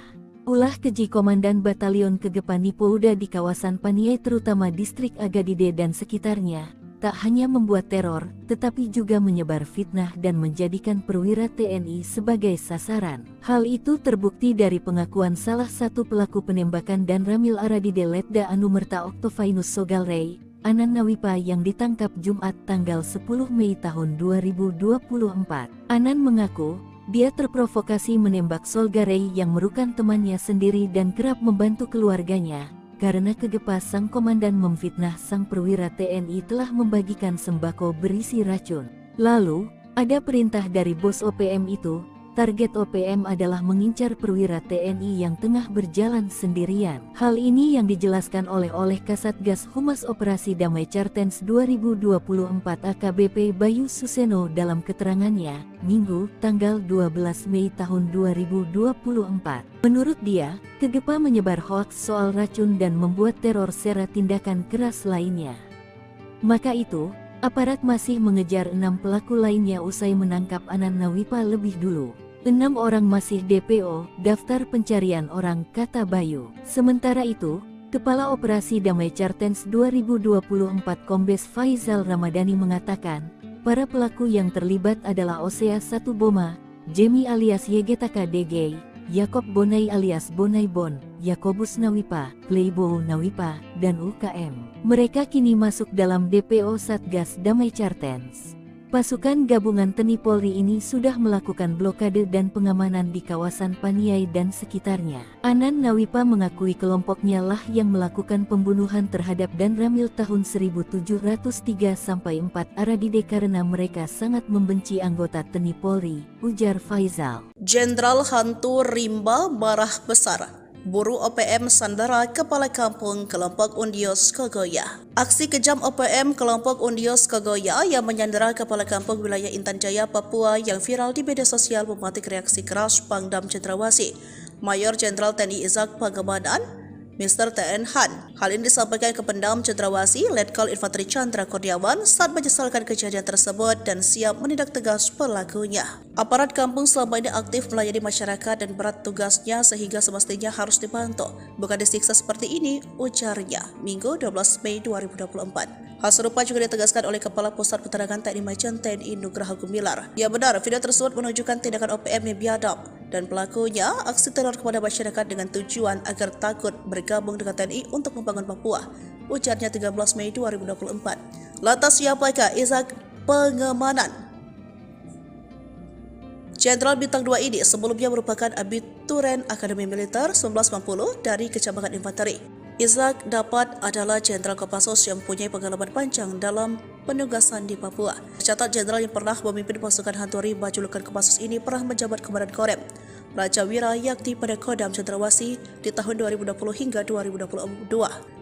Ulah keji Komandan Batalion Kegepa Nipouda di kawasan Paniai terutama distrik Agadide dan sekitarnya, tak hanya membuat teror, tetapi juga menyebar fitnah dan menjadikan perwira TNI sebagai sasaran. Hal itu terbukti dari pengakuan salah satu pelaku penembakan dan ramil Aradide Letda Anumerta Oktofainus Sogalrey, Anan Nawipa yang ditangkap Jumat tanggal 10 Mei tahun 2024. Anan mengaku, dia terprovokasi menembak Solgarey yang merupakan temannya sendiri dan kerap membantu keluarganya, karena Kegepa sang komandan memfitnah sang perwira TNI telah membagikan sembako berisi racun. Lalu, ada perintah dari bos OPM itu, Target OPM adalah mengincar perwira TNI yang tengah berjalan sendirian. Hal ini yang dijelaskan oleh Kasatgas Humas Operasi Damai Cartens 2024 AKBP Bayu Suseno dalam keterangannya, Minggu, tanggal 12 Mei tahun 2024. Menurut dia, KGPA menyebar hoaks soal racun dan membuat teror sera tindakan keras lainnya. Maka itu, aparat masih mengejar 6 pelaku lainnya usai menangkap Anan Nawipa lebih dulu. 6 orang masih DPO, daftar pencarian orang, kata Bayu. Sementara itu, Kepala Operasi Damai Cartens 2024 Kombes Faizal Ramadhani mengatakan, para pelaku yang terlibat adalah Osea 1 Boma, Jemi alias YGTK DG, Yakob Bonai alias Bonai Bon, Yakobus Nawipa, Playbo Nawipa, dan UKM. Mereka kini masuk dalam DPO Satgas Damai Cartens. Pasukan gabungan TNI Polri ini sudah melakukan blokade dan pengamanan di kawasan Paniai dan sekitarnya. Anan Nawipa mengakui kelompoknya lah yang melakukan pembunuhan terhadap Dan Ramil tahun 1703-4 Aradide karena mereka sangat membenci anggota TNI Polri, ujar Faizal. Jenderal Hantu Rimba marah besar. Buru OPM sandara Kepala Kampung Kelompok Undios Kogoya. Aksi kejam OPM Kelompok Undios Kogoya yang menyandera Kepala Kampung Wilayah Intan Jaya, Papua yang viral di media sosial mematik reaksi keras Pangdam Cendrawasih, Mayor Jenderal TNI Izak Pangemanan, Mr. TN Han. Hal ini disampaikan ke Pangdam Cendrawasih, Letkol Infanteri Chandra Kurniawan saat menyesalkan kejadian tersebut dan siap menindak tegas pelakunya. Aparat kampung selama ini aktif melayani masyarakat dan berat tugasnya sehingga semestinya harus dibantu, bukan disiksa seperti ini, ujarnya, Minggu 12 Mei 2024. Hal serupa juga ditegaskan oleh Kepala Pusat Penerangan TNI Majen TNI Nugraha Gumilar. Ya benar, video tersebut menunjukkan tindakan OPM yang biadab dan pelakunya aksi teror kepada masyarakat dengan tujuan agar takut bergabung dengan TNI untuk membangun Papua, ujarnya 13 Mei 2024. Lantas siapakah Izak Pangemanan? Jenderal Bintang 2 ini sebelumnya merupakan abituren Akademi Militer 1990 dari Kecamatan Infanteri. Izak dapat adalah Jenderal Kopassus yang mempunyai pengalaman panjang dalam penugasan di Papua. Tercatat Jenderal yang pernah memimpin pasukan Hantu Rimba julukan Kopassus ini pernah menjabat Komandan Korem Raja Wira Yakti pada Kodam Cendrawasih di tahun 2020 hingga 2022.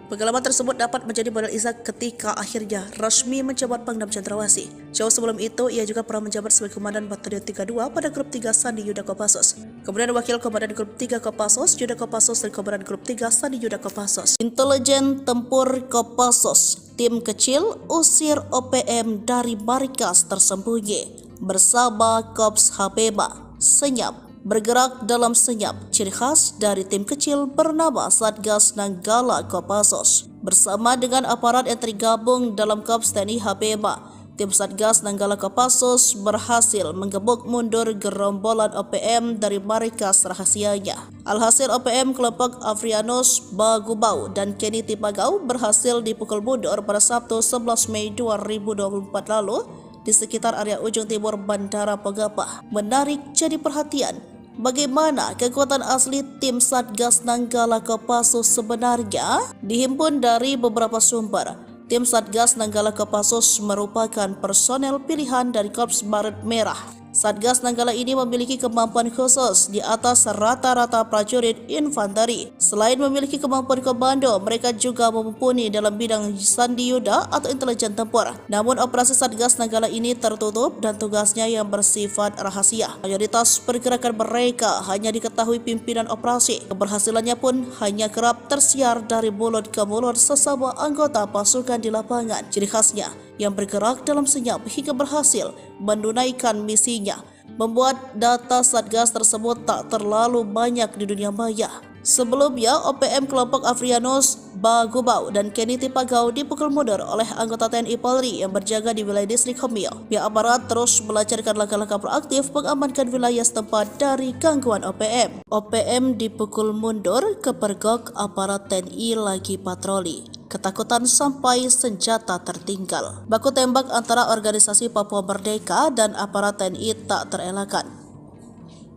Pengalaman tersebut dapat menjadi modal Izak ketika akhirnya resmi menjabat Pangdam Cendrawasih. Jauh sebelum itu, ia juga pernah menjabat sebagai Komandan Batalion 32 pada Grup 3 Sandi Yuda Kopassus. Kemudian Wakil Komandan Grup 3 Kopassus, Yuda Kopassus, dan Komandan Grup 3 Sandi Yuda Kopassus. Intelijen Tempur Kopassus, tim kecil usir OPM dari markas tersembunyi bersama Kops Habeba. Senyap. Bergerak dalam senyap, ciri khas dari tim kecil bernama Satgas Nanggala Kopassus. Bersama dengan aparat yang tergabung dalam Kops TNI Habeba, tim Satgas Nanggala Kopassus berhasil menggebuk mundur gerombolan OPM dari markas rahasianya. Alhasil OPM kelompok Afrianus Bagubau dan Kenny Tipagau berhasil dipukul mundur pada Sabtu 11 Mei 2024 lalu di sekitar area ujung timur Bandara Pogapa. Menarik jadi perhatian, bagaimana kekuatan asli tim Satgas Nanggala Kopassus sebenarnya dihimpun dari beberapa sumber. Tim Satgas Nanggala Kopassus merupakan personel pilihan dari Korps Baret Merah. Satgas Nanggala ini memiliki kemampuan khusus di atas rata-rata prajurit infanteri. Selain memiliki kemampuan komando, mereka juga mumpuni dalam bidang sandi yuda atau intelijen tempur. Namun operasi Satgas Nanggala ini tertutup dan tugasnya yang bersifat rahasia. Mayoritas pergerakan mereka hanya diketahui pimpinan operasi. Keberhasilannya pun hanya kerap tersiar dari mulut ke mulut sesama anggota pasukan di lapangan. Ciri khasnya yang bergerak dalam senyap hingga berhasil menunaikan misinya, membuat data Satgas tersebut tak terlalu banyak di dunia maya. Sebelumnya, OPM kelompok Afrianus Bagubau dan Kenny Tipagau dipukul mundur oleh anggota TNI Polri yang berjaga di wilayah distrik Homil. Pihak aparat terus melancarkan langkah-langkah proaktif mengamankan wilayah setempat dari gangguan OPM. OPM dipukul mundur, kepergok aparat TNI lagi patroli. Ketakutan sampai senjata tertinggal. Baku tembak antara organisasi Papua Merdeka dan aparat TNI tak terelakkan.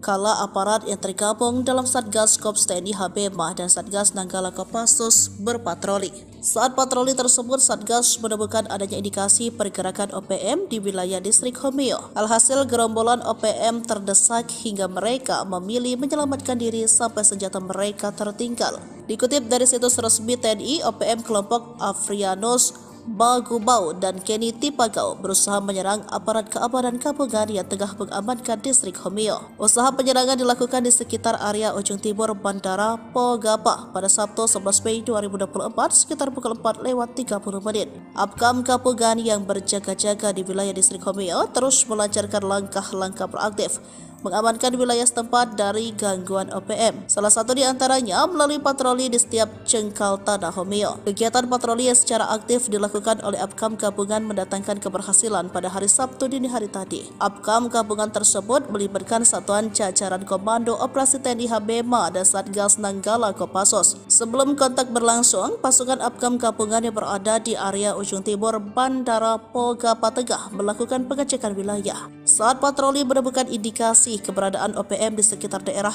Kala aparat yang tergabung dalam Satgas Kops TNI Habemah dan Satgas Nanggala Kopassus berpatroli. Saat patroli tersebut, Satgas menemukan adanya indikasi pergerakan OPM di wilayah distrik Homeo. Alhasil gerombolan OPM terdesak hingga mereka memilih menyelamatkan diri sampai senjata mereka tertinggal. Dikutip dari situs resmi TNI, OPM kelompok Afrianus Bagubau dan Kenny Tipagau berusaha menyerang aparat keamanan gabungan yang tengah mengamankan distrik Homeo. Usaha penyerangan dilakukan di sekitar area ujung timur Bandara Pogapa pada Sabtu 11 Mei 2024 sekitar pukul 4:30. Apkam gabungan yang berjaga-jaga di wilayah distrik Homeo terus melancarkan langkah-langkah proaktif mengamankan wilayah setempat dari gangguan OPM. Salah satu di antaranya melalui patroli di setiap jengkal tanah Homeo. Kegiatan patroli yang secara aktif dilakukan oleh Apkam gabungan mendatangkan keberhasilan pada hari Sabtu dini hari tadi. Apkam gabungan tersebut melibatkan satuan jajaran Komando Operasi TNI HBMA dan Satgas Nanggala Kopassus. Sebelum kontak berlangsung, pasukan Apkam gabungan yang berada di area ujung timur Bandara Pogapa Tengah melakukan pengecekan wilayah. Saat patroli menemukan indikasi keberadaan OPM di sekitar daerah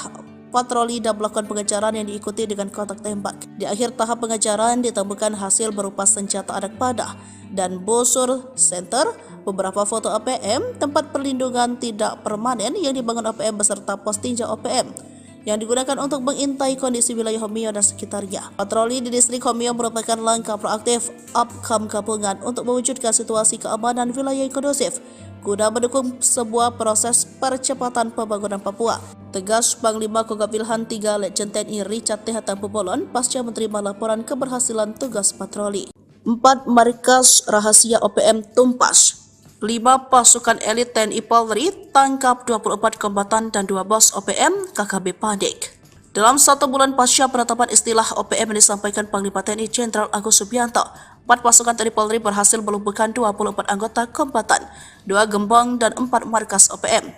patroli dan melakukan pengejaran yang diikuti dengan kontak tembak. Di akhir tahap pengejaran ditemukan hasil berupa senjata anak panah dan busur center, beberapa foto OPM, tempat perlindungan tidak permanen yang dibangun OPM beserta pos tinjau OPM yang digunakan untuk mengintai kondisi wilayah Homeo dan sekitarnya. Patroli di distrik Homeo merupakan langkah proaktif Apkam gabungan untuk mewujudkan situasi keamanan wilayah yang kondusif guna mendukung sebuah proses percepatan pembangunan Papua. Tegas Panglima Kogab Wilhan III Letjen TNI Richard T. Hatampulbolon pasca menerima laporan keberhasilan tugas patroli. 4 markas rahasia OPM tumpas. 5 pasukan elit TNI Polri tangkap 24 kombatan dan 2 bos OPM KKB panik. Dalam 1 bulan pasca penetapan istilah OPM yang disampaikan Panglima TNI Jenderal Agus Subianto, 4 pasukan TNI Polri berhasil melumpuhkan 24 anggota kombatan, 2 gembong dan 4 markas OPM.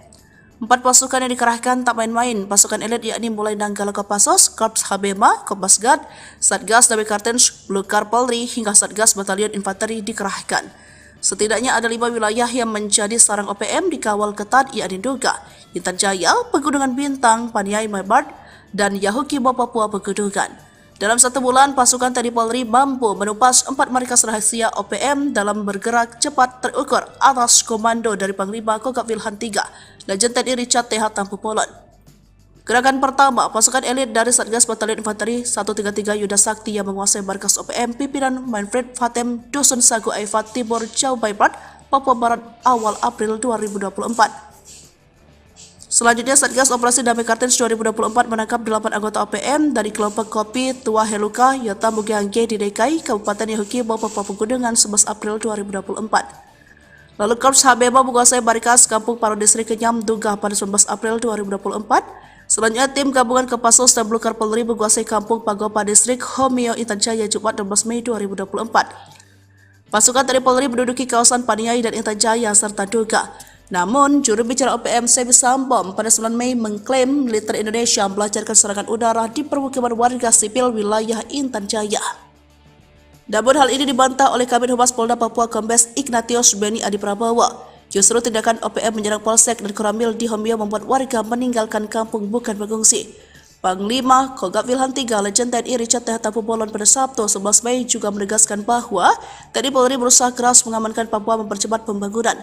4 pasukan yang dikerahkan tak main-main, pasukan elit yakni mulai Nanggala Kopassus, Korps HBMA, Kopasgat, Satgas Damai Kartens, Blukar Polri hingga Satgas Batalion Infanteri dikerahkan. Setidaknya ada 5 wilayah yang menjadi sarang OPM dikawal ketat yakni Duga, Intan Jaya, Pegunungan Bintang, Paniai Maibat, dan Yahukibo Papua Pegunungan. Dalam 1 bulan, pasukan TNI Polri mampu menumpas 4 markas rahasia OPM dalam bergerak cepat terukur atas komando dari Panglima Kogab Wilhan III, Letjen TNI Richard T. Hatampulbolon. Gerakan pertama, pasukan elit dari Satgas Batalion Infanteri 133 Yuda Sakti yang menguasai markas OPM pimpinan Manfred Fatem Dusun Sagu Aifat Timur Jauh Barat, Papua Barat awal April 2024. Selanjutnya, Satgas Operasi Damai Kartens 2024 menangkap 8 anggota OPM dari kelompok Kopi Tua Heluka Yota Mugiangge di DKI, Kabupaten Yahukibo, Papua Pegunungan 11 April 2024. Lalu Korps HBMA menguasai markas Kampung Paro Distrik Kenyam Duga pada 19 April 2024. Selanjutnya, tim gabungan Kopassus dan Blukar Polri menguasai Kampung Pagopa Distrik Homeo Intan Jaya Jumat 16 Mei 2024. Pasukan TNI Polri menduduki kawasan Paniai dan Intan Jaya serta Duga. Namun, juru bicara OPM Sebi Sambom pada 9 Mei mengklaim militer Indonesia melancarkan serangan udara di permukiman warga sipil wilayah Intan Jaya. Namun hal ini dibantah oleh Kabid Humas Polda Papua Kombes Ignatius Beni Adi Prabowo. Justru tindakan OPM menyerang Polsek dan Koramil di Homeo membuat warga meninggalkan kampung bukan mengungsi. Panglima Kogab Wilhan III Letjen TNI Richard T. Hatampulbolon pada Sabtu 11 Mei juga menegaskan bahwa TNI Polri berusaha keras mengamankan Papua mempercepat pembangunan.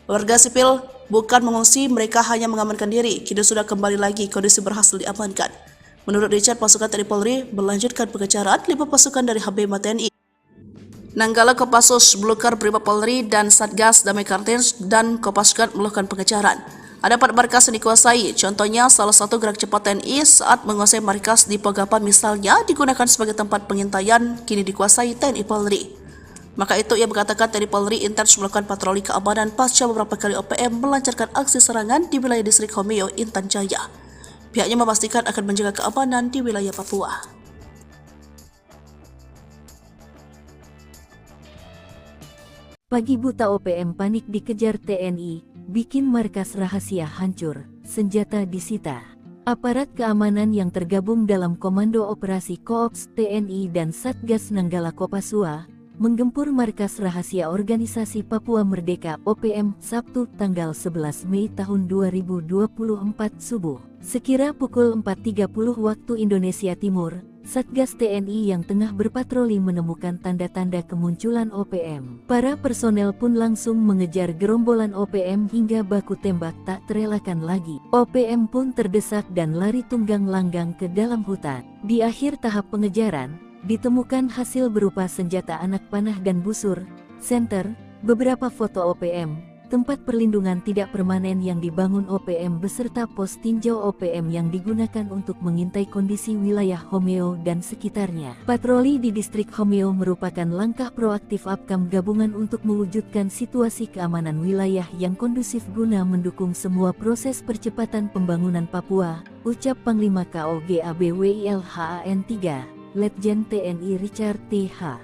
Warga sipil bukan mengungsi, mereka hanya mengamankan diri. Kini sudah kembali lagi, kondisi berhasil diamankan. Menurut Richard, pasukan TNI Polri melanjutkan pengejaran 5 pasukan dari HBMA TNI, Nanggala Kopassus, Blukar Brimob Polri, dan Satgas Damai Kartens dan Kopasgat melakukan pengejaran. Ada 4 markas yang dikuasai, contohnya salah satu gerak cepat TNI saat menguasai markas di Pogapa misalnya digunakan sebagai tempat pengintaian, kini dikuasai TNI Polri. Maka itu ia mengatakan TNI Polri intens melakukan patroli keamanan pasca beberapa kali OPM melancarkan aksi serangan di wilayah distrik Homeo Intan Jaya. Pihaknya memastikan akan menjaga keamanan di wilayah Papua. Pagi buta OPM panik dikejar TNI, bikin markas rahasia hancur, senjata disita. Aparat keamanan yang tergabung dalam Komando Operasi Koops TNI dan Satgas Nanggala Kopasua menggempur markas rahasia Organisasi Papua Merdeka OPM Sabtu tanggal 11 Mei tahun 2024 subuh. Sekira pukul 4.30 waktu Indonesia Timur, Satgas TNI yang tengah berpatroli menemukan tanda-tanda kemunculan OPM. Para personel pun langsung mengejar gerombolan OPM hingga baku tembak tak terelakkan lagi. OPM pun terdesak dan lari tunggang langgang ke dalam hutan. Di akhir tahap pengejaran, ditemukan hasil berupa senjata anak panah dan busur, senter, beberapa foto OPM, tempat perlindungan tidak permanen yang dibangun OPM beserta pos tinjau OPM yang digunakan untuk mengintai kondisi wilayah Homeo dan sekitarnya. Patroli di distrik Homeo merupakan langkah proaktif Apkam gabungan untuk mewujudkan situasi keamanan wilayah yang kondusif guna mendukung semua proses percepatan pembangunan Papua, ucap Panglima KO GABWILHAN 3, Letjen TNI Richard T.H.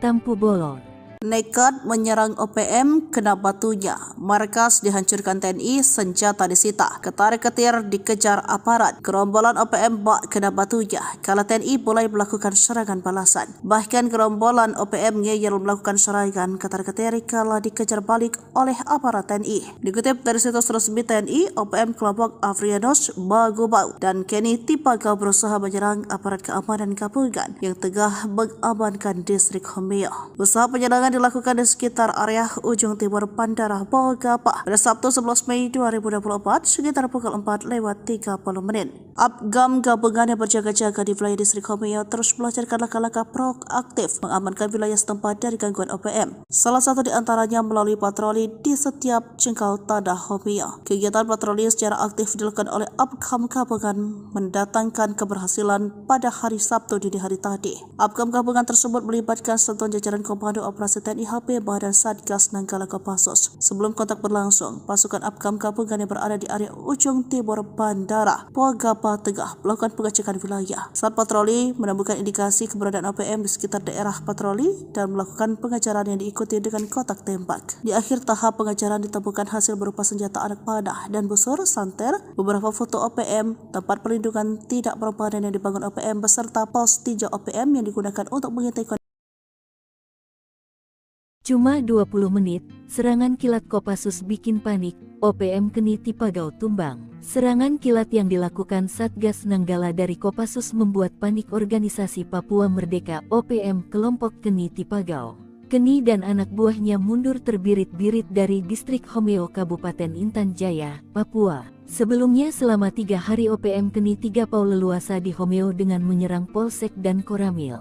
Tampu Bolon. Nekat menyerang OPM, kena batunya. Markas dihancurkan TNI, senjata disita. Ketar-ketir dikejar aparat. Gerombolan OPM bak kena batunya. Kala TNI mulai melakukan serangan balasan. Bahkan gerombolan OPM ngeyel melakukan serangan ketar-ketir kala dikejar balik oleh aparat TNI. Dikutip dari situs resmi TNI, OPM kelompok Afrianos Bagobau dan Kenny Tipagau berusaha menyerang aparat keamanan gabungan yang tengah mengamankan distrik Homeo. Usaha penyerangan dilakukan di sekitar area ujung timur Bandara Bogapa pada Sabtu 11 Mei 2024 sekitar pukul 4:30 menit. Apkam gabungan yang berjaga-jaga di wilayah distrik Homeo terus melancarkan langkah-langkah proaktif mengamankan wilayah setempat dari gangguan OPM. Salah satu di antaranya melalui patroli di setiap jengkal tanah Homeo. Kegiatan patroli secara aktif dilakukan oleh Apkam gabungan mendatangkan keberhasilan pada hari Sabtu dini hari tadi. Apkam gabungan tersebut melibatkan satuan jajaran Komando Operasi TNI HPMA dan Satgas Nanggala Kopassus. Sebelum kontak berlangsung, pasukan Apkam gabungan yang berada di area ujung timur Bandara Bogapa Tengah melakukan pengecekan wilayah. Saat patroli menemukan indikasi keberadaan OPM di sekitar daerah patroli dan melakukan pengejaran yang diikuti dengan kotak tembak. Di akhir tahap pengejaran ditemukan hasil berupa senjata anak panah dan busur, santer, beberapa foto OPM, tempat perlindungan tidak permanen yang dibangun OPM beserta pos tinjau OPM yang digunakan untuk mengintai kondisi. Cuma 20 menit, serangan kilat Kopassus bikin panik, OPM Kenny Tipagau tumbang. Serangan kilat yang dilakukan Satgas Nanggala dari Kopassus membuat panik organisasi Papua Merdeka OPM kelompok Kenny Tipagau. Kenny dan anak buahnya mundur terbirit-birit dari distrik Homeo Kabupaten Intan Jaya, Papua. Sebelumnya selama 3 hari OPM Kenny Tipagau leluasa di Homeo dengan menyerang Polsek dan Koramil.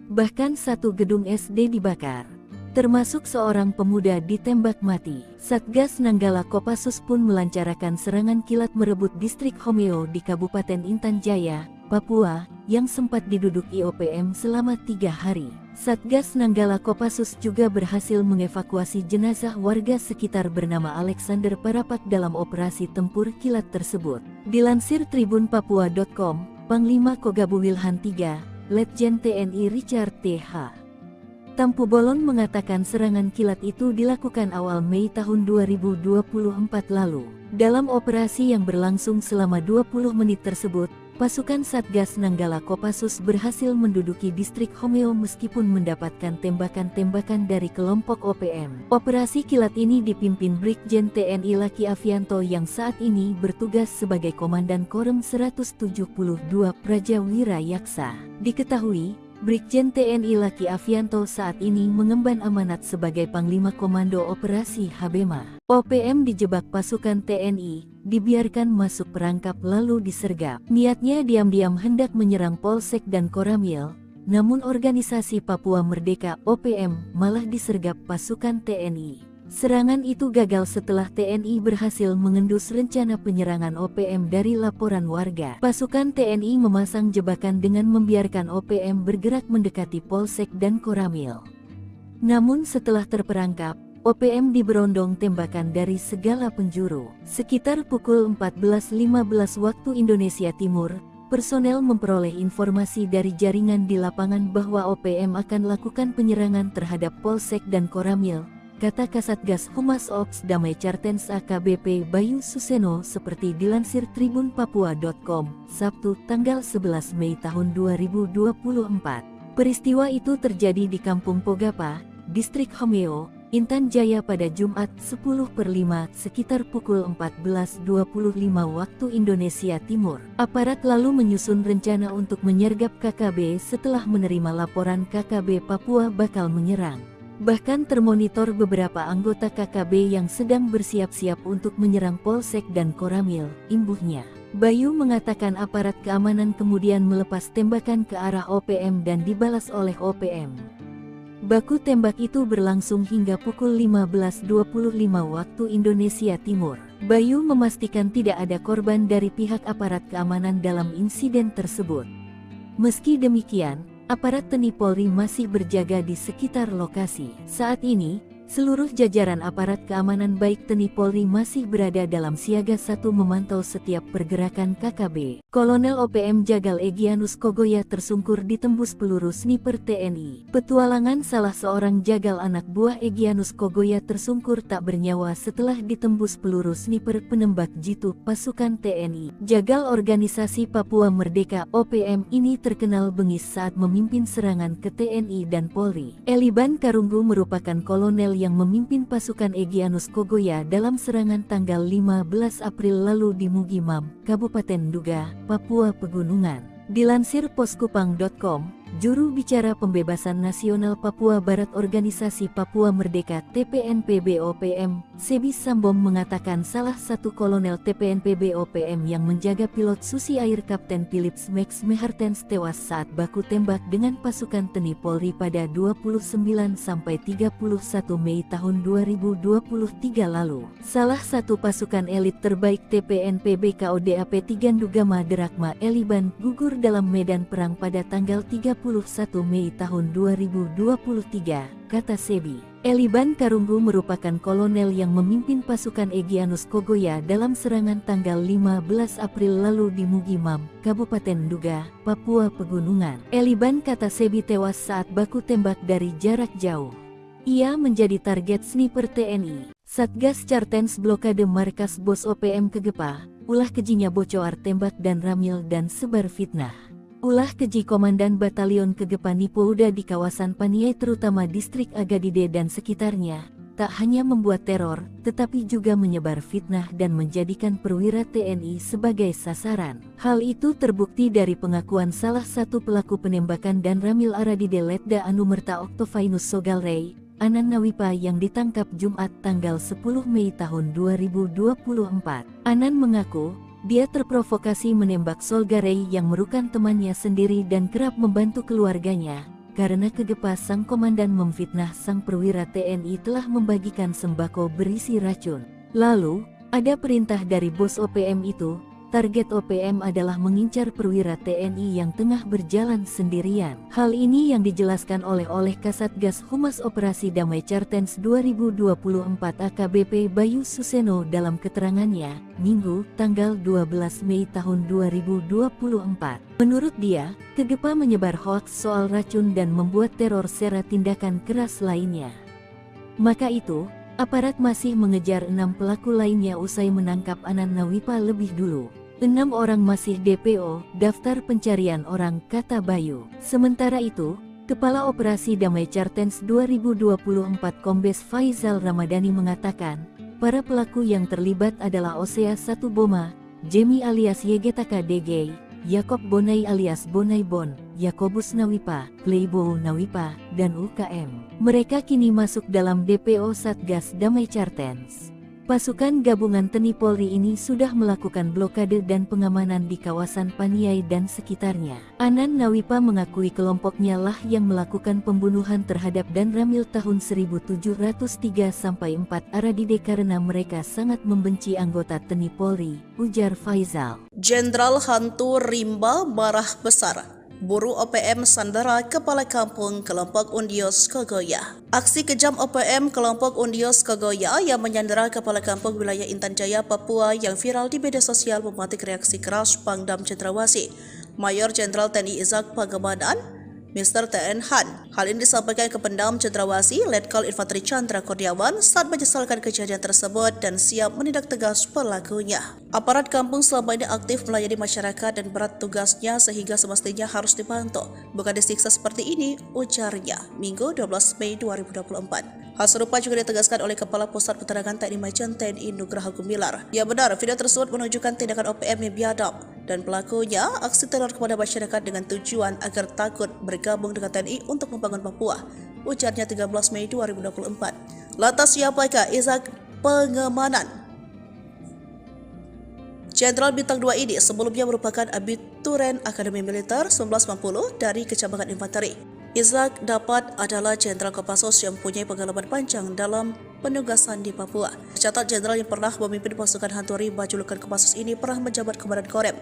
Bahkan satu gedung SD dibakar. Termasuk seorang pemuda ditembak mati. Satgas Nanggala Kopassus pun melancarkan serangan kilat merebut distrik Homeo di Kabupaten Intan Jaya, Papua, yang sempat diduduki OPM selama 3 hari. Satgas Nanggala Kopassus juga berhasil mengevakuasi jenazah warga sekitar bernama Alexander Parapat dalam operasi tempur kilat tersebut. Dilansir tribunpapua.com, Panglima Kogabuwilhan 3, Letjen TNI Richard T.H. Tampu Bolon mengatakan serangan kilat itu dilakukan awal Mei tahun 2024 lalu. Dalam operasi yang berlangsung selama 20 menit tersebut, pasukan Satgas Nanggala Kopassus berhasil menduduki distrik Homeo meskipun mendapatkan tembakan-tembakan dari kelompok OPM. Operasi kilat ini dipimpin Brigjen TNI Laki Avianto yang saat ini bertugas sebagai Komandan Korem 172 Praja Wirayaksa. Diketahui, Brigjen TNI Laki Avianto saat ini mengemban amanat sebagai Panglima Komando Operasi HBMA. OPM dijebak pasukan TNI, dibiarkan masuk perangkap lalu disergap. Niatnya diam-diam hendak menyerang Polsek dan Koramil, namun organisasi Papua Merdeka OPM malah disergap pasukan TNI. Serangan itu gagal setelah TNI berhasil mengendus rencana penyerangan OPM dari laporan warga. Pasukan TNI memasang jebakan dengan membiarkan OPM bergerak mendekati Polsek dan Koramil. Namun setelah terperangkap, OPM diberondong tembakan dari segala penjuru. Sekitar pukul 14.15 waktu Indonesia Timur, personel memperoleh informasi dari jaringan di lapangan bahwa OPM akan lakukan penyerangan terhadap Polsek dan Koramil, kata Kasatgas Humas Ops Damai Cartens AKBP Bayu Suseno seperti dilansir tribunpapua.com, Sabtu tanggal 11 Mei tahun 2024. Peristiwa itu terjadi di Kampung Pogapa, Distrik Homeo, Intan Jaya pada Jumat 10/5 sekitar pukul 14.25 waktu Indonesia Timur. Aparat lalu menyusun rencana untuk menyergap KKB setelah menerima laporan KKB Papua bakal menyerang. Bahkan termonitor beberapa anggota KKB yang sedang bersiap-siap untuk menyerang Polsek dan Koramil, imbuhnya. Bayu mengatakan aparat keamanan kemudian melepas tembakan ke arah OPM dan dibalas oleh OPM. Baku tembak itu berlangsung hingga pukul 15.25 waktu Indonesia Timur. Bayu memastikan tidak ada korban dari pihak aparat keamanan dalam insiden tersebut. Meski demikian, aparat TNI Polri masih berjaga di sekitar lokasi. Saat ini, seluruh jajaran aparat keamanan baik TNI Polri masih berada dalam siaga 1 memantau setiap pergerakan KKB. Kolonel OPM Jagal Egyanus Kogoya tersungkur ditembus peluru sniper TNI. Petualangan salah seorang jagal anak buah Egyanus Kogoya tersungkur tak bernyawa setelah ditembus peluru sniper penembak jitu pasukan TNI. Jagal Organisasi Papua Merdeka OPM ini terkenal bengis saat memimpin serangan ke TNI dan Polri. Eliban Karunggu merupakan kolonel yang memimpin pasukan Egyanus Kogoya dalam serangan tanggal 15 April lalu di Mugimam, Kabupaten Duga, Papua Pegunungan. Dilansir poskupang.com, juru bicara Pembebasan Nasional Papua Barat Organisasi Papua Merdeka TPNPB OPM, Sebi Sambom mengatakan salah satu kolonel TPNPB OPM yang menjaga pilot Susi Air Kapten Philips Max Mehartens tewas saat baku tembak dengan pasukan TNI Polri pada 29-31 Mei tahun 2023 lalu. Salah satu pasukan elit terbaik TPNPB KODAP Tigandugama Derakma Eliban gugur dalam medan perang pada tanggal 31 Mei tahun 2023, kata Sebi. Eliban Karunggu merupakan kolonel yang memimpin pasukan Egyanus Kogoya dalam serangan tanggal 15 April lalu di Mugimam, Kabupaten Duga, Papua Pegunungan. Eliban, kata Sebi, tewas saat baku tembak dari jarak jauh. Ia menjadi target sniper TNI. Satgas Cartens blokade markas Bos OPM Kegepa, ulah kejinya bocor tembak dan ramil dan sebar fitnah. Ulah keji Komandan Batalion Kegepa Nipouda di kawasan Paniai terutama distrik Agadide dan sekitarnya, tak hanya membuat teror, tetapi juga menyebar fitnah dan menjadikan perwira TNI sebagai sasaran. Hal itu terbukti dari pengakuan salah satu pelaku penembakan dan ramil Aradide Letda Anumerta Octovinus Sogalrey, Anan Nawipa yang ditangkap Jumat tanggal 10 Mei tahun 2024. Anan mengaku, dia terprovokasi menembak Solgarey yang merupakan temannya sendiri dan kerap membantu keluarganya, karena Kegepa sang komandan memfitnah sang perwira TNI telah membagikan sembako berisi racun. Lalu, ada perintah dari bos OPM itu, target OPM adalah mengincar perwira TNI yang tengah berjalan sendirian. Hal ini yang dijelaskan oleh Kasatgas Humas Operasi Damai Cartens 2024 AKBP Bayu Suseno dalam keterangannya, Minggu, tanggal 12 Mei tahun 2024. Menurut dia, Kegepa menyebar hoaks soal racun dan membuat teror serta tindakan keras lainnya. Maka itu, aparat masih mengejar 6 pelaku lainnya usai menangkap Anan Nawipa lebih dulu. 6 orang masih DPO, daftar pencarian orang, kata Bayu. Sementara itu, Kepala Operasi Damai Cartens 2024 Kombes Faizal Ramadhani mengatakan, para pelaku yang terlibat adalah Osea 1 Boma, Jemi alias Yegetaka DG, Yakob Bonai alias Bonai Bon, Yakobus Nawipa, Playboy Nawipa, dan UKM. Mereka kini masuk dalam DPO Satgas Damai Cartens. Pasukan gabungan TNI Polri ini sudah melakukan blokade dan pengamanan di kawasan Paniai dan sekitarnya. Anan Nawipa mengakui kelompoknya lah yang melakukan pembunuhan terhadap Dan Ramil tahun 1703-4 Aradide karena mereka sangat membenci anggota TNI Polri, ujar Faizal. Jenderal Hantu Rimba marah besar. Buru OPM sandera Kepala Kampung Kelompok Undios Kogoya. Aksi kejam OPM Kelompok Undios Kogoya yang menyandera Kepala Kampung Wilayah Intan Jaya, Papua yang viral di media sosial mematik reaksi keras Pangdam Cendrawasih, Mayor Jenderal TNI Izak Pangemanan, Mr. TN Han. Hal ini disampaikan ke Pangdam Cendrawasih, Letkol Infanteri Chandra Kurniawan saat menyesalkan kejadian tersebut dan siap menindak tegas pelakunya. Aparat kampung selama ini aktif melayani masyarakat dan berat tugasnya sehingga semestinya harus dibantu, bukan disiksa seperti ini, ujarnya, Minggu 12 Mei 2024. Hal serupa juga ditegaskan oleh Kepala Pusat Penerangan TNI Majen TNI Nugraha Gumilar. Ya benar, video tersebut menunjukkan tindakan OPM yang biadab dan pelakunya aksi teror kepada masyarakat dengan tujuan agar takut bergabung dengan TNI untuk membangun Papua. Ujarnya 13 Mei 2024. Lantas siapakah Ishak Pengemanan? Jenderal Bintang 2 ini sebelumnya merupakan abituren Akademi Militer 1950 dari Kecamatan Infanteri. Ishak dapat adalah Jenderal Kopassus yang mempunyai pengalaman panjang dalam penugasan di Papua. Tercatat jenderal yang pernah memimpin pasukan hantu rimba julukan Kopassus ini pernah menjabat Komandan Korem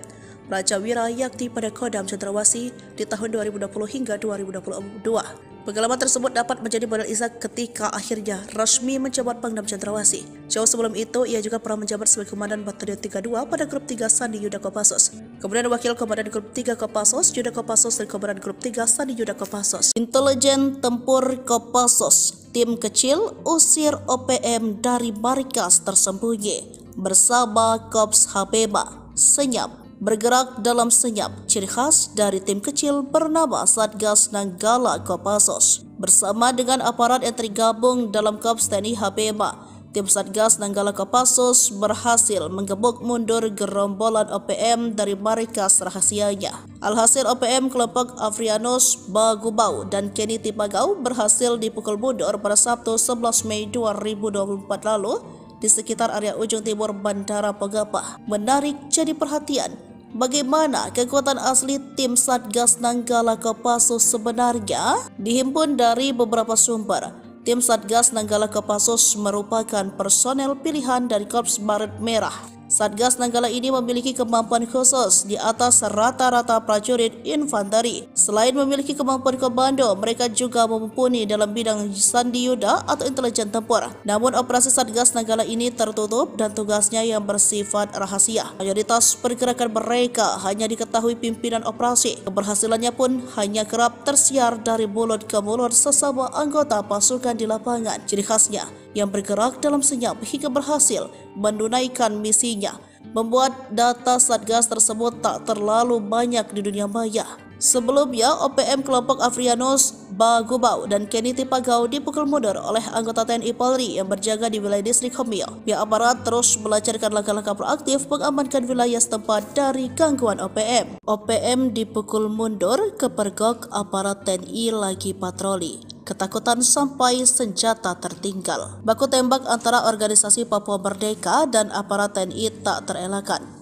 Raja Wira Yakti pada Kodam Cendrawasih di tahun 2020 hingga 2022. Pengalaman tersebut dapat menjadi modal Ishak ketika akhirnya resmi menjabat Pangdam Cendrawasih. Jauh sebelum itu, ia juga pernah menjabat sebagai Komandan Batalion 32 pada Grup 3 Sandi Yuda Kopassus. Kemudian Wakil Komandan Grup 3 Kopassus, Yuda Kopassus, dan Komandan Grup 3 Sandi Yuda Kopassus. Intelijen Tempur Kopassus, tim kecil usir OPM dari markas tersembunyi bersama Kops Habeba. Senyap. Bergerak dalam senyap, ciri khas dari tim kecil bernama Satgas Nanggala Kopassus. Bersama dengan aparat yang tergabung dalam Kops TNI Habema, tim Satgas Nanggala Kopassus berhasil menggebuk mundur gerombolan OPM dari markas rahasianya. Alhasil OPM kelompok Afrianus Bagubau dan Kenny Tipagau berhasil dipukul mundur pada Sabtu 11 Mei 2024 lalu di sekitar area ujung timur Bandara Pogapa. Menarik jadi perhatian, bagaimana kekuatan asli tim Satgas Nanggala Kopassus sebenarnya? Dihimpun dari beberapa sumber, tim Satgas Nanggala Kopassus merupakan personel pilihan dari Korps Baret Merah. Satgas Nanggala ini memiliki kemampuan khusus di atas rata-rata prajurit infanteri. Selain memiliki kemampuan komando, mereka juga mumpuni dalam bidang sandi yuda atau intelijen tempur. Namun operasi Satgas Nanggala ini tertutup dan tugasnya yang bersifat rahasia. Mayoritas pergerakan mereka hanya diketahui pimpinan operasi. Keberhasilannya pun hanya kerap tersiar dari mulut ke mulut sesama anggota pasukan di lapangan. Ciri khasnya yang bergerak dalam senyap hingga berhasil menunaikan misinya, membuat data Satgas tersebut tak terlalu banyak di dunia maya. Sebelumnya, OPM kelompok Afrianus Bagubau dan Kenny Tipagau dipukul mundur oleh anggota TNI Polri yang berjaga di wilayah distrik Homio. Pihak aparat terus melancarkan langkah-langkah proaktif mengamankan wilayah setempat dari gangguan OPM. OPM dipukul mundur, kepergok aparat TNI lagi patroli. Ketakutan sampai senjata tertinggal. Baku tembak antara organisasi Papua Merdeka dan aparat TNI tak terelakkan.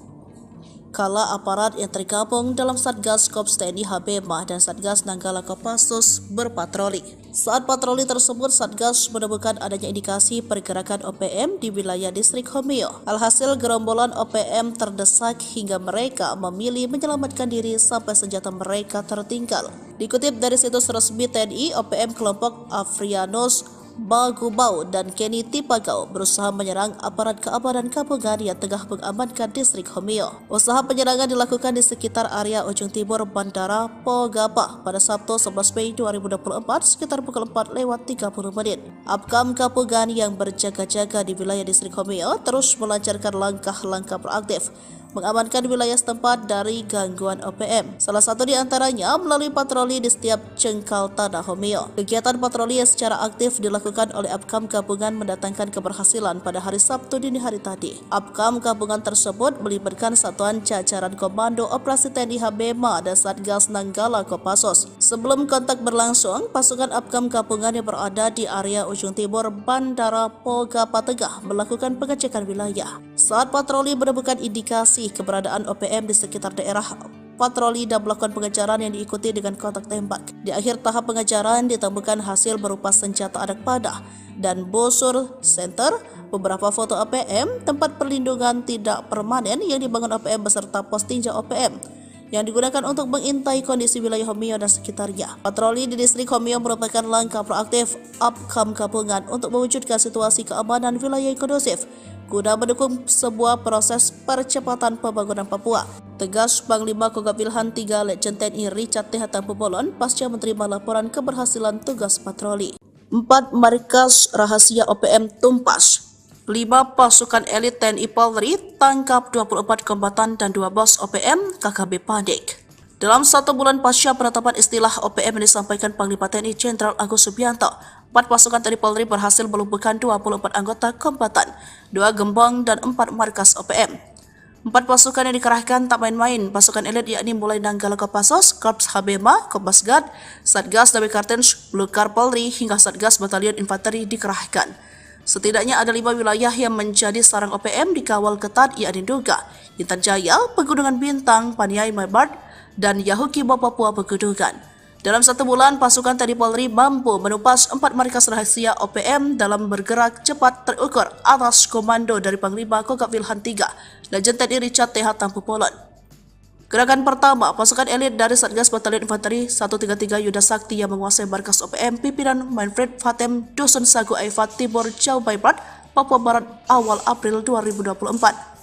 Kala aparat yang tergabung dalam Satgas Kops TNI Habema dan Satgas Nanggala Kopassus berpatroli. Saat patroli tersebut, Satgas menemukan adanya indikasi pergerakan OPM di wilayah distrik Homio. Alhasil gerombolan OPM terdesak hingga mereka memilih menyelamatkan diri sampai senjata mereka tertinggal. Dikutip dari situs resmi TNI, OPM kelompok Afrianus Bagubau dan Kenny Tipagau berusaha menyerang aparat keamanan gabungan yang tengah mengamankan distrik Homio. Usaha penyerangan dilakukan di sekitar area ujung timur Bandara Pogapa pada Sabtu 11 Mei 2024 sekitar pukul 4:30. Apkam gabungan yang berjaga-jaga di wilayah distrik Homio terus melancarkan langkah-langkah proaktif mengamankan wilayah setempat dari gangguan OPM. Salah satu di antaranya melalui patroli di setiap jengkal tanah Homio. Kegiatan patroli yang secara aktif dilakukan oleh Apkam gabungan mendatangkan keberhasilan pada hari Sabtu dini hari tadi. Apkam gabungan tersebut melibatkan satuan jajaran komando operasi TNI Habema dan Satgas Nanggala Kopassus. Sebelum kontak berlangsung, pasukan Apkam gabungan yang berada di area ujung timur Bandara Pogapa Tengah melakukan pengecekan wilayah. Saat patroli menemukan indikasi keberadaan OPM di sekitar daerah patroli dan melakukan pengejaran yang diikuti dengan kontak tembak. Di akhir tahap pengejaran ditemukan hasil berupa senjata anak panah dan busur center, beberapa foto OPM, tempat perlindungan tidak permanen yang dibangun OPM beserta pos tinjau OPM yang digunakan untuk mengintai kondisi wilayah Homio dan sekitarnya. Patroli di distrik Homio merupakan langkah proaktif Apkam gabungan untuk mewujudkan situasi keamanan wilayah yang kondusif guna mendukung sebuah proses percepatan pembangunan Papua. Tegas Panglima Kogab Wilhan 3 Letjen TNI Richard T. Hatampulon pasca menerima laporan keberhasilan tugas patroli. 4 markas rahasia OPM tumpas. 5 pasukan elit TNI Polri tangkap 24 kombatan dan 2 bos OPM KKB panik. Dalam 1 bulan pasca penetapan istilah OPM yang disampaikan Panglima TNI Jenderal Agus Subianto, 4 pasukan TNI Polri berhasil melumpuhkan 24 anggota kombatan, 2 gembong dan 4 markas OPM. 4 pasukan yang dikerahkan tak main-main, pasukan elit yakni mulai Nanggala Kopassus, Korps Habema, Kopasgat, Satgas Damai Kartens, Blukar Polri hingga Satgas Batalion Infanteri dikerahkan. Setidaknya ada 5 wilayah yang menjadi sarang OPM dikawal ketat yakni Duga, Intan Jaya, Pegunungan Bintang, Paniai Maibat, dan Yahukibo Papua Pegunungan. Dalam 1 bulan, pasukan TNI Polri mampu menumpas 4 markas rahasia OPM dalam bergerak cepat terukur atas komando dari Panglima Kogab Wilhan III, Lejen TNI Richard TH Tampu Polon. Gerakan pertama, pasukan elit dari Satgas Batalion Infanteri 133 Yuda Sakti yang menguasai markas OPM pimpinan Manfred Fatem Dusun Sagu Aifat Timur Jauh Barat, Papua Barat awal April 2024.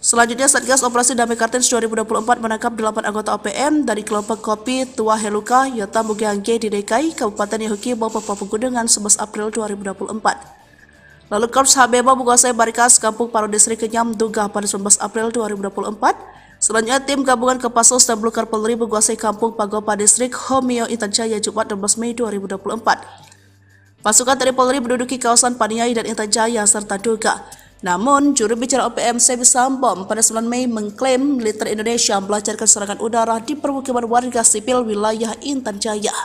Selanjutnya, Satgas Operasi Damai Kartens 2024 menangkap 8 anggota OPM dari kelompok Kopi Tua Heluka, Yota Mugiangge di DKI, Kabupaten Yahukibo, Papua Pegunungan 11 April 2024. Lalu Korps Habema menguasai Barikas Kampung Paro Distrik Kenyam Duga pada 19 April 2024. Selanjutnya, tim gabungan Kopassus dan Blukar Polri menguasai Kampung Pagopa Distrik Homeo Intan Jaya Jumat 16 Mei 2024. Pasukan TNI Polri menduduki kawasan Paniai dan Intan Jaya serta Duga. Namun, juru bicara OPM Sebi Sambom pada 9 Mei mengklaim militer Indonesia melancarkan serangan udara di permukiman warga sipil wilayah Intan Jaya.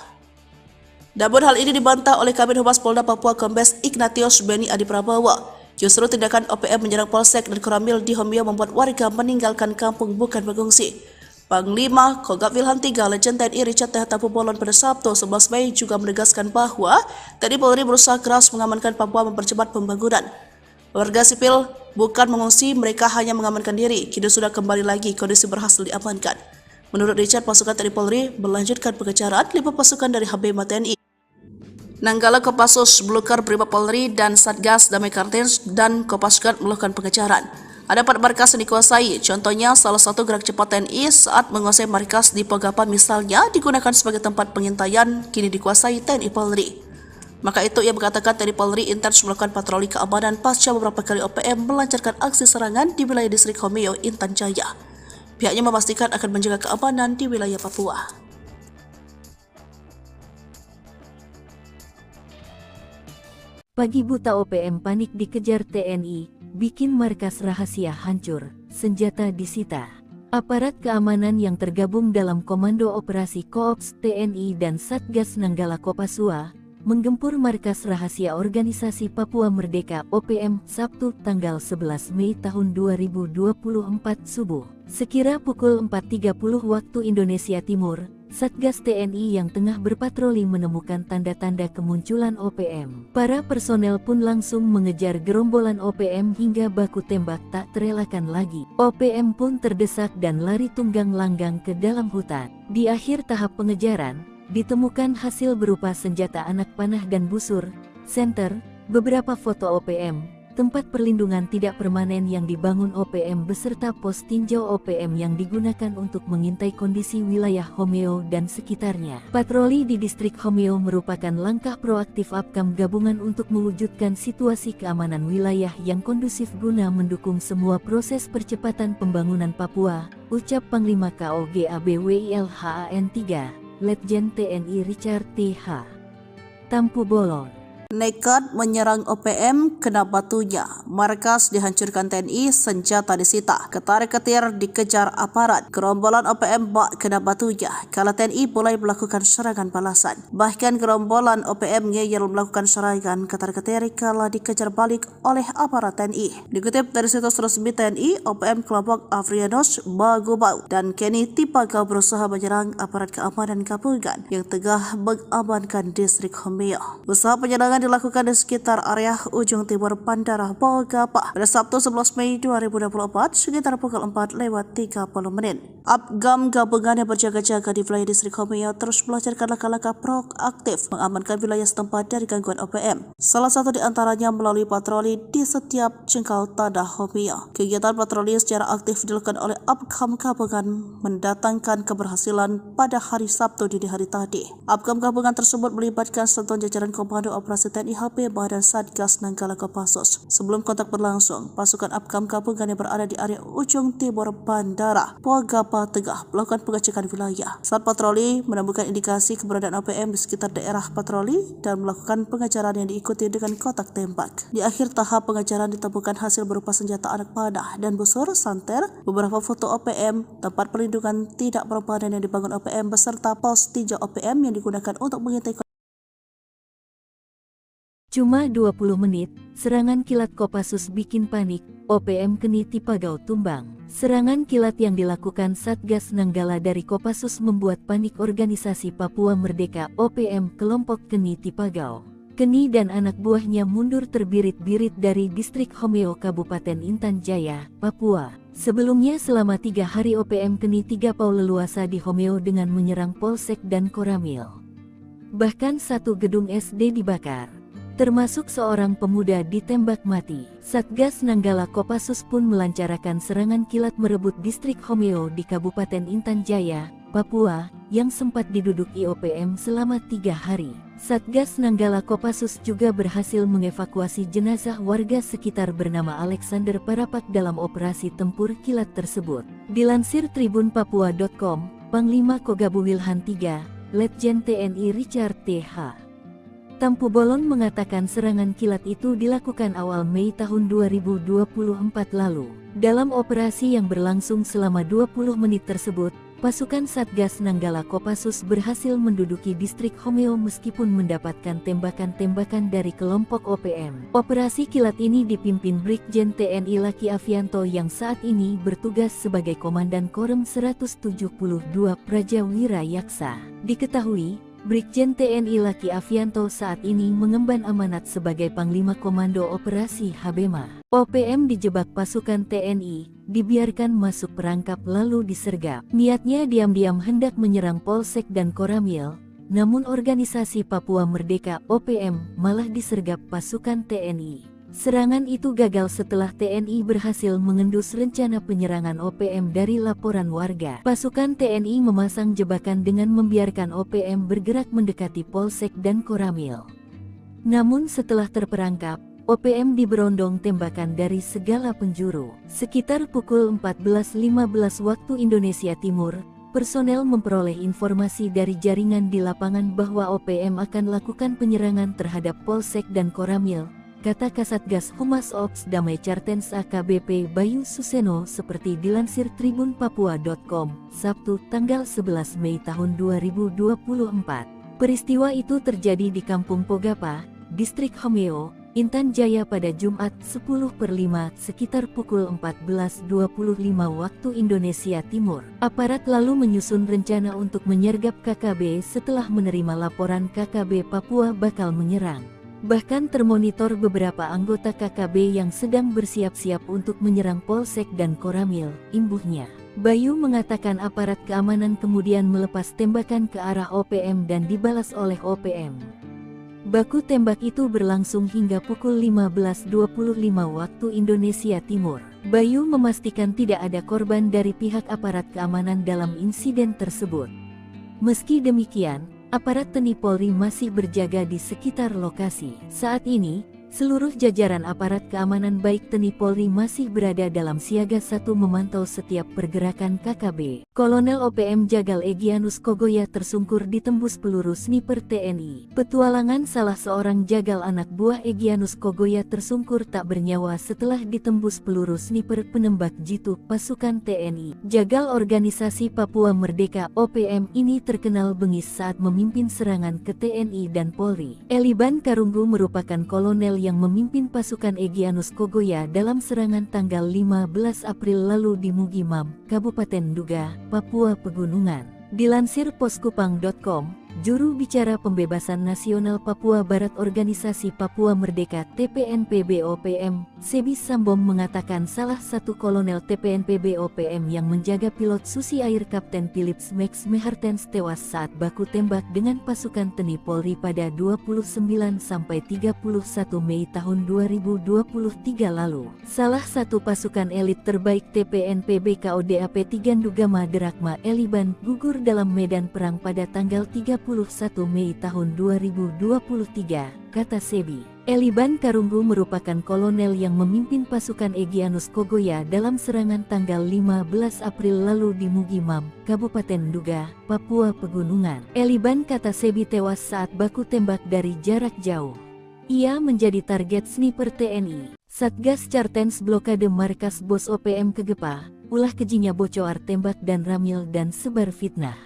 Namun hal ini dibantah oleh Kabid Humas Polda Papua Kombes Ignatius Beni Adi Prabowo. Justru tindakan OPM menyerang Polsek dan Koramil di Homeo membuat warga meninggalkan kampung bukan mengungsi. Panglima Kogab Wilhan III Lejen TNI Richard TH Tampu Polon pada Sabtu 11 Mei juga menegaskan bahwa TNI Polri berusaha keras mengamankan Papua mempercepat pembangunan. Warga sipil bukan mengungsi, mereka hanya mengamankan diri. Kini sudah kembali lagi, kondisi berhasil diamankan. Menurut Richard, pasukan TNI Polri melanjutkan pengejaran 5 pasukan dari Habema TNI, Nanggala Kopassus, Blukar Brimob Polri, dan Satgas Damai Kartens dan Kopasgat melakukan pengejaran. Ada 4 markas yang dikuasai, contohnya salah satu gerak cepat TNI saat menguasai markas di Pogapa misalnya digunakan sebagai tempat pengintaian, kini dikuasai TNI Polri. Maka itu ia mengatakan TNI Polri intens melakukan patroli keamanan pasca beberapa kali OPM melancarkan aksi serangan di wilayah distrik Homeo Intan Jaya. Pihaknya memastikan akan menjaga keamanan di wilayah Papua. Pagi buta OPM panik dikejar TNI, bikin markas rahasia hancur, senjata disita. Aparat keamanan yang tergabung dalam Komando Operasi Koops TNI dan Satgas Nanggala Kopasua menggempur markas rahasia Organisasi Papua Merdeka OPM Sabtu tanggal 11 Mei tahun 2024 subuh. Sekira pukul 4.30 waktu Indonesia Timur, Satgas TNI yang tengah berpatroli menemukan tanda-tanda kemunculan OPM. Para personel pun langsung mengejar gerombolan OPM hingga baku tembak tak terelakkan lagi. OPM pun terdesak dan lari tunggang langgang ke dalam hutan. Di akhir tahap pengejaran, ditemukan hasil berupa senjata anak panah dan busur, senter, beberapa foto OPM, tempat perlindungan tidak permanen yang dibangun OPM beserta pos tinjau OPM yang digunakan untuk mengintai kondisi wilayah Homeo dan sekitarnya. Patroli di distrik Homeo merupakan langkah proaktif APKAM gabungan untuk mewujudkan situasi keamanan wilayah yang kondusif guna mendukung semua proses percepatan pembangunan Papua, ucap Panglima KOGABWILHAN 3. Letjen TNI Richard TH Tampu Polon. Nekat menyerang OPM, kena batunya. Markas dihancurkan TNI, senjata disita. Ketar-ketir dikejar aparat. Gerombolan OPM bak kena batunya. Kala TNI mulai melakukan serangan balasan. Bahkan gerombolan OPM ngeyel melakukan serangan ketar-ketir kala dikejar balik oleh aparat TNI. Dikutip dari situs resmi TNI, OPM kelompok Afrianos, Bagubau, dan Kenny Tipaka berusaha menyerang aparat keamanan gabungan yang tengah mengamankan distrik Homeo. Usaha penyerangan dilakukan di sekitar area ujung timur Bandara Pogapa pada Sabtu 11 Mei 2024 sekitar pukul 4:30 menit. APKAM gabungan yang berjaga-jaga di wilayah distrik Homeo terus melancarkan langkah-langkah proaktif mengamankan wilayah setempat dari gangguan OPM. Salah satu di antaranya melalui patroli di setiap jengkal tanah Homeo. Kegiatan patroli secara aktif dilakukan oleh APKAM gabungan mendatangkan keberhasilan pada hari Sabtu dini hari tadi. APKAM gabungan tersebut melibatkan satuan jajaran Komando Operasi Operasi TNI HP dan Satgas Nanggala Kopassus. Sebelum kontak berlangsung, pasukan Apkam gabungan yang berada di area ujung timur bandara Pogapa Tengah melakukan pengecekan wilayah. Saat patroli menemukan indikasi keberadaan OPM di sekitar daerah patroli dan melakukan pengejaran yang diikuti dengan kotak tembak. Di akhir tahap pengejaran ditemukan hasil berupa senjata anak panah dan busur santer, beberapa foto OPM, tempat perlindungan tidak permanen yang dibangun OPM beserta pos tinjau OPM yang digunakan untuk mengintai. Cuma 20 menit, serangan kilat Kopassus bikin panik, OPM Keni Tipagau tumbang. Serangan kilat yang dilakukan Satgas Nanggala dari Kopassus membuat panik organisasi Papua Merdeka OPM kelompok Keni Tipagau. Keni dan anak buahnya mundur terbirit-birit dari distrik Homeo Kabupaten Intan Jaya, Papua. Sebelumnya selama 3 hari OPM Keni Tipagau leluasa di Homeo dengan menyerang Polsek dan Koramil. Bahkan satu gedung SD dibakar, termasuk seorang pemuda ditembak mati. Satgas Nanggala Kopassus pun melancarkan serangan kilat merebut distrik Homeo di Kabupaten Intan Jaya, Papua, yang sempat diduduki OPM selama 3 hari. Satgas Nanggala Kopassus juga berhasil mengevakuasi jenazah warga sekitar bernama Alexander Parapak dalam operasi tempur kilat tersebut. Dilansir tribunpapua.com, Panglima Kogabu Wilhan III, Letjen TNI Richard Th. Tampu Bolon mengatakan serangan kilat itu dilakukan awal Mei tahun 2024 lalu. Dalam operasi yang berlangsung selama 20 menit tersebut, pasukan Satgas Nanggala Kopassus berhasil menduduki distrik Homeo meskipun mendapatkan tembakan-tembakan dari kelompok OPM. Operasi kilat ini dipimpin Brigjen TNI Laki Avianto yang saat ini bertugas sebagai Komandan Korem 172 Praja Wirayaksa. Diketahui, Brigjen TNI Laki Avianto saat ini mengemban amanat sebagai Panglima Komando Operasi Habema. OPM dijebak pasukan TNI, dibiarkan masuk perangkap lalu disergap. Niatnya diam-diam hendak menyerang Polsek dan Koramil, namun organisasi Papua Merdeka OPM malah disergap pasukan TNI. Serangan itu gagal setelah TNI berhasil mengendus rencana penyerangan OPM dari laporan warga. Pasukan TNI memasang jebakan dengan membiarkan OPM bergerak mendekati Polsek dan Koramil. Namun setelah terperangkap, OPM diberondong tembakan dari segala penjuru. Sekitar pukul 14.15 waktu Indonesia Timur, personel memperoleh informasi dari jaringan di lapangan bahwa OPM akan lakukan penyerangan terhadap Polsek dan Koramil, kata Kasatgas Humas Ops Damai Cartens AKBP Bayu Suseno seperti dilansir tribunpapua.com, Sabtu tanggal 11 Mei tahun 2024. Peristiwa itu terjadi di Kampung Pogapa, Distrik Homeo, Intan Jaya pada Jumat 10/5 sekitar pukul 14.25 waktu Indonesia Timur. Aparat lalu menyusun rencana untuk menyergap KKB setelah menerima laporan KKB Papua bakal menyerang. Bahkan termonitor beberapa anggota KKB yang sedang bersiap-siap untuk menyerang Polsek dan Koramil, imbuhnya. Bayu mengatakan aparat keamanan kemudian melepas tembakan ke arah OPM dan dibalas oleh OPM. Baku tembak itu berlangsung hingga pukul 15.25 waktu Indonesia Timur. Bayu memastikan tidak ada korban dari pihak aparat keamanan dalam insiden tersebut. Meski demikian, aparat TNI Polri masih berjaga di sekitar lokasi. Saat ini, seluruh jajaran aparat keamanan baik TNI Polri masih berada dalam siaga 1 memantau setiap pergerakan KKB. Kolonel OPM Jagal Egyanus Kogoya tersungkur ditembus peluru sniper TNI. Petualangan salah seorang jagal anak buah Egyanus Kogoya tersungkur tak bernyawa setelah ditembus peluru sniper penembak jitu pasukan TNI. Jagal organisasi Papua Merdeka OPM ini terkenal bengis saat memimpin serangan ke TNI dan Polri. Eliban Karunggu merupakan kolonel yang memimpin pasukan Egyanus Kogoya dalam serangan tanggal 15 April lalu di Mugimam, Kabupaten Duga, Papua Pegunungan. Dilansir poskupang.com, juru bicara Pembebasan Nasional Papua Barat Organisasi Papua Merdeka TPNPB OPM, Sebi Sambom mengatakan salah satu kolonel TPNPB OPM yang menjaga pilot Susi Air Kapten Philips Max Mehartens tewas saat baku tembak dengan pasukan TNI Polri pada 29-31 Mei tahun 2023 lalu. Salah satu pasukan elit terbaik TPNPB KODAP Tigandugama Derakma Eliban gugur dalam medan perang pada tanggal 31 Mei tahun 2023, kata Sebi. Eliban Karunggu merupakan kolonel yang memimpin pasukan Egyanus Kogoya dalam serangan tanggal 15 April lalu di Mugimam, Kabupaten Nduga, Papua Pegunungan. Eliban kata Sebi tewas saat baku tembak dari jarak jauh. Ia menjadi target sniper TNI. Satgas Cartens blokade markas Bos OPM Kegepa, ulah kejinya bocor tembak dan ramil dan sebar fitnah.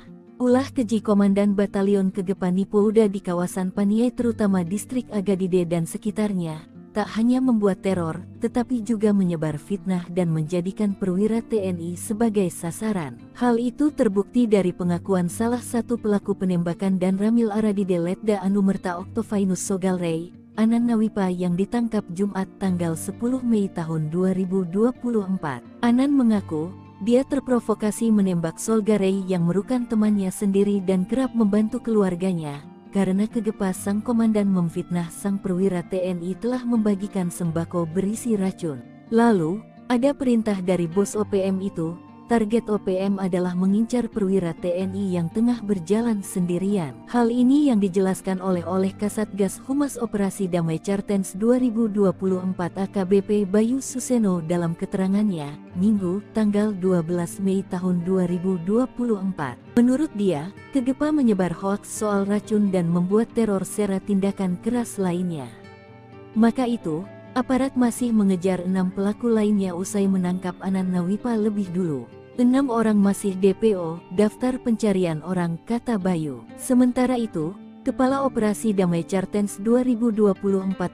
Ulah keji Komandan Batalion Kegepa Nipouda di kawasan Paniai terutama distrik Agadide dan sekitarnya, tak hanya membuat teror, tetapi juga menyebar fitnah dan menjadikan perwira TNI sebagai sasaran. Hal itu terbukti dari pengakuan salah satu pelaku penembakan dan ramil Aradide Letda Anumerta Oktovinus Sogalrey, Anan Nawipa yang ditangkap Jumat tanggal 10 Mei tahun 2024. Anan mengaku, dia terprovokasi menembak Solgarey yang merupakan temannya sendiri dan kerap membantu keluarganya, karena Kegepa sang komandan memfitnah sang perwira TNI telah membagikan sembako berisi racun. Lalu, ada perintah dari bos OPM itu, target OPM adalah mengincar perwira TNI yang tengah berjalan sendirian. Hal ini yang dijelaskan oleh Kasatgas Humas Operasi Damai Cartens 2024 AKBP Bayu Suseno dalam keterangannya, Minggu, tanggal 12 Mei tahun 2024. Menurut dia, Kegepa menyebar hoaks soal racun dan membuat teror sera tindakan keras lainnya. Maka itu, aparat masih mengejar 6 pelaku lainnya usai menangkap Anan Nawipa lebih dulu. 6 orang masih DPO, daftar pencarian orang, kata Bayu. Sementara itu, Kepala Operasi Damai Cartens 2024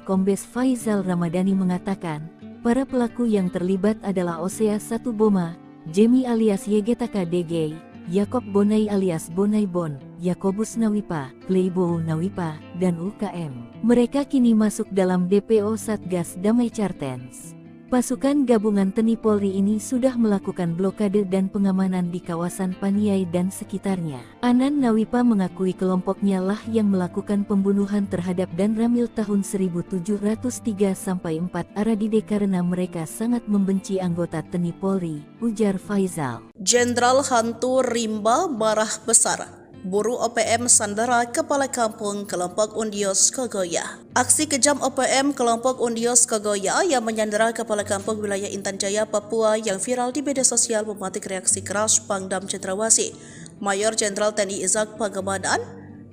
Kombes Faizal Ramadhani mengatakan, para pelaku yang terlibat adalah Osea 1 Boma, Jemi alias Yegetaka DG, Yakob Bonai alias Bonai Bon, Yakobus Nawipa, Playbo Nawipa, dan UKM. Mereka kini masuk dalam DPO Satgas Damai Cartens. Pasukan gabungan TNI Polri ini sudah melakukan blokade dan pengamanan di kawasan Paniai dan sekitarnya. Anan Nawipa mengakui kelompoknya lah yang melakukan pembunuhan terhadap dan ramil tahun 1703-4 Aradide karena mereka sangat membenci anggota TNI Polri, ujar Faizal. Jenderal Hantu Rimba marah besar. Buru OPM sandera Kepala Kampung Kelompok Undios Kogoya. Aksi kejam OPM Kelompok Undios Kogoya yang menyandera Kepala Kampung Wilayah Intan Jaya, Papua yang viral di media sosial mematik reaksi keras Pangdam Cendrawasih, Mayor Jenderal TNI Izak Pangemanan,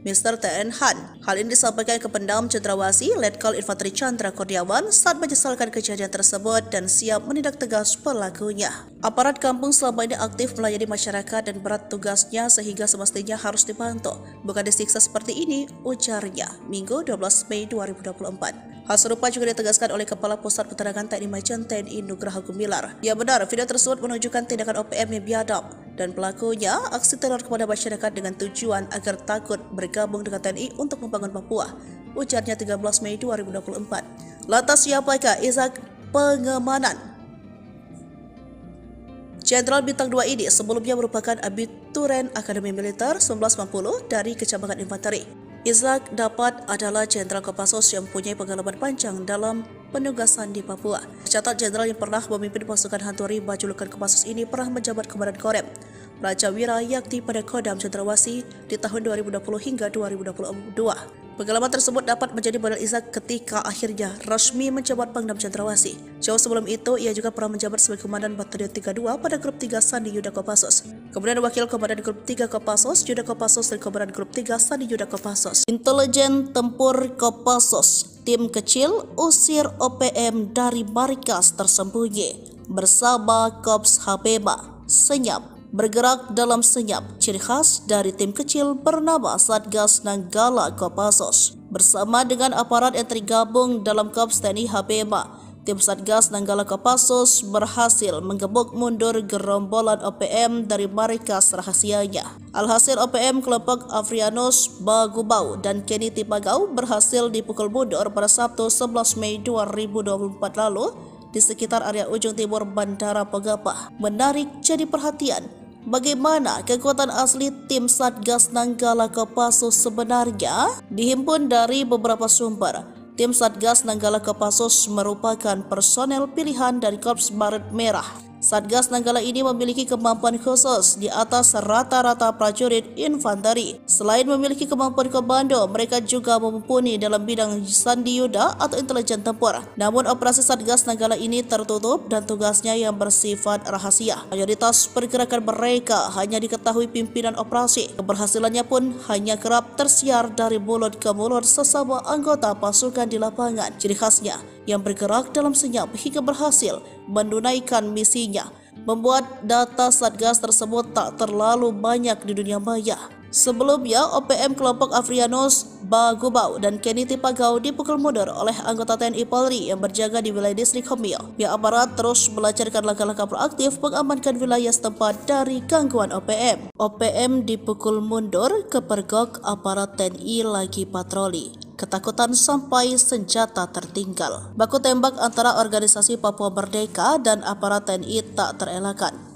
Mr. TN Han. Hal ini disampaikan ke Pangdam Cendrawasih, Letkol Infanteri Chandra Kurniawan saat menyesalkan kejadian tersebut dan siap menindak tegas pelakunya. Aparat kampung selama ini aktif melayani masyarakat dan berat tugasnya sehingga semestinya harus dibantu, bukan disiksa seperti ini, ujarnya, Minggu 12 Mei 2024. Hal serupa juga ditegaskan oleh Kepala Pusat Penerangan TNI Majen TNI Nugraha Gumilar. Ya benar, video tersebut menunjukkan tindakan OPM yang biadab dan pelakunya aksi teror kepada masyarakat dengan tujuan agar takut bergabung dengan TNI untuk membangun Papua, ujarnya 13 Mei 2024. Lantas siapakah Izak Pangemanan? Jenderal Bintang 2 ini sebelumnya merupakan abituren Akademi Militer 1990 dari Kecamatan Infanteri. Izak dapat adalah Jenderal Kopassus yang mempunyai pengalaman panjang dalam penugasan di Papua. Tercatat Jenderal yang pernah memimpin pasukan Hantu Rimba julukan Kopassus ini pernah menjabat Komandan Korem Raja Wira Yakti pada Kodam Cendrawasih di tahun 2020 hingga 2022. Pengalaman tersebut dapat menjadi modal Izak ketika akhirnya resmi menjabat Pangdam Cendrawasih. Jauh sebelum itu, ia juga pernah menjabat sebagai Komandan Batalion 32 pada Grup 3 Sandi Yuda Kopassus. Kemudian Wakil Komandan Grup 3 Kopassus, Yuda Kopassus dan Komandan Grup 3 Sandi Yuda Kopassus. Intelijen Tempur Kopassus, tim kecil usir OPM dari markas tersembunyi bersama Kops Habema. Senyap. Bergerak dalam senyap, ciri khas dari tim kecil bernama Satgas Nanggala Kopassus. Bersama dengan aparat yang tergabung dalam Kops TNI Habema, tim Satgas Nanggala Kopassus berhasil menggebuk mundur gerombolan OPM dari markas rahasianya. Alhasil OPM kelompok Afrianus Bagubau dan Kenny Tipagau berhasil dipukul mundur pada Sabtu 11 Mei 2024 lalu di sekitar area ujung timur Bandara Pogapa. Menarik jadi perhatian, bagaimana kekuatan asli tim Satgas Nanggala Kopassus sebenarnya dihimpun dari beberapa sumber. Tim Satgas Nanggala Kopassus merupakan personel pilihan dari Korps Baret Merah Satgas Nanggala ini memiliki kemampuan khusus di atas rata-rata prajurit infanteri. Selain memiliki kemampuan komando, mereka juga mumpuni dalam bidang sandi yuda atau intelijen tempur. Namun operasi Satgas Nanggala ini tertutup dan tugasnya yang bersifat rahasia. Mayoritas pergerakan mereka hanya diketahui pimpinan operasi. Keberhasilannya pun hanya kerap tersiar dari mulut ke mulut sesama anggota pasukan di lapangan. Ciri khasnya yang bergerak dalam senyap hingga berhasil menunaikan misinya, membuat data Satgas tersebut tak terlalu banyak di dunia maya. Sebelumnya, OPM kelompok Afrianus Bagubau dan Kenny Tipagau dipukul mundur oleh anggota TNI Polri yang berjaga di wilayah distrik Homio. Pihak aparat terus melancarkan langkah-langkah proaktif mengamankan wilayah setempat dari gangguan OPM. OPM dipukul mundur, kepergok aparat TNI lagi patroli. Ketakutan sampai senjata tertinggal. Baku tembak antara organisasi Papua Merdeka dan aparat TNI tak terelakkan.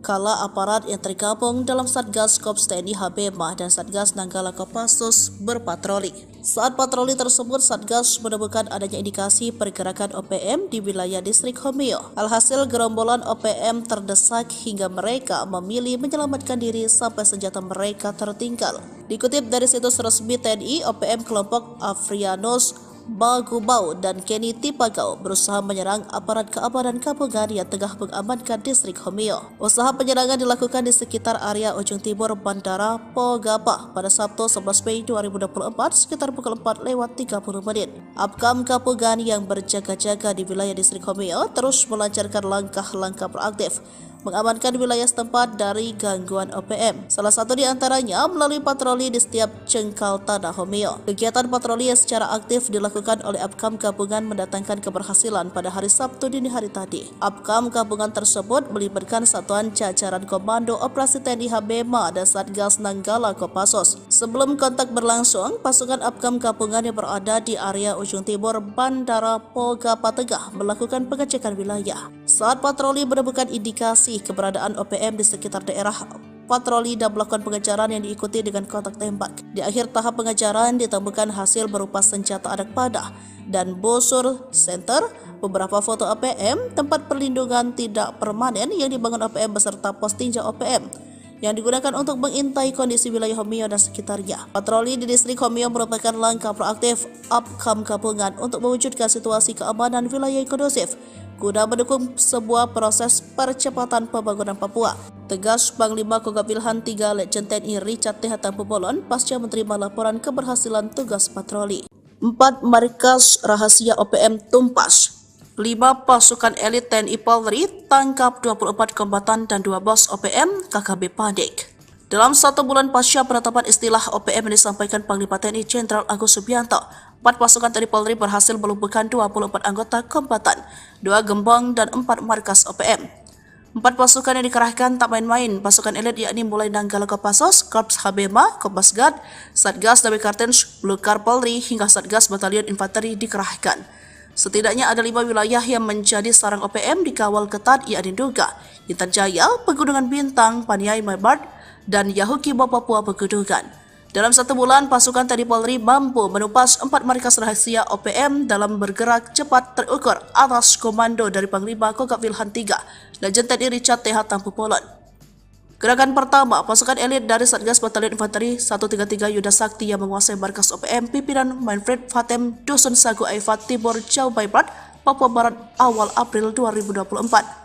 Kala aparat yang tergabung dalam Satgas Korps TNI Habemah dan Satgas Nanggala Kopassus berpatroli. Saat patroli tersebut, Satgas menemukan adanya indikasi pergerakan OPM di wilayah distrik Homio. Alhasil gerombolan OPM terdesak hingga mereka memilih menyelamatkan diri sampai senjata mereka tertinggal. Dikutip dari situs resmi TNI, OPM kelompok Afrianus Bagubau dan Kenny Tipagau berusaha menyerang aparat keamanan gabungan yang tengah mengamankan distrik Homio. Usaha penyerangan dilakukan di sekitar area ujung timur Bandara Pogapa pada Sabtu 11 Mei 2024 sekitar pukul 4:30. Apkam gabungan yang berjaga-jaga di wilayah distrik Homio terus melancarkan langkah-langkah proaktif mengamankan wilayah setempat dari gangguan OPM. Salah satu di antaranya melalui patroli di setiap jengkal tanah Homio. Kegiatan patroli yang secara aktif dilakukan oleh Apkam gabungan mendatangkan keberhasilan pada hari Sabtu dini hari tadi. Apkam gabungan tersebut melibatkan satuan jajaran Komando Operasi TNI Habemah dan Satgas Nanggala Kopassus. Sebelum kontak berlangsung, pasukan Apkam gabungan yang berada di area ujung timur Bandara Pogapa Tengah melakukan pengecekan wilayah. Saat patroli menemukan indikasi keberadaan OPM di sekitar daerah patroli dan melakukan pengejaran yang diikuti dengan kontak tembak. Di akhir tahap pengejaran ditemukan hasil berupa senjata anak panah dan busur center, beberapa foto OPM, tempat perlindungan tidak permanen yang dibangun OPM beserta pos tinjau OPM yang digunakan untuk mengintai kondisi wilayah Homio dan sekitarnya. Patroli di distrik Homio merupakan langkah proaktif Apkam gabungan untuk mewujudkan situasi keamanan wilayah yang kondusif guna mendukung sebuah proses percepatan pembangunan Papua. Tegas Panglima Kogab Wilhan III Letjen TNI Richard T. Hatampulbolon pasca menerima laporan keberhasilan tugas patroli. 4 markas rahasia OPM tumpas. 5 pasukan elit TNI Polri tangkap 24 kombatan dan 2 bos OPM KKB panik. Dalam 1 bulan pasca penetapan istilah OPM yang disampaikan Panglima TNI Jenderal Agus Subianto, 4 pasukan TNI Polri berhasil melumpuhkan 24 anggota kombatan, 2 gembong dan 4 markas OPM. 4 pasukan yang dikerahkan tak main-main, pasukan elit yakni mulai Nanggala Kopassus, Korps Habemah, Kopasgat, Satgas Damai Kartens, Blukar Polri hingga Satgas Batalion Infanteri dikerahkan. Setidaknya ada 5 wilayah yang menjadi sarang OPM dikawal ketat yakni Duga, Intan Jaya, Pegunungan Bintang, Paniai Maibat, dan Yahukibo Papua Pegunungan. Dalam 1 bulan, pasukan TNI Polri mampu menumpas 4 markas rahasia OPM dalam bergerak cepat terukur atas komando dari Panglima Kogab Wilhan III, Letjen TNI Richard T. Hatampulbolon. Gerakan pertama, pasukan elit dari Satgas Batalion Infanteri 133 Yuda Sakti yang menguasai markas OPM pimpinan Manfred Fatem Dusun Sagu Aifat Timur Jauh Baibrat, Papua Barat awal April 2024.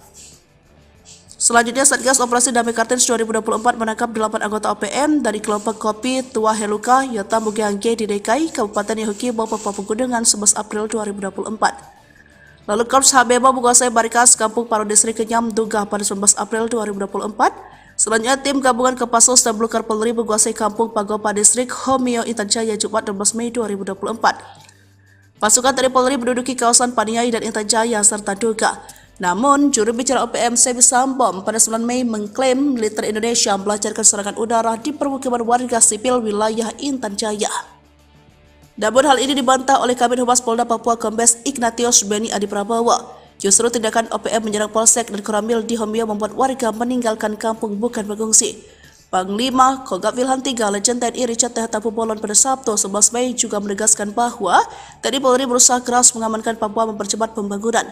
Selanjutnya, Satgas Operasi Damai Kartens 2024 menangkap 8 anggota OPM dari kelompok Kopi Tua Heluka Yota Mugiangge di DKI, Kabupaten Yahukibo, Papua Pegunungan 11 April 2024. Lalu Korps Habemah menguasai markas Kampung Paro Distrik Kenyam Duga pada 19 April 2024. Selanjutnya, tim gabungan Kopassus dan Blukar Polri menguasai Kampung Pagopa Distrik Homio Intan Jaya Jumat 16 Mei 2024. Pasukan TNI Polri menduduki kawasan Paniai dan Intan Jaya serta Duga. Namun, juru bicara OPM Sebi Sambom pada 9 Mei mengklaim militer Indonesia melancarkan serangan udara di permukiman warga sipil wilayah Intan Jaya. Namun hal ini dibantah oleh Kabid Humas Polda Papua Kombes Ignatius Beni Adi Prabowo. Justru tindakan OPM menyerang Polsek dan Koramil di Homio membuat warga meninggalkan kampung bukan mengungsi. Panglima Kogab Wilhan III Letjen TNI Richard T. Hatampulbolon pada Sabtu 11 Mei juga menegaskan bahwa TNI Polri berusaha keras mengamankan Papua mempercepat pembangunan.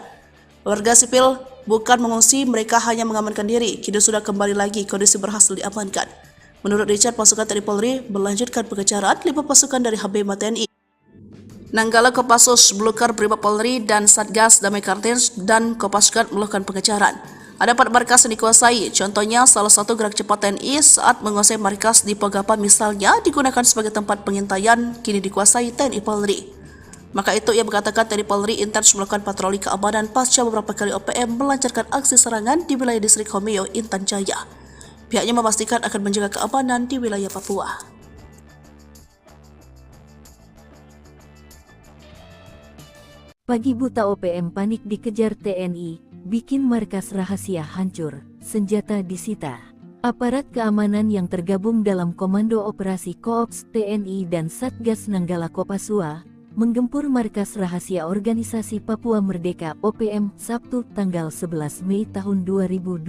Warga sipil Bukan mengungsi, mereka hanya mengamankan diri. Kini sudah kembali lagi, kondisi berhasil diamankan. Menurut Richard, pasukan TNI Polri melanjutkan pengejaran 5 pasukan dari HBMA TNI. Nanggala Kopassus, Blukar Brimob Polri, dan Satgas Damai Kartins dan Kopasgat melakukan pengejaran. Ada 4 markas yang dikuasai, contohnya salah satu gerak cepat TNI saat menguasai markas di Pogapa misalnya digunakan sebagai tempat pengintaian, kini dikuasai TNI Polri. Maka itu ia mengatakan TNI Polri intens melakukan patroli keamanan pasca beberapa kali OPM melancarkan aksi serangan di wilayah distrik Homeo, Intan Jaya. Pihaknya memastikan akan menjaga keamanan di wilayah Papua. Pagi buta OPM panik dikejar TNI, bikin markas rahasia hancur, senjata disita. Aparat keamanan yang tergabung dalam Komando Operasi Koops TNI dan Satgas Nanggala Kopasua menggempur markas rahasia Organisasi Papua Merdeka OPM Sabtu tanggal 11 Mei tahun 2024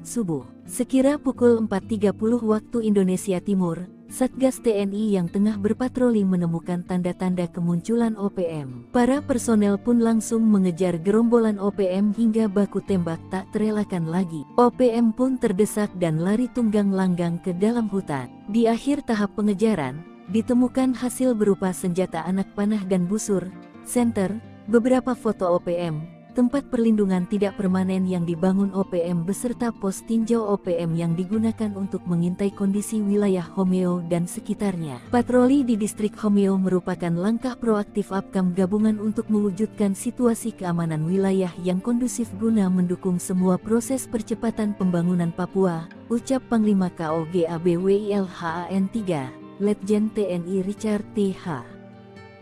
subuh. Sekira pukul 4.30 waktu Indonesia Timur, Satgas TNI yang tengah berpatroli menemukan tanda-tanda kemunculan OPM. Para personel pun langsung mengejar gerombolan OPM hingga baku tembak tak terelakkan lagi. OPM pun terdesak dan lari tunggang langgang ke dalam hutan. Di akhir tahap pengejaran, ditemukan hasil berupa senjata anak panah dan busur, senter, beberapa foto OPM, tempat perlindungan tidak permanen yang dibangun OPM beserta pos tinjau OPM yang digunakan untuk mengintai kondisi wilayah Homeo dan sekitarnya. Patroli di distrik Homeo merupakan langkah proaktif APKAM gabungan untuk mewujudkan situasi keamanan wilayah yang kondusif guna mendukung semua proses percepatan pembangunan Papua, ucap Panglima KO GABWILHAN 3, Letjen TNI Richard T.H.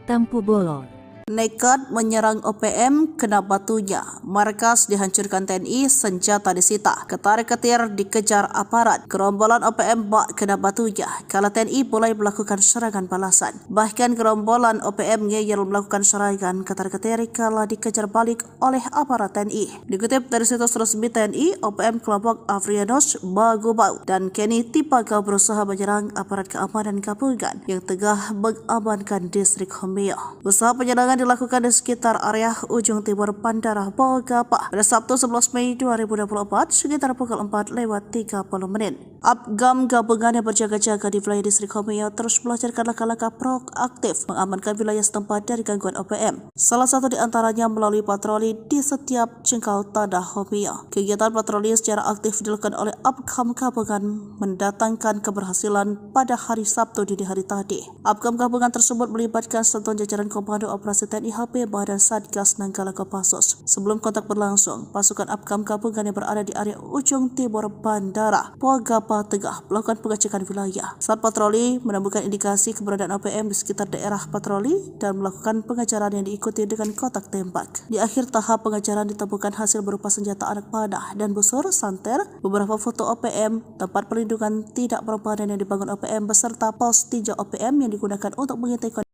Tampu Bolon. Nekat menyerang OPM, kena batunya. Markas dihancurkan TNI, senjata disita. Ketar-ketir dikejar aparat. Gerombolan OPM bak kena batunya. Kala TNI mulai melakukan serangan balasan. Bahkan gerombolan OPM ngeyel melakukan serangan ketar-ketir kala dikejar balik oleh aparat TNI. Dikutip dari situs resmi TNI, OPM kelompok Afrianus, Bagubau, dan Kenny Tipagau berusaha menyerang aparat keamanan gabungan yang tengah mengamankan distrik Homeo. Usaha penyerangan dilakukan di sekitar area ujung timur Bandara Pogapa pada Sabtu 11 Mei 2024 sekitar pukul 4:30 menit. APKAM gabungan yang berjaga-jaga di wilayah distrik Homeo terus melancarkan langkah-langkah proaktif mengamankan wilayah setempat dari gangguan OPM. Salah satu di antaranya melalui patroli di setiap jengkal tanah Homeo. Kegiatan patroli secara aktif dilakukan oleh APKAM gabungan mendatangkan keberhasilan pada hari Sabtu dini hari tadi. APKAM gabungan tersebut melibatkan satuan jajaran Komando Operasi TNI HBMA dan Satgas Nanggala Kopassus. Sebelum kontak berlangsung, pasukan APKAM gabungan yang berada di area ujung timur Bandara Pogapa Tengah melakukan pengecekan wilayah. Saat patroli menemukan indikasi keberadaan OPM di sekitar daerah patroli dan melakukan pengejaran yang diikuti dengan kotak tembak. Di akhir tahap pengejaran ditemukan hasil berupa senjata anak panah dan busur, santer, beberapa foto OPM, tempat perlindungan tidak permanen yang dibangun OPM beserta pos tinjau OPM yang digunakan untuk mengintai kondisi.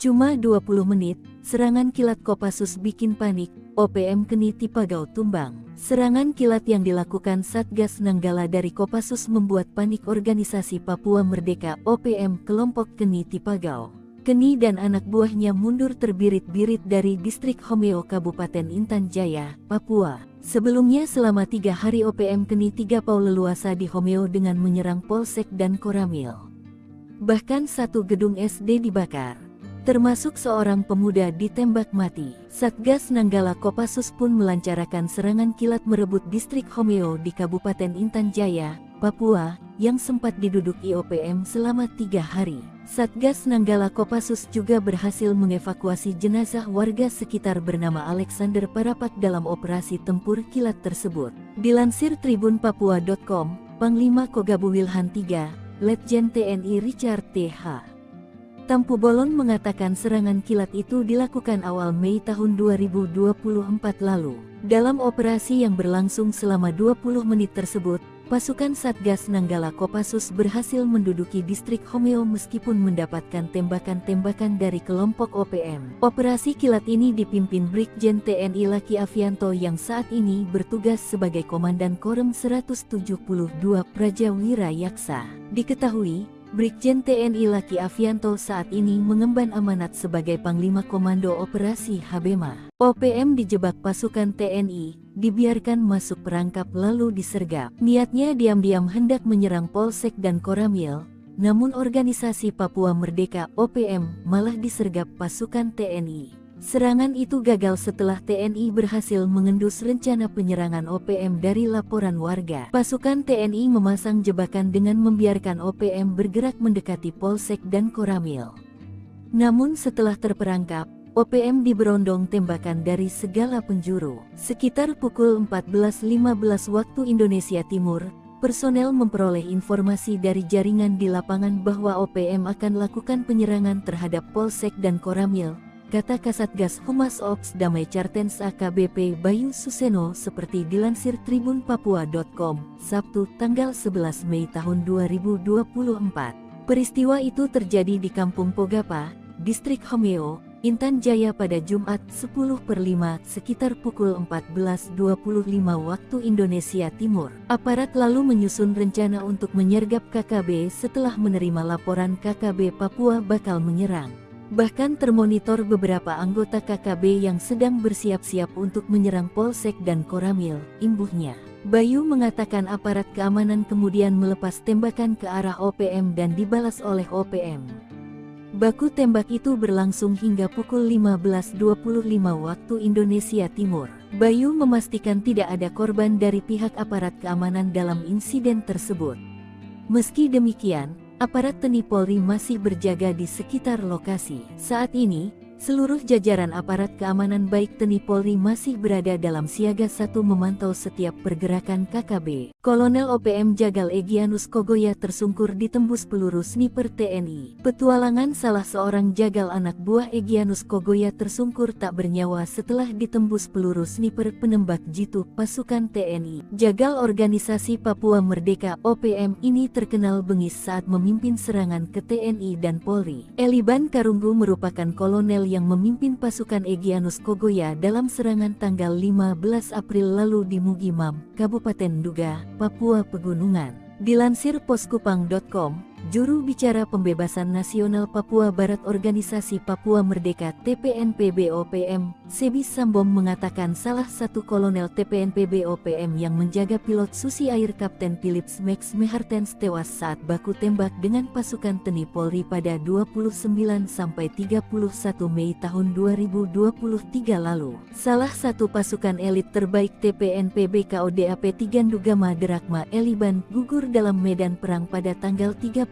Cuma 20 menit, serangan kilat Kopassus bikin panik, OPM Kenny Tipagau tumbang. Serangan kilat yang dilakukan Satgas Nanggala dari Kopassus membuat panik Organisasi Papua Merdeka OPM kelompok Kenny Tipagau. Kenny dan anak buahnya mundur terbirit-birit dari distrik Homeo Kabupaten Intan Jaya, Papua. Sebelumnya selama 3 hari OPM Kenny Tipagau leluasa di Homeo dengan menyerang Polsek dan Koramil. Bahkan satu gedung SD dibakar. Termasuk seorang pemuda ditembak mati. Satgas Nanggala Kopassus pun melancarkan serangan kilat merebut distrik Homeo di Kabupaten Intan Jaya, Papua, yang sempat diduduki OPM selama 3 hari. Satgas Nanggala Kopassus juga berhasil mengevakuasi jenazah warga sekitar bernama Alexander Parapat dalam operasi tempur kilat tersebut. Dilansir tribunpapua.com, Panglima Kogabuwilhan 3, Letjen TNI Richard T.H. Tampu Bolon mengatakan serangan kilat itu dilakukan awal Mei tahun 2024 lalu. Dalam operasi yang berlangsung selama 20 menit tersebut, pasukan Satgas Nanggala Kopassus berhasil menduduki distrik Homeo meskipun mendapatkan tembakan-tembakan dari kelompok OPM. Operasi kilat ini dipimpin Brigjen TNI Laki Avianto yang saat ini bertugas sebagai Komandan Korem 172 Praja Wirayaksa. Diketahui, Brigjen TNI Laki Avianto saat ini mengemban amanat sebagai Panglima Komando Operasi Habema. OPM dijebak pasukan TNI, dibiarkan masuk perangkap lalu disergap. Niatnya diam-diam hendak menyerang Polsek dan Koramil, namun organisasi Papua Merdeka OPM malah disergap pasukan TNI. Serangan itu gagal setelah TNI berhasil mengendus rencana penyerangan OPM dari laporan warga. Pasukan TNI memasang jebakan dengan membiarkan OPM bergerak mendekati Polsek dan Koramil. Namun setelah terperangkap, OPM diberondong tembakan dari segala penjuru. Sekitar pukul 14.15 waktu Indonesia Timur, personel memperoleh informasi dari jaringan di lapangan bahwa OPM akan lakukan penyerangan terhadap Polsek dan Koramil, kata Kasatgas Humas Ops Damai Cartens AKBP Bayu Suseno seperti dilansir tribunpapua.com, Sabtu tanggal 11 Mei tahun 2024. Peristiwa itu terjadi di Kampung Pogapa, Distrik Homeo, Intan Jaya pada Jumat 10/5 sekitar pukul 14.25 waktu Indonesia Timur. Aparat lalu menyusun rencana untuk menyergap KKB setelah menerima laporan KKB Papua bakal menyerang. Bahkan termonitor beberapa anggota KKB yang sedang bersiap-siap untuk menyerang Polsek dan Koramil, imbuhnya. Bayu mengatakan aparat keamanan kemudian melepas tembakan ke arah OPM dan dibalas oleh OPM. Baku tembak itu berlangsung hingga pukul 15.25 waktu Indonesia Timur. Bayu memastikan tidak ada korban dari pihak aparat keamanan dalam insiden tersebut. Meski demikian, aparat TNI Polri masih berjaga di sekitar lokasi. Saat ini, seluruh jajaran aparat keamanan baik TNI Polri masih berada dalam siaga 1 memantau setiap pergerakan KKB. Kolonel OPM Jagal Egyanus Kogoya tersungkur ditembus peluru sniper TNI. Petualangan salah seorang jagal anak buah Egyanus Kogoya tersungkur tak bernyawa setelah ditembus peluru sniper penembak jitu pasukan TNI. Jagal organisasi Papua Merdeka OPM ini terkenal bengis saat memimpin serangan ke TNI dan Polri. Eliban Karunggu merupakan kolonel yang memimpin pasukan Egyanus Kogoya dalam serangan tanggal 15 April lalu di Mugimam, Kabupaten Duga, Papua Pegunungan. Dilansir poskupang.com, juru bicara Pembebasan Nasional Papua Barat Organisasi Papua Merdeka TPNPB OPM, Sebi Sambom mengatakan salah satu kolonel TPNPB OPM yang menjaga pilot Susi Air Kapten Philips Max Mehartens tewas saat baku tembak dengan pasukan TNI Polri pada 29-31 Mei tahun 2023 lalu. Salah satu pasukan elit terbaik TPNPB KODAP Tigandugama Derakma Eliban gugur dalam medan perang pada tanggal 31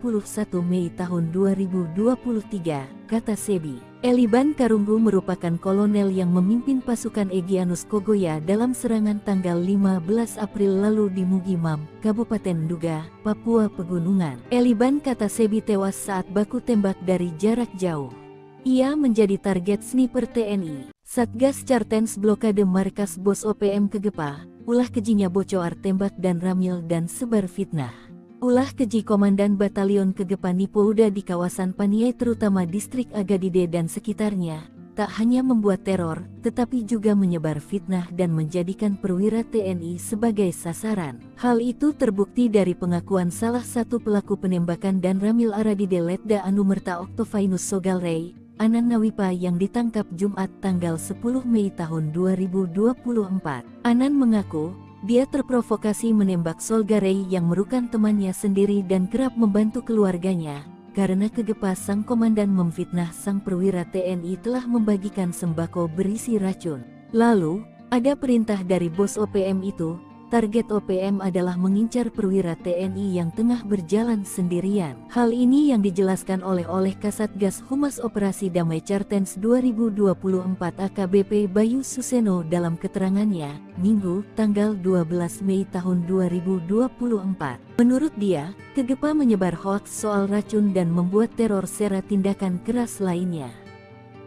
Mei tahun 2023, kata Sebi. Eliban Karunggu merupakan kolonel yang memimpin pasukan Egyanus Kogoya dalam serangan tanggal 15 April lalu di Mugimam, Kabupaten Duga, Papua Pegunungan. Eliban, kata Sebi, tewas saat baku tembak dari jarak jauh. Ia menjadi target sniper TNI. Satgas Cartens blokade markas Bos OPM Kegepa, ulah kejinya bocor tembak dan ramil dan sebar fitnah. Ulah keji Komandan Batalion Kegepa Nipouda di kawasan Paniai terutama distrik Agadide dan sekitarnya, tak hanya membuat teror, tetapi juga menyebar fitnah dan menjadikan perwira TNI sebagai sasaran. Hal itu terbukti dari pengakuan salah satu pelaku penembakan dan ramil Aradide Letda Anumerta Octovinus Sogalrey, Anan Nawipa yang ditangkap Jumat tanggal 10 Mei tahun 2024. Anan mengaku, dia terprovokasi menembak Solgarey yang merupakan temannya sendiri dan kerap membantu keluarganya, karena Kegepa sang komandan memfitnah sang perwira TNI telah membagikan sembako berisi racun. Lalu, ada perintah dari bos OPM itu, target OPM adalah mengincar perwira TNI yang tengah berjalan sendirian. Hal ini yang dijelaskan oleh Kasatgas Humas Operasi Damai Cartens 2024 AKBP Bayu Suseno dalam keterangannya, Minggu, tanggal 12 Mei tahun 2024. Menurut dia, Kegepa menyebar hoaks soal racun dan membuat teror sera tindakan keras lainnya.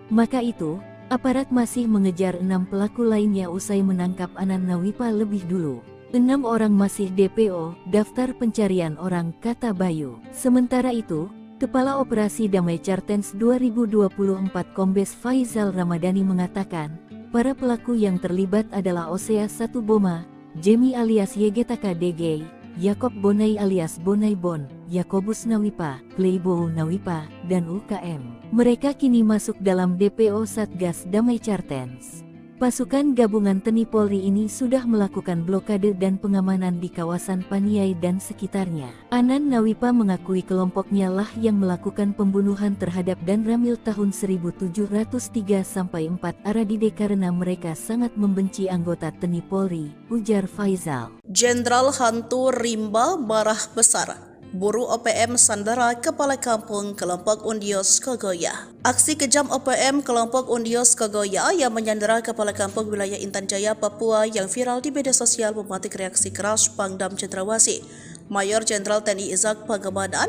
Maka itu, aparat masih mengejar 6 pelaku lainnya usai menangkap Anan Nawipa lebih dulu. 6 orang masih DPO, daftar pencarian orang, kata Bayu. Sementara itu, Kepala Operasi Damai Cartens 2024 Kombes Faizal Ramadhani mengatakan, para pelaku yang terlibat adalah Osea 1 Boma, Jemi alias Yegetaka DG, Yakob Bonai alias Bonai Bon, Yakobus Nawipa, Playboy Nawipa, dan UKM. Mereka kini masuk dalam DPO Satgas Damai Cartens. Pasukan gabungan TNI Polri ini sudah melakukan blokade dan pengamanan di kawasan Paniai dan sekitarnya. Anan Nawipa mengakui kelompoknya lah yang melakukan pembunuhan terhadap Dan Ramil tahun 1703-4 Aradide karena mereka sangat membenci anggota TNI Polri, ujar Faizal. Jenderal Hantu Rimba marah besar. Buru OPM sandara Kepala Kampung Kelompok Undios Kogoya. Aksi kejam OPM Kelompok Undios Kogoya yang menyandera Kepala Kampung Wilayah Intan Jaya, Papua yang viral di media sosial mematik reaksi keras Pangdam Cendrawasih, Mayor Jenderal TNI Izak Pangemanan,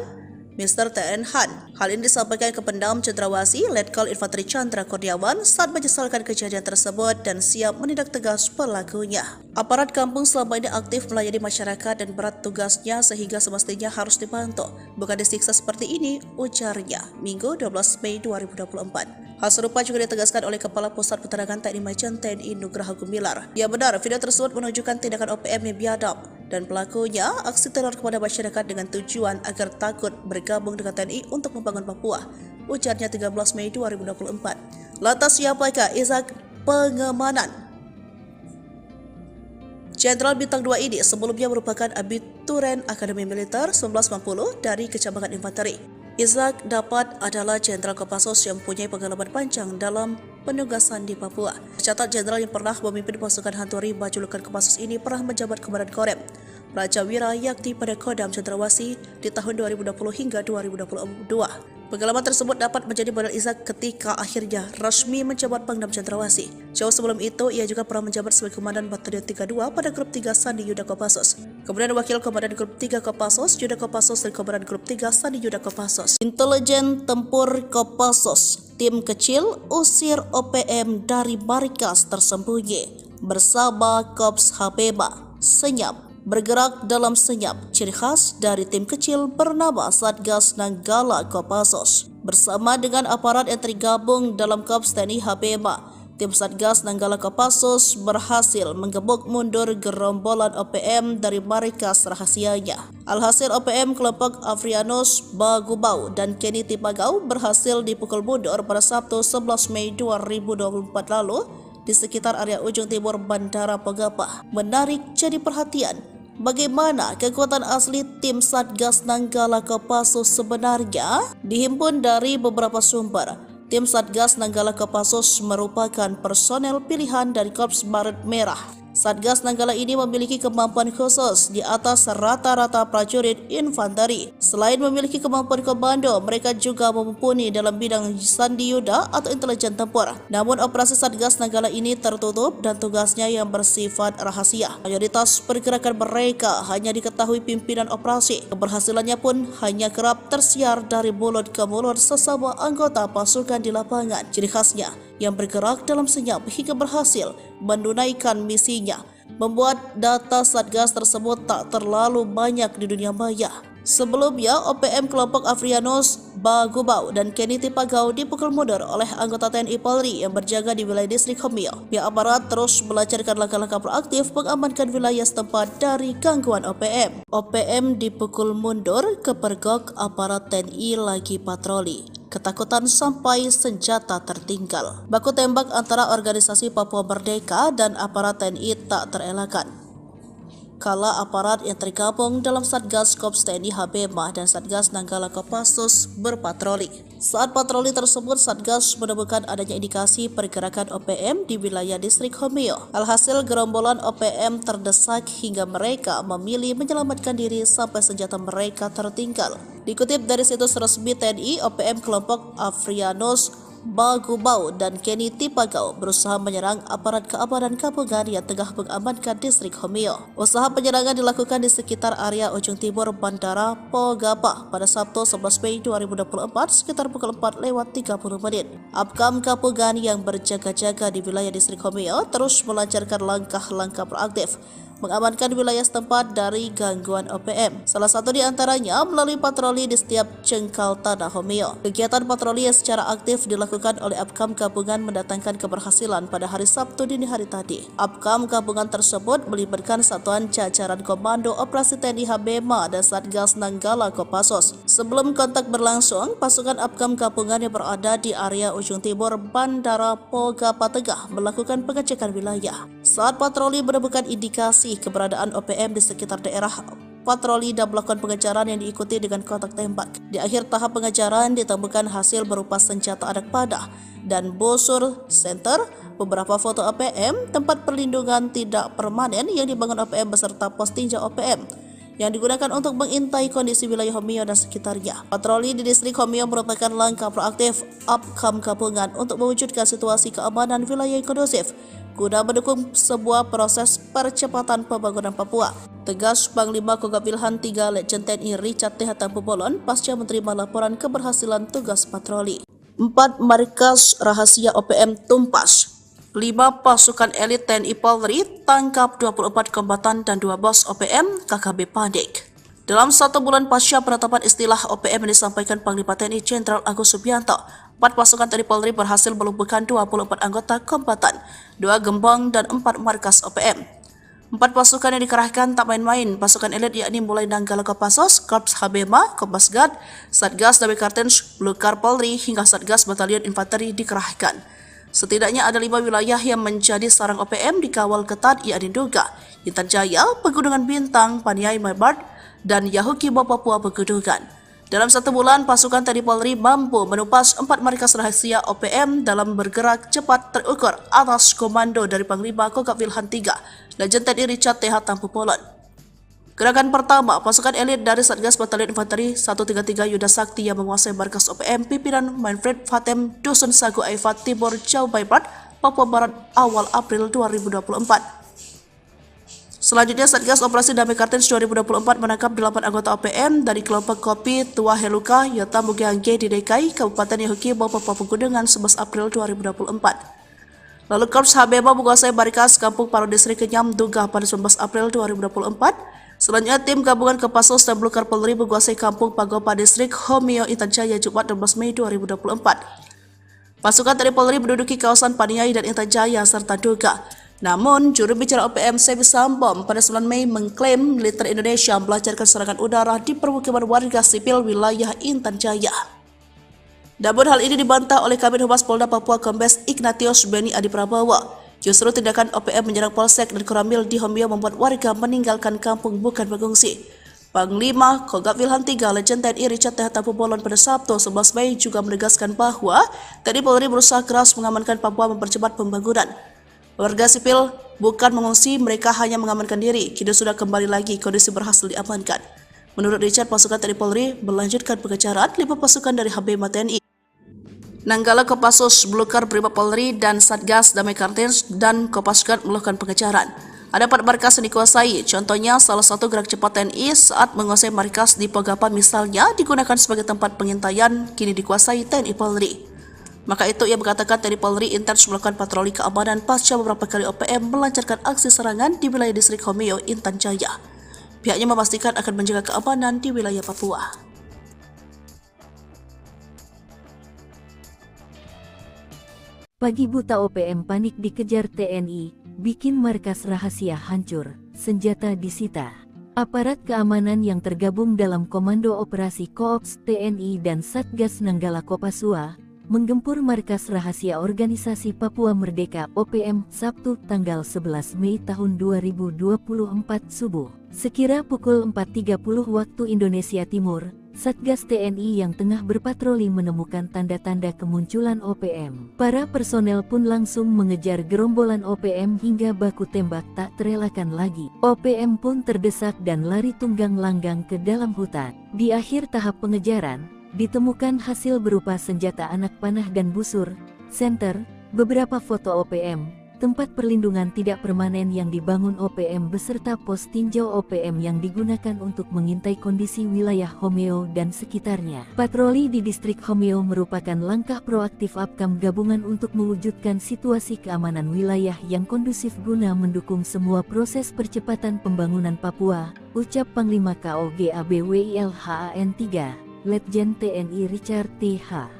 Mr. TN Han. Hal ini disampaikan ke Pangdam Cendrawasih, Letkol Infanteri Chandra Kurniawan saat menyesalkan kejadian tersebut dan siap menindak tegas pelakunya. Aparat kampung selama ini aktif melayani masyarakat dan berat tugasnya sehingga semestinya harus dibantu, bukan disiksa seperti ini, ujarnya Minggu 12 Mei 2024. Hal serupa juga ditegaskan oleh Kepala Pusat Penerangan TNI Majen TNI Nugraha Gumilar. Ya benar, video tersebut menunjukkan tindakan OPM yang biadab dan pelakunya aksi teror kepada masyarakat dengan tujuan agar takut bergabung dengan TNI untuk membangun Papua, ujarnya 13 Mei 2024. Lantas siapakah Izak Pangemanan? Jenderal Bintang 2 ini sebelumnya merupakan abituren Akademi Militer 1990 dari Kecamatan Infanteri. Izak dapat adalah Jenderal Kopassus yang mempunyai pengalaman panjang dalam penugasan di Papua. Tercatat Jenderal yang pernah memimpin pasukan Hantu Rimba julukan Kopassus ini pernah menjabat Komandan Korem Rajawira Yakti pada Kodam Cendrawasih di tahun 2020 hingga 2022. Pengalaman tersebut dapat menjadi modal Izak ketika akhirnya resmi menjabat Pangdam Cendrawasih. Jauh sebelum itu, ia juga pernah menjabat sebagai Komandan Batalion 32 pada Grup 3 Sandi Yuda Kopassus. Kemudian Wakil Komandan Grup 3 Kopassus, Yuda Kopassus, dan Komandan Grup 3 Sandi Yuda Kopassus. Intelijen Tempur Kopassus, tim kecil usir OPM dari markas tersembunyi bersama Kops Habeba. Senyap. Bergerak dalam senyap, ciri khas dari tim kecil bernama Satgas Nanggala Kopassus. Bersama dengan aparat yang tergabung dalam Kops TNI Habema, tim Satgas Nanggala Kopassus berhasil menggebuk mundur gerombolan OPM dari markas rahasianya. Alhasil OPM kelompok Afrianus Bagubau dan Kenny Tipagau berhasil dipukul mundur pada Sabtu 11 Mei 2024 lalu di sekitar area ujung timur Bandara Pogapa. Menarik jadi perhatian, bagaimana kekuatan asli tim Satgas Nanggala Kopassus sebenarnya? Dihimpun dari beberapa sumber, tim Satgas Nanggala Kopassus merupakan personel pilihan dari Korps Baret Merah. Satgas Nanggala ini memiliki kemampuan khusus di atas rata-rata prajurit infanteri. Selain memiliki kemampuan komando, mereka juga mumpuni dalam bidang sandi yuda atau intelijen tempur. Namun operasi Satgas Nanggala ini tertutup dan tugasnya yang bersifat rahasia. Mayoritas pergerakan mereka hanya diketahui pimpinan operasi. Keberhasilannya pun hanya kerap tersiar dari mulut ke mulut sesama anggota pasukan di lapangan. Ciri khasnya yang bergerak dalam senyap hingga berhasil menunaikan misinya, membuat data Satgas tersebut tak terlalu banyak di dunia maya. Sebelumnya, OPM kelompok Afrianus Bagubau dan Kenny Tipagau dipukul mundur oleh anggota TNI Polri yang berjaga di wilayah distrik Homio. Pihak aparat terus melancarkan langkah-langkah proaktif mengamankan wilayah setempat dari gangguan OPM. OPM dipukul mundur, kepergok aparat TNI lagi patroli. Ketakutan sampai senjata tertinggal. Baku tembak antara organisasi Papua Merdeka dan aparat TNI tak terelakkan. Kala aparat yang tergabung dalam Satgas Kops TNI Habema dan Satgas Nanggala Kopassus berpatroli. Saat patroli tersebut, Satgas menemukan adanya indikasi pergerakan OPM di wilayah distrik Homio. Alhasil gerombolan OPM terdesak hingga mereka memilih menyelamatkan diri sampai senjata mereka tertinggal. Dikutip dari situs resmi TNI, OPM kelompok Afrianus Bagubau dan Kenny Tipagau berusaha menyerang aparat keamanan gabungan yang tengah mengamankan distrik Homio. Usaha penyerangan dilakukan di sekitar area ujung timur Bandara Pogapa pada Sabtu 11 Mei 2024 sekitar pukul 4:30. Apkam gabungan yang berjaga-jaga di wilayah distrik Homio terus melancarkan langkah-langkah proaktif mengamankan wilayah setempat dari gangguan OPM. Salah satu di antaranya melalui patroli di setiap jengkal tanah Homeo. Kegiatan patroli yang secara aktif dilakukan oleh Apkam Gabungan mendatangkan keberhasilan pada hari Sabtu dini hari tadi. Apkam Gabungan tersebut melibatkan satuan jajaran Komando Operasi TNI Habema dan Satgas Nanggala Kopassus. Sebelum kontak berlangsung, pasukan Apkam Gabungan yang berada di area ujung timur Bandara Poga Pategah melakukan pengecekan wilayah. Saat patroli menemukan indikasi keberadaan OPM di sekitar daerah patroli dan melakukan pengejaran yang diikuti dengan kontak tembak. Di akhir tahap pengejaran ditemukan hasil berupa senjata anak panah dan busur center, beberapa foto OPM, tempat perlindungan tidak permanen yang dibangun OPM beserta pos tinjau OPM yang digunakan untuk mengintai kondisi wilayah Homeo dan sekitarnya. Patroli di distrik Homeo merupakan langkah proaktif Apkam Gabungan untuk mewujudkan situasi keamanan wilayah yang kondusif guna mendukung sebuah proses percepatan pembangunan Papua. Tegas Panglima Kogab Wilhan III Letjen TNI Richard T. Tampu-Bolon pasca menerima laporan keberhasilan tugas patroli. 4 markas rahasia OPM tumpas. 5 pasukan elit TNI Polri tangkap 24 kombatan dan 2 bos OPM, KKB panik. Dalam 1 bulan pasca penetapan istilah OPM yang disampaikan Panglima TNI Jenderal Agus Subianto, 4 pasukan TNI Polri berhasil melumpuhkan 24 anggota kombatan, 2 gembong dan 4 markas OPM. 4 pasukan yang dikerahkan tak main-main, pasukan elit yakni mulai Nanggala Kopassus, Korps Habema, Kopassus, Satgas Damai Kartens, Blukar Polri hingga Satgas Batalion Infanteri dikerahkan. Setidaknya ada 5 wilayah yang menjadi sarang OPM dikawal ketat yakni Duga, Intan Jaya, Pegunungan Bintang, Paniai Maibat, dan Yahukibo Papua Pegunungan. Dalam 1 bulan, pasukan TNI Polri mampu menumpas 4 markas rahasia OPM dalam bergerak cepat terukur atas komando dari Panglima Kogab Wilhan III, Letjen TNI Richard T. Tampu-Bolon. Gerakan pertama, pasukan elit dari Satgas Batalion Infanteri 133 Yuda Sakti yang menguasai markas OPM pimpinan Manfred Fatem Dusun Sagu Aifat Timur Jauh Barat, Papua Barat awal April 2024. Selanjutnya, Satgas Operasi Damai Kartens 2024 menangkap 8 anggota OPM dari kelompok Kopi Tua Heluka, Yota Mugiangge di DKI, Kabupaten Yahukibo, Papua Pegunungan 11 April 2024. Lalu Korps Habema menguasai Barikas Kampung Paro Distrik Kenyam Duga pada 19 April 2024. Selanjutnya, tim gabungan Kopassus dan Blukar Polri menguasai Kampung Pagopa Distrik Homeo Intan Jaya Jumat 12 Mei 2024. Pasukan TNI Polri menduduki kawasan Paniai dan Intan Jaya serta Duga. Namun, juru bicara OPM Sebi Sambom pada 9 Mei mengklaim militer Indonesia melancarkan serangan udara di permukiman warga sipil wilayah Intan Jaya. Namun hal ini dibantah oleh Kabid Humas Polda Papua Kombes Ignatius Beni Adi Prabowo. Justru tindakan OPM menyerang Polsek dan Koramil di Homeo membuat warga meninggalkan kampung bukan mengungsi. Panglima Kogab Wilhan III Letjen TNI Richard T. Tampu-Bolon pada Sabtu 11 Mei juga menegaskan bahwa TNI Polri berusaha keras mengamankan Papua mempercepat pembangunan. Warga sipil bukan mengungsi, mereka hanya mengamankan diri. Kini sudah kembali lagi, kondisi berhasil diamankan. Menurut Richard, pasukan TNI Polri melanjutkan pengejaran 5 pasukan dari Habema TNI, Nanggala Kopassus, Blukar Brimob Polri, dan Satgas Damai Kartens dan Kopassus melakukan pengejaran. Ada 4 markas yang dikuasai, contohnya salah satu gerak cepat TNI saat menguasai markas di Pogapa misalnya digunakan sebagai tempat pengintaian, kini dikuasai TNI Polri. Maka itu ia mengatakan TNI Polri intens melakukan patroli keamanan pasca beberapa kali OPM melancarkan aksi serangan di wilayah distrik Homeo Intan Jaya. Pihaknya memastikan akan menjaga keamanan di wilayah Papua. Pagi buta OPM panik dikejar TNI, bikin markas rahasia hancur, senjata disita. Aparat keamanan yang tergabung dalam Komando Operasi Koops TNI dan Satgas Nanggala Kopassus menggempur markas rahasia Organisasi Papua Merdeka OPM Sabtu tanggal 11 Mei tahun 2024 subuh. Sekira pukul 4.30 waktu Indonesia Timur, Satgas TNI yang tengah berpatroli menemukan tanda-tanda kemunculan OPM. Para personel pun langsung mengejar gerombolan OPM hingga baku tembak tak terelakkan lagi. OPM pun terdesak dan lari tunggang langgang ke dalam hutan. Di akhir tahap pengejaran, ditemukan hasil berupa senjata anak panah dan busur, senter, beberapa foto OPM, tempat perlindungan tidak permanen yang dibangun OPM beserta pos tinjau OPM yang digunakan untuk mengintai kondisi wilayah Homeo dan sekitarnya. Patroli di distrik Homeo merupakan langkah proaktif Apkam gabungan untuk mewujudkan situasi keamanan wilayah yang kondusif guna mendukung semua proses percepatan pembangunan Papua, ucap Panglima KOG ABWILHAN 3, Letjen TNI Richard T.H.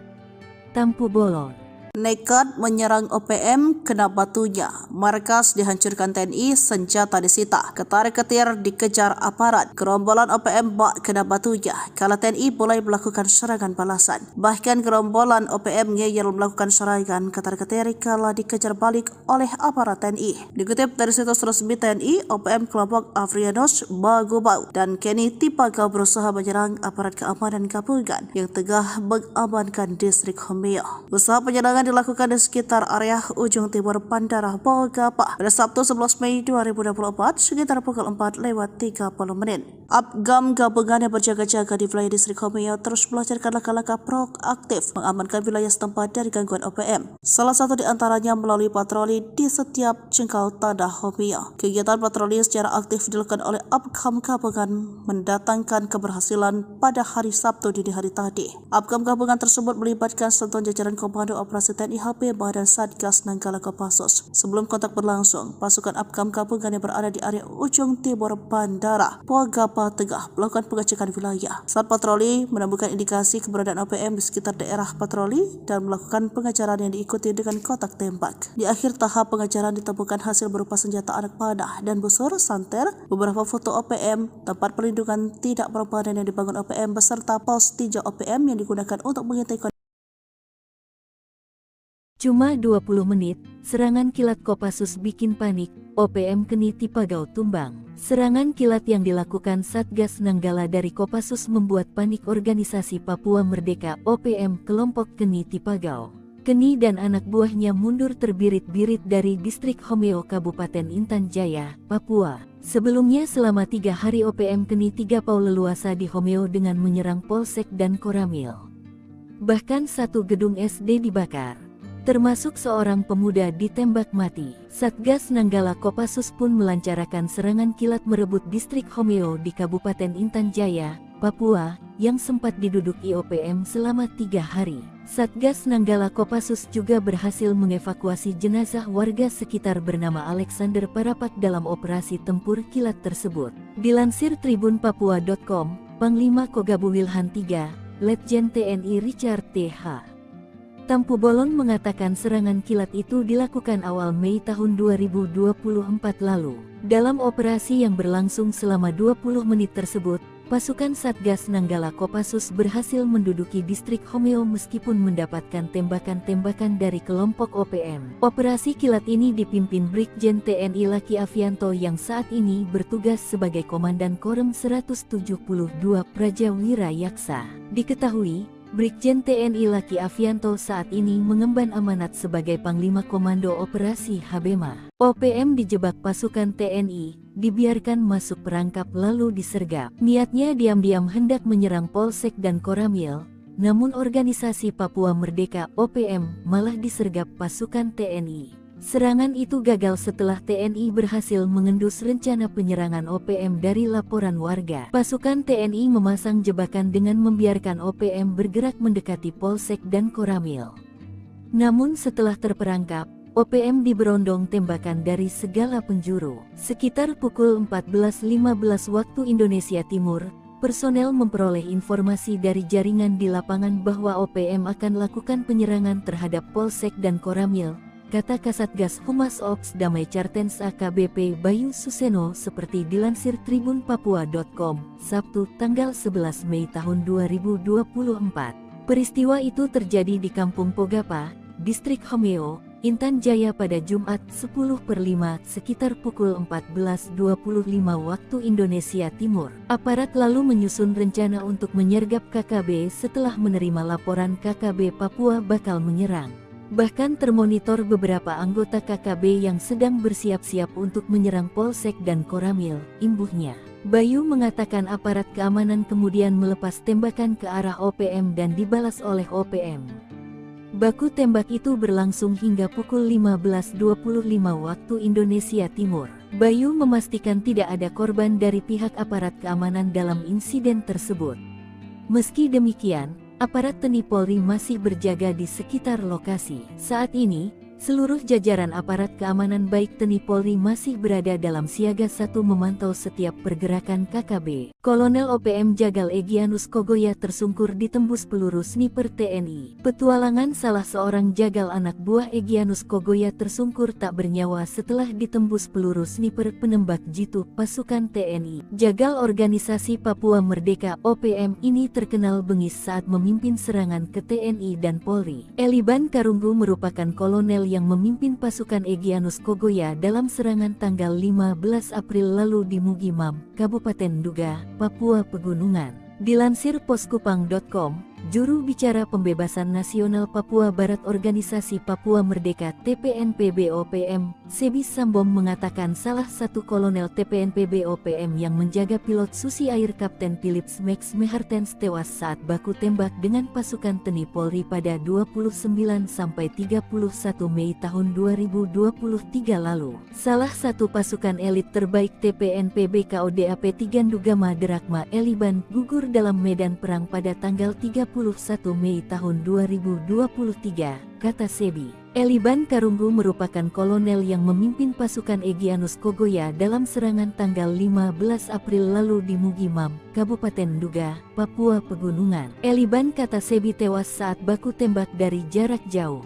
Tampu Bolon. Nekat menyerang OPM, kena batunya. Markas dihancurkan TNI, senjata disita. Ketar-ketir dikejar aparat. Gerombolan OPM bak kena batunya. Kala TNI mulai melakukan serangan balasan. Bahkan gerombolan OPM ngeyel melakukan serangan ketar-ketir kala dikejar balik oleh aparat TNI. Dikutip dari situs resmi TNI, OPM kelompok Afrianos Bagubau dan Kenny Tipagau berusaha menyerang aparat keamanan gabungan yang tengah mengamankan distrik Homeo. Usaha penyerangan dilakukan di sekitar area ujung timur Bandara Bogapa pada Sabtu 11 Mei 2024 sekitar pukul 4:30 menit. Apkam gabungan yang berjaga-jaga di wilayah distrik Homeo terus melancarkan langkah-langkah proaktif mengamankan wilayah setempat dari gangguan OPM. Salah satu di antaranya melalui patroli di setiap jengkal tanah Homeo. Kegiatan patroli secara aktif dilakukan oleh Apkam gabungan mendatangkan keberhasilan pada hari Sabtu dini hari tadi. Apkam gabungan tersebut melibatkan sentuhan jajaran Komando Operasi TNI HPMA dan Satgas Nanggala Kopassus. Sebelum kontak berlangsung, pasukan Apkam gabungan yang berada di area ujung timur Bandara Bogapa Tengah melakukan pengecekan wilayah. Saat patroli menemukan indikasi keberadaan OPM di sekitar daerah patroli dan melakukan pengejaran yang diikuti dengan kotak tembak. Di akhir tahap pengejaran ditemukan hasil berupa senjata anak panah dan busur santer, beberapa foto OPM, tempat perlindungan tidak permanen yang dibangun OPM beserta pos tinjau OPM yang digunakan untuk mengintai. Cuma 20 menit, serangan kilat Kopassus bikin panik, OPM Kenny Tipagau tumbang. Serangan kilat yang dilakukan Satgas Nanggala dari Kopassus membuat panik organisasi Papua Merdeka OPM kelompok Kenny Tipagau. Kenny dan anak buahnya mundur terbirit-birit dari distrik Homeo Kabupaten Intan Jaya, Papua. Sebelumnya selama 3 hari OPM Kenny Tipagau leluasa di Homeo dengan menyerang Polsek dan Koramil. Bahkan satu gedung SD dibakar, termasuk seorang pemuda ditembak mati. Satgas Nanggala Kopassus pun melancarkan serangan kilat merebut distrik Homeo di Kabupaten Intan Jaya, Papua, yang sempat diduduki OPM selama 3 hari. Satgas Nanggala Kopassus juga berhasil mengevakuasi jenazah warga sekitar bernama Alexander Parapak dalam operasi tempur kilat tersebut. Dilansir tribunpapua.com, Panglima Kogabuwilhan 3, Letjen TNI Richard T.H. Tampu Bolon mengatakan serangan kilat itu dilakukan awal Mei tahun 2024 lalu. Dalam operasi yang berlangsung selama 20 menit tersebut, pasukan Satgas Nanggala Kopassus berhasil menduduki distrik Homeo meskipun mendapatkan tembakan-tembakan dari kelompok OPM. Operasi kilat ini dipimpin Brigjen TNI Laki Avianto yang saat ini bertugas sebagai Komandan Korem 172 Prajawira Yaksa. Diketahui, Brigjen TNI Laki Avianto saat ini mengemban amanat sebagai Panglima Komando Operasi HPMA. OPM dijebak pasukan TNI, dibiarkan masuk perangkap lalu disergap. Niatnya diam-diam hendak menyerang Polsek dan Koramil, namun organisasi Papua Merdeka OPM malah disergap pasukan TNI. Serangan itu gagal setelah TNI berhasil mengendus rencana penyerangan OPM dari laporan warga. Pasukan TNI memasang jebakan dengan membiarkan OPM bergerak mendekati Polsek dan Koramil. Namun setelah terperangkap, OPM diberondong tembakan dari segala penjuru. Sekitar pukul 14.15 waktu Indonesia Timur, personel memperoleh informasi dari jaringan di lapangan bahwa OPM akan lakukan penyerangan terhadap Polsek dan Koramil, kata Kasatgas Humas Ops Damai Cartens AKBP Bayu Suseno seperti dilansir tribunpapua.com, Sabtu tanggal 11 Mei tahun 2024. Peristiwa itu terjadi di Kampung Pogapa, Distrik Homeo, Intan Jaya pada Jumat 10/5 sekitar pukul 14.25 waktu Indonesia Timur. Aparat lalu menyusun rencana untuk menyergap KKB setelah menerima laporan KKB Papua bakal menyerang. Bahkan termonitor beberapa anggota KKB yang sedang bersiap-siap untuk menyerang Polsek dan Koramil, imbuhnya. Bayu mengatakan aparat keamanan kemudian melepas tembakan ke arah OPM dan dibalas oleh OPM. Baku tembak itu berlangsung hingga pukul 15.25 waktu Indonesia Timur. Bayu memastikan tidak ada korban dari pihak aparat keamanan dalam insiden tersebut. Meski demikian, aparat TNI Polri masih berjaga di sekitar lokasi. Saat ini, seluruh jajaran aparat keamanan baik TNI Polri masih berada dalam siaga 1 memantau setiap pergerakan KKB. Kolonel OPM Jagal Egyanus Kogoya tersungkur ditembus peluru sniper TNI. Petualangan salah seorang jagal anak buah Egyanus Kogoya tersungkur tak bernyawa setelah ditembus peluru sniper penembak jitu pasukan TNI. Jagal Organisasi Papua Merdeka OPM ini terkenal bengis saat memimpin serangan ke TNI dan Polri. Eliban Karunggu merupakan kolonel yang memimpin pasukan Egyanus Kogoya dalam serangan tanggal 15 April lalu di Mugimam, Kabupaten Duga, Papua Pegunungan. Dilansir poskupang.com, juru bicara Pembebasan Nasional Papua Barat Organisasi Papua Merdeka TPNPB-OPM, Sebi Sambom mengatakan salah satu kolonel TPNPB-OPM yang menjaga pilot Susi Air Kapten Philips Max Mehartens tewas saat baku tembak dengan pasukan TNI Polri pada 29-31 Mei tahun 2023 lalu. Salah satu pasukan elit terbaik TPNPB KODAP Tigandugama Derakma Eliban gugur dalam medan perang pada tanggal 31 Mei tahun 2023, kata Sebi. Eliban Karunggu merupakan kolonel yang memimpin pasukan Egyanus Kogoya dalam serangan tanggal 15 April lalu di Mugimam, Kabupaten Duga, Papua Pegunungan. Eliban, kata Sebi, tewas saat baku tembak dari jarak jauh.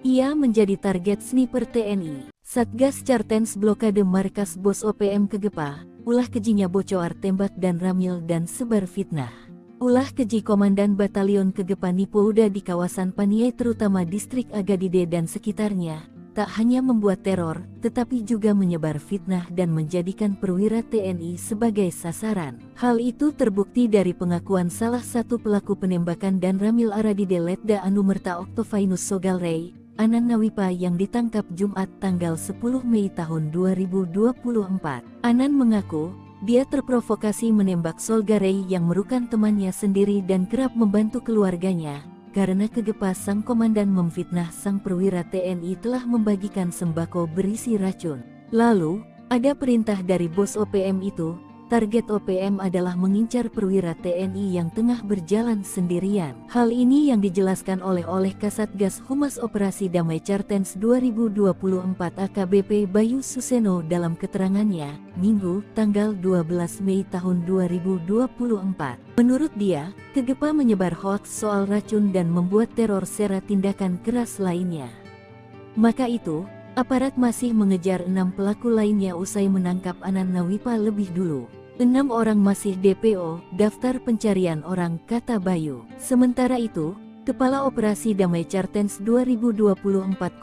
Ia menjadi target sniper TNI. Satgas Cartens blokade markas Bos OPM Kegepa, ulah kejinya bocor tembak dan ramil dan sebar fitnah. Ulah keji Komandan Batalion Kegepa Nipouda di kawasan Paniai terutama distrik Agadide dan sekitarnya, tak hanya membuat teror, tetapi juga menyebar fitnah dan menjadikan perwira TNI sebagai sasaran. Hal itu terbukti dari pengakuan salah satu pelaku penembakan dan ramil Aradide Letda Anumerta Oktovinus Sogalrey, Anan Nawipa yang ditangkap Jumat tanggal 10 Mei tahun 2024. Anan mengaku, dia terprovokasi menembak Solgarey yang merupakan temannya sendiri dan kerap membantu keluarganya, karena Kegepa sang komandan memfitnah sang perwira TNI telah membagikan sembako berisi racun. Lalu, ada perintah dari bos OPM itu, target OPM adalah mengincar perwira TNI yang tengah berjalan sendirian. Hal ini yang dijelaskan oleh Kasatgas Humas Operasi Damai Cartens 2024 AKBP Bayu Suseno dalam keterangannya, Minggu, tanggal 12 Mei tahun 2024. Menurut dia, Kegepa menyebar hoaks soal racun dan membuat teror sera tindakan keras lainnya. Maka itu, aparat masih mengejar 6 pelaku lainnya usai menangkap Anan Nawipa lebih dulu. 6 orang masih DPO, daftar pencarian orang, kata Bayu. Sementara itu, Kepala Operasi Damai Cartens 2024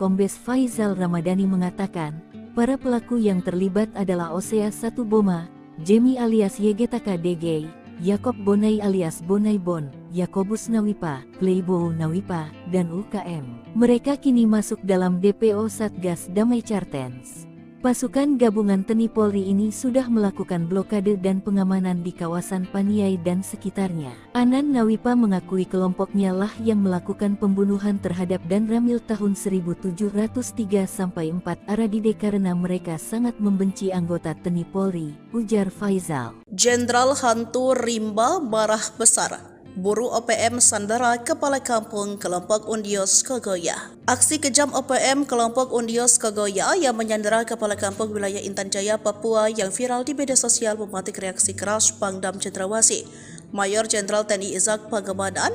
Kombes Faizal Ramadhani mengatakan, para pelaku yang terlibat adalah Osea 1 Boma, Jemi alias Yegetaka DG, Yakob Bonai alias Bonai Bon, Yakobus Nawipa, Playbo Nawipa, dan UKM. Mereka kini masuk dalam DPO Satgas Damai Cartens. Pasukan gabungan TNI Polri ini sudah melakukan blokade dan pengamanan di kawasan Paniai dan sekitarnya. Anan Nawipa mengakui kelompoknya lah yang melakukan pembunuhan terhadap Dan Ramil tahun 1703-4 Aradide karena mereka sangat membenci anggota TNI Polri, ujar Faizal. Jenderal Hantu Rimba marah besar. Buru OPM sandera Kepala Kampung Kelompok Undios Kogoya. Aksi kejam OPM Kelompok Undios Kogoya yang menyandera Kepala Kampung Wilayah Intan Jaya, Papua yang viral di media sosial mematik reaksi keras Pangdam Cendrawasih, Mayor Jenderal TNI Izak Pangemanan,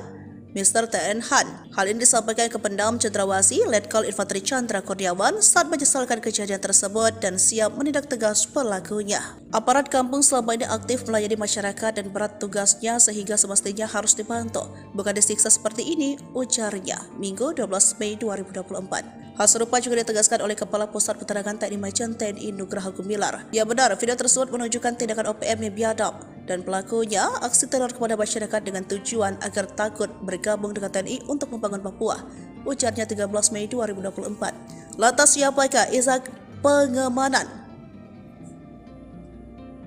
Mr. TN Han. Hal ini disampaikan ke Pangdam Cendrawasih, Letkol Infanteri Chandra Kurniawan saat menyesalkan kejadian tersebut dan siap menindak tegas pelakunya. Aparat kampung selama ini aktif melayani masyarakat dan berat tugasnya sehingga semestinya harus dibantu, bukan disiksa seperti ini, ujarnya, Minggu 12 Mei 2024. Hal serupa juga ditegaskan oleh Kepala Pusat Penerangan TNI Majen TNI Nugraha Gumilar. Ya benar, video tersebut menunjukkan tindakan OPM yang biadab dan pelakunya aksi teror kepada masyarakat dengan tujuan agar takut bergabung dengan TNI untuk membangun Papua, ujarnya 13 Mei 2024. Lantas siapakah Izak Pangemanan?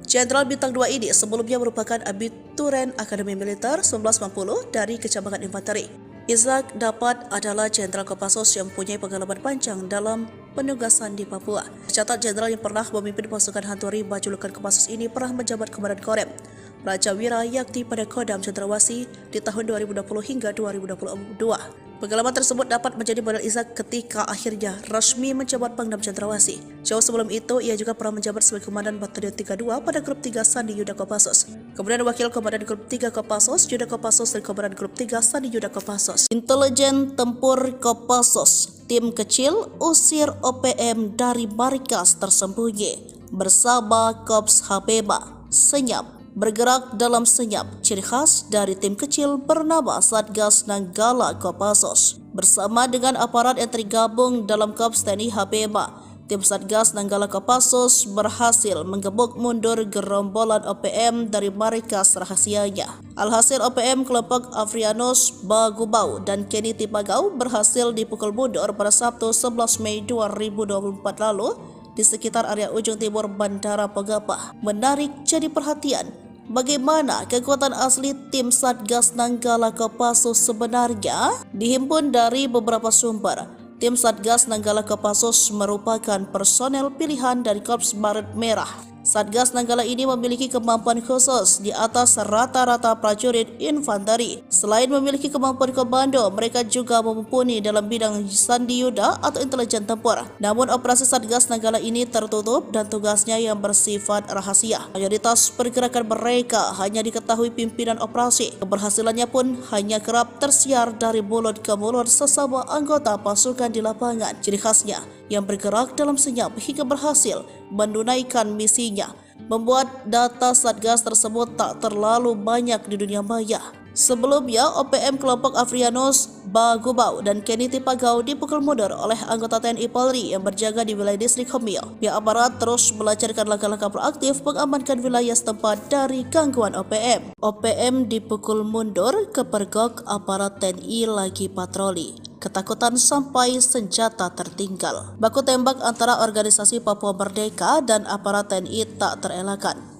Jenderal Bintang 2 ini sebelumnya merupakan abituren Akademi Militer 1990 dari Kecamatan Infanteri. Izak dapat adalah Jenderal Kopassus yang mempunyai pengalaman panjang dalam penugasan di Papua. Tercatat jenderal yang pernah memimpin pasukan hantu rimba julukan Kopassus ini pernah menjabat Komandan Korem Raja Wira Yakti pada Kodam Cendrawasih di tahun 2020 hingga 2022. Pengalaman tersebut dapat menjadi modal Izak ketika akhirnya resmi menjabat Pangdam Cendrawasih. Jauh sebelum itu, ia juga pernah menjabat sebagai Komandan Batalion 32 pada Grup 3 Sandi Yuda Kopassus. Kemudian Wakil Komandan Grup 3 Kopassus, Yuda Kopassus, dan Komandan Grup 3 Sandi Yuda Kopassus. Intelijen Tempur Kopassus, tim kecil usir OPM dari markas tersembunyi bersama Kops Habeba. Senyap. Bergerak dalam senyap, ciri khas dari tim kecil bernama Satgas Nanggala Kopassus. Bersama dengan aparat yang tergabung dalam Korps TNI Habema, tim Satgas Nanggala Kopassus berhasil menggebuk mundur gerombolan OPM dari markas rahasianya. Alhasil OPM kelompok Afrianus Bagubau dan Kenny Tipagau berhasil dipukul mundur pada Sabtu 11 Mei 2024 lalu di sekitar area ujung timur Bandara Pogapa. Menarik jadi perhatian, bagaimana kekuatan asli tim Satgas Nanggala Kopassus sebenarnya dihimpun dari beberapa sumber. Tim Satgas Nanggala Kopassus merupakan personel pilihan dari Korps Baret Merah. Satgas Nanggala ini memiliki kemampuan khusus di atas rata-rata prajurit infanteri. Selain memiliki kemampuan komando, mereka juga mumpuni dalam bidang sandi yuda atau intelijen tempur. Namun operasi Satgas Nanggala ini tertutup dan tugasnya yang bersifat rahasia. Mayoritas pergerakan mereka hanya diketahui pimpinan operasi. Keberhasilannya pun hanya kerap tersiar dari mulut ke mulut sesama anggota pasukan di lapangan. Ciri khasnya yang bergerak dalam senyap hingga berhasil menunaikan misinya, membuat data Satgas tersebut tak terlalu banyak di dunia maya. Sebelumnya, OPM kelompok Afrianus Bagubau dan Kenny Tipagau dipukul mundur oleh anggota TNI Polri yang berjaga di wilayah distrik Homio. Pihak aparat terus melancarkan langkah-langkah proaktif mengamankan wilayah setempat dari gangguan OPM. OPM dipukul mundur, kepergok aparat TNI lagi patroli. Ketakutan sampai senjata tertinggal. Baku tembak antara organisasi Papua Merdeka dan aparat TNI tak terelakkan.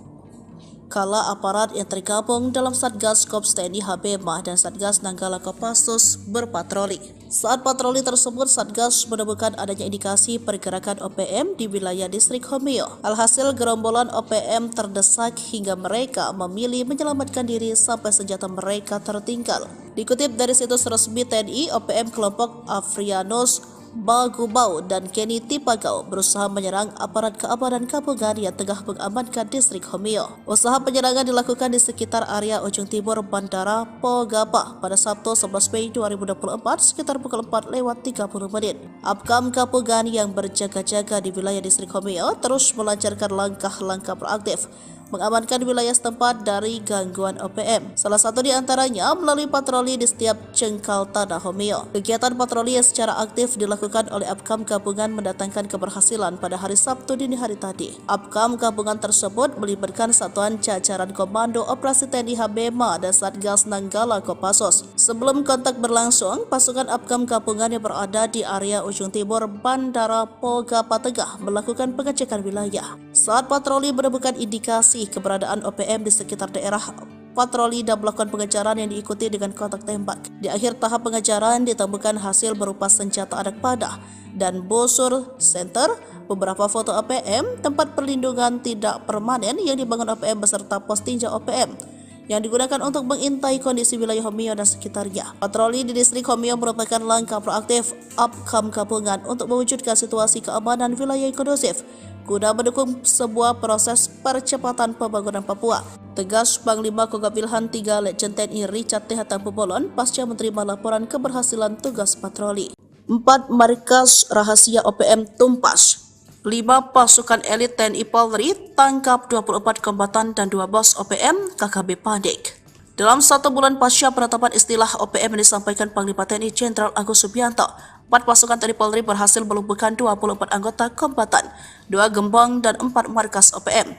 Kala aparat yang tergabung dalam Satgas Korps TNI Habema dan Satgas Nanggala Kopassus berpatroli. Saat patroli tersebut, Satgas menemukan adanya indikasi pergerakan OPM di wilayah distrik Homio. Alhasil gerombolan OPM terdesak hingga mereka memilih menyelamatkan diri sampai senjata mereka tertinggal. Dikutip dari situs resmi TNI, OPM kelompok Afrianus Bagubau dan Kenny Tipagau berusaha menyerang aparat keamanan gabungan yang tengah mengamankan distrik Homio. Usaha penyerangan dilakukan di sekitar area ujung timur Bandara Pogapa pada Sabtu 11 Mei 2024 sekitar pukul 4:30. Apkam gabungan yang berjaga-jaga di wilayah distrik Homio terus melancarkan langkah-langkah proaktif mengamankan wilayah setempat dari gangguan OPM. Salah satu di antaranya melalui patroli di setiap jengkal tanah Homio. Kegiatan patroli yang secara aktif dilakukan oleh Apkam gabungan mendatangkan keberhasilan pada hari Sabtu dini hari tadi. Apkam gabungan tersebut melibatkan satuan jajaran Komando Operasi TNI Habema dan Satgas Nanggala Kopassus. Sebelum kontak berlangsung, pasukan Apkam gabungan yang berada di area ujung timur Bandara Pogapa Tengah melakukan pengecekan wilayah. Saat patroli menemukan indikasi keberadaan OPM di sekitar daerah patroli dan melakukan pengejaran yang diikuti dengan kontak tembak. Di akhir tahap pengejaran ditemukan hasil berupa senjata anak panah dan busur center, beberapa foto OPM, tempat perlindungan tidak permanen yang dibangun OPM beserta pos tinjau OPM yang digunakan untuk mengintai kondisi wilayah Homio dan sekitarnya. Patroli di distrik Homio merupakan langkah proaktif Apkam gabungan untuk mewujudkan situasi keamanan wilayah yang kondusif guna mendukung sebuah proses percepatan pembangunan Papua. Tegas Panglima Kogab Wilhan 3 Letjen TNI Richard T. Hanggapubolon pasca menerima laporan keberhasilan tugas patroli. 4 markas rahasia OPM tumpas. 5 pasukan elit TNI Polri tangkap 24 kombatan dan 2 bos OPM KKB panik. Dalam 1 bulan pasca penetapan istilah OPM yang disampaikan Panglima TNI Jenderal Agus Subianto, 4 pasukan TNI Polri berhasil melumpuhkan 24 anggota kombatan, 2 gembong dan 4 markas OPM.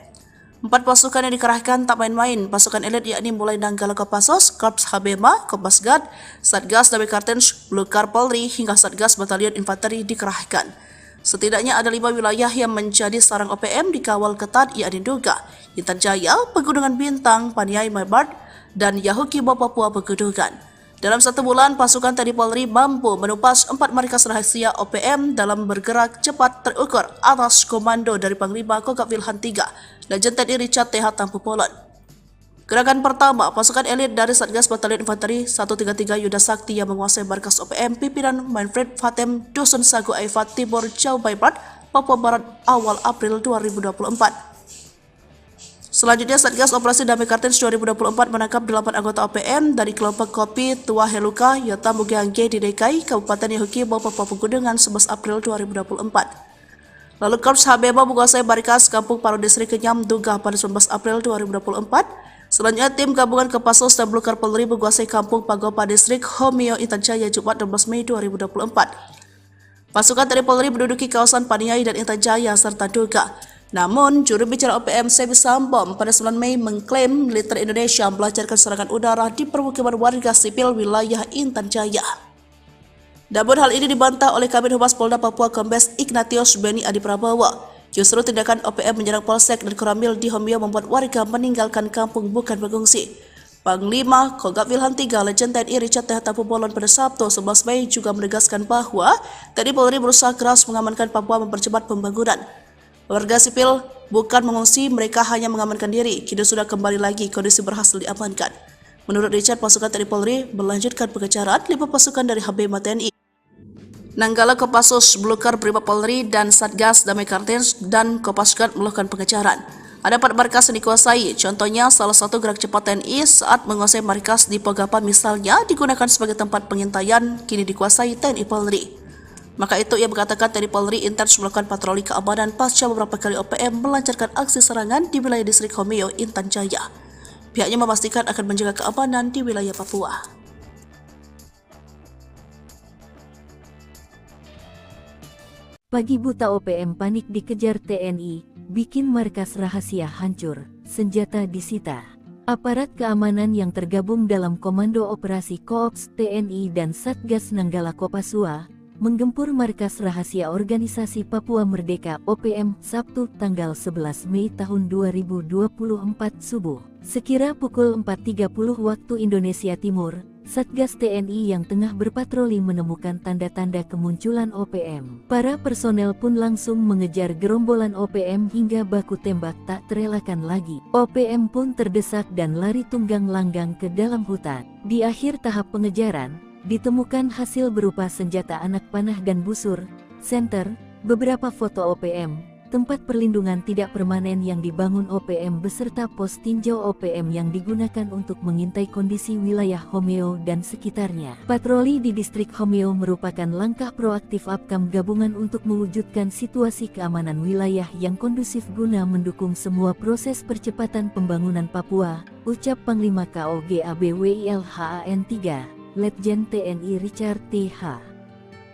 4 pasukan yang dikerahkan tak main-main, pasukan elit yakni mulai Nanggala Kopassus, Korps Habema, Kopasgat, Satgas Damai Kartens, Blukar Polri hingga Satgas Batalion Infanteri dikerahkan. Setidaknya ada 5 wilayah yang menjadi sarang OPM dikawal ketat yakni Duga, Intan Jaya, Pegunungan Bintang, Paniai Maibat, dan Yahukibo Papua Pegunungan. Dalam 1 bulan, pasukan TNI Polri mampu menumpas 4 markas rahasia OPM dalam bergerak cepat terukur atas komando dari Panglima Kogab Wilhan III, Lejen TNI Richard TH Tampu Polon. Gerakan pertama, pasukan elit dari Satgas Batalion Infanteri 133 Yuda Sakti yang menguasai markas OPM pimpinan Manfred Fatem Dusun Sagu Aifat Timur Jawa Barat, Papua Barat awal April 2024. Selanjutnya, Satgas Operasi Damai Kartens 2024 menangkap 8 anggota OPM dari kelompok Kopi Tua Heluka Yota Mugiangge di DKI, Kabupaten Yahuki, Papua Pegunungan 11 April 2024. Lalu Korps HBMA menguasai markas Kampung Paru Distrik Kenyam Duga pada 19 April 2024. Selanjutnya, tim gabungan Kopassus dan Blokar Polri menguasai Kampung Pagopa Distrik Homeo Intan Jaya Jumat 16 Mei 2024. Pasukan TNI Polri menduduki kawasan Paniai dan Intan Jaya serta Duga. Namun, juru bicara OPM Sebi Sambom pada 9 Mei mengklaim militer Indonesia melancarkan serangan udara di permukiman warga sipil wilayah Intan Jaya. Namun hal ini dibantah oleh Kabid Humas Polda Papua Kombes Ignatius Beni Adi Prabowo. Justru tindakan OPM menyerang Polsek dan Koramil di Homeo membuat warga meninggalkan kampung bukan mengungsi. Panglima Kogab Wilhan III Lejen TNI Richard TH Tampu Polon pada Sabtu 11 Mei juga menegaskan bahwa TNI Polri berusaha keras mengamankan Papua mempercepat pembangunan. Warga sipil bukan mengungsi, mereka hanya mengamankan diri. Kini sudah kembali lagi, kondisi berhasil diamankan. Menurut Richard, pasukan TNI Polri melanjutkan pengejaran 5 pasukan dari HBMA TNI. Nanggala Kopassus, Blokar Brimob Polri, dan Satgas Damai Kartens dan Kopasgat melakukan pengejaran. Ada 4 markas yang dikuasai, contohnya salah satu gerak cepat TNI saat menguasai markas di Pogapa misalnya digunakan sebagai tempat pengintaian, kini dikuasai TNI Polri. Maka itu ia mengatakan TNI Polri intens melakukan patroli keamanan pasca beberapa kali OPM melancarkan aksi serangan di wilayah distrik Homeo Intan Jaya. Pihaknya memastikan akan menjaga keamanan di wilayah Papua. Pagi buta OPM panik dikejar TNI, bikin markas rahasia hancur, senjata disita. Aparat keamanan yang tergabung dalam Komando Operasi Koops TNI dan Satgas Nanggala Kopasua menggempur markas rahasia Organisasi Papua Merdeka OPM Sabtu tanggal 11 Mei tahun 2024 subuh. Sekira pukul 4.30 waktu Indonesia Timur, Satgas TNI yang tengah berpatroli menemukan tanda-tanda kemunculan OPM. Para personel pun langsung mengejar gerombolan OPM hingga baku tembak tak terelakkan lagi. OPM pun terdesak dan lari tunggang langgang ke dalam hutan. Di akhir tahap pengejaran, ditemukan hasil berupa senjata anak panah dan busur, senter, beberapa foto OPM, tempat perlindungan tidak permanen yang dibangun OPM beserta pos tinjau OPM yang digunakan untuk mengintai kondisi wilayah Homeo dan sekitarnya. Patroli di distrik Homeo merupakan langkah proaktif Apkam gabungan untuk mewujudkan situasi keamanan wilayah yang kondusif guna mendukung semua proses percepatan pembangunan Papua, ucap Panglima KOG ABWILHAN 3. Letjen TNI Richard TH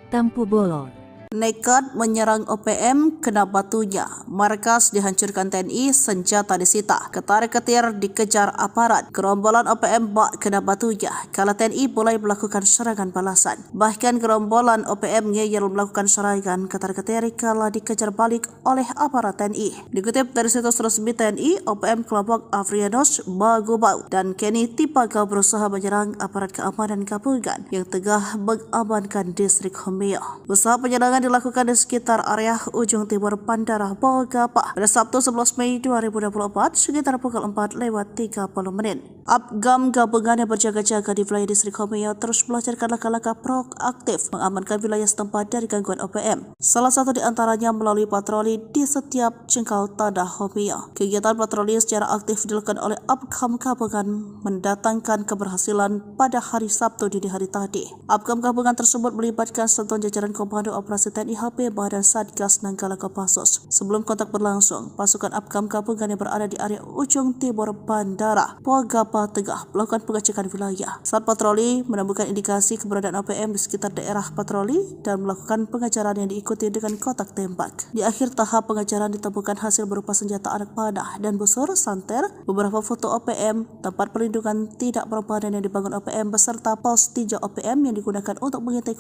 Tampu Polon. Nekat menyerang OPM, kena batunya. Markas dihancurkan TNI, senjata disita. Ketar-ketir dikejar aparat. Gerombolan OPM bak kena batunya. Kala TNI mulai melakukan serangan balasan. Bahkan gerombolan OPM ngeyel melakukan serangan ketar-ketir kala dikejar balik oleh aparat TNI. Dikutip dari situs resmi TNI, OPM kelompok Afrianos, Bagubau, dan Kenny Tipaga berusaha menyerang aparat keamanan gabungan yang tengah mengamankan distrik Homeo. Usaha penyerangan dilakukan di sekitar area ujung timur Bandara Bogapa pada Sabtu 11 Mei 2024 sekitar pukul 4:30 menit. Apgam gabungan yang berjaga-jaga di wilayah distrik Homeo terus melancarkan langkah-langkah proaktif mengamankan wilayah setempat dari gangguan OPM. Salah satu di antaranya melalui patroli di setiap jengkal tanah Homeo. Kegiatan patroli secara aktif dilakukan oleh Apgam gabungan mendatangkan keberhasilan pada hari Sabtu dini hari tadi. Apgam gabungan tersebut melibatkan sentuhan jajaran Komando Operasi TNI HBMA dan Satgas Nanggala Kopassus. Sebelum kontak berlangsung, pasukan Apgam gabungan yang berada di area ujung timur Bandara Bogapa Tengah melakukan pengecekan wilayah. Saat patroli menemukan indikasi keberadaan OPM di sekitar daerah patroli dan melakukan pengejaran yang diikuti dengan kotak tembak. Di akhir tahap pengejaran ditemukan hasil berupa senjata anak panah dan busur, santer, beberapa foto OPM, tempat perlindungan tidak permanen yang dibangun OPM beserta pos tinjau OPM yang digunakan untuk mengintai.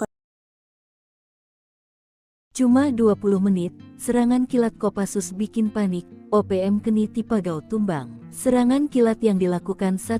Cuma 20 menit, serangan kilat Kopassus bikin panik, OPM Kenny Tipagau tumbang. Serangan kilat yang dilakukan saat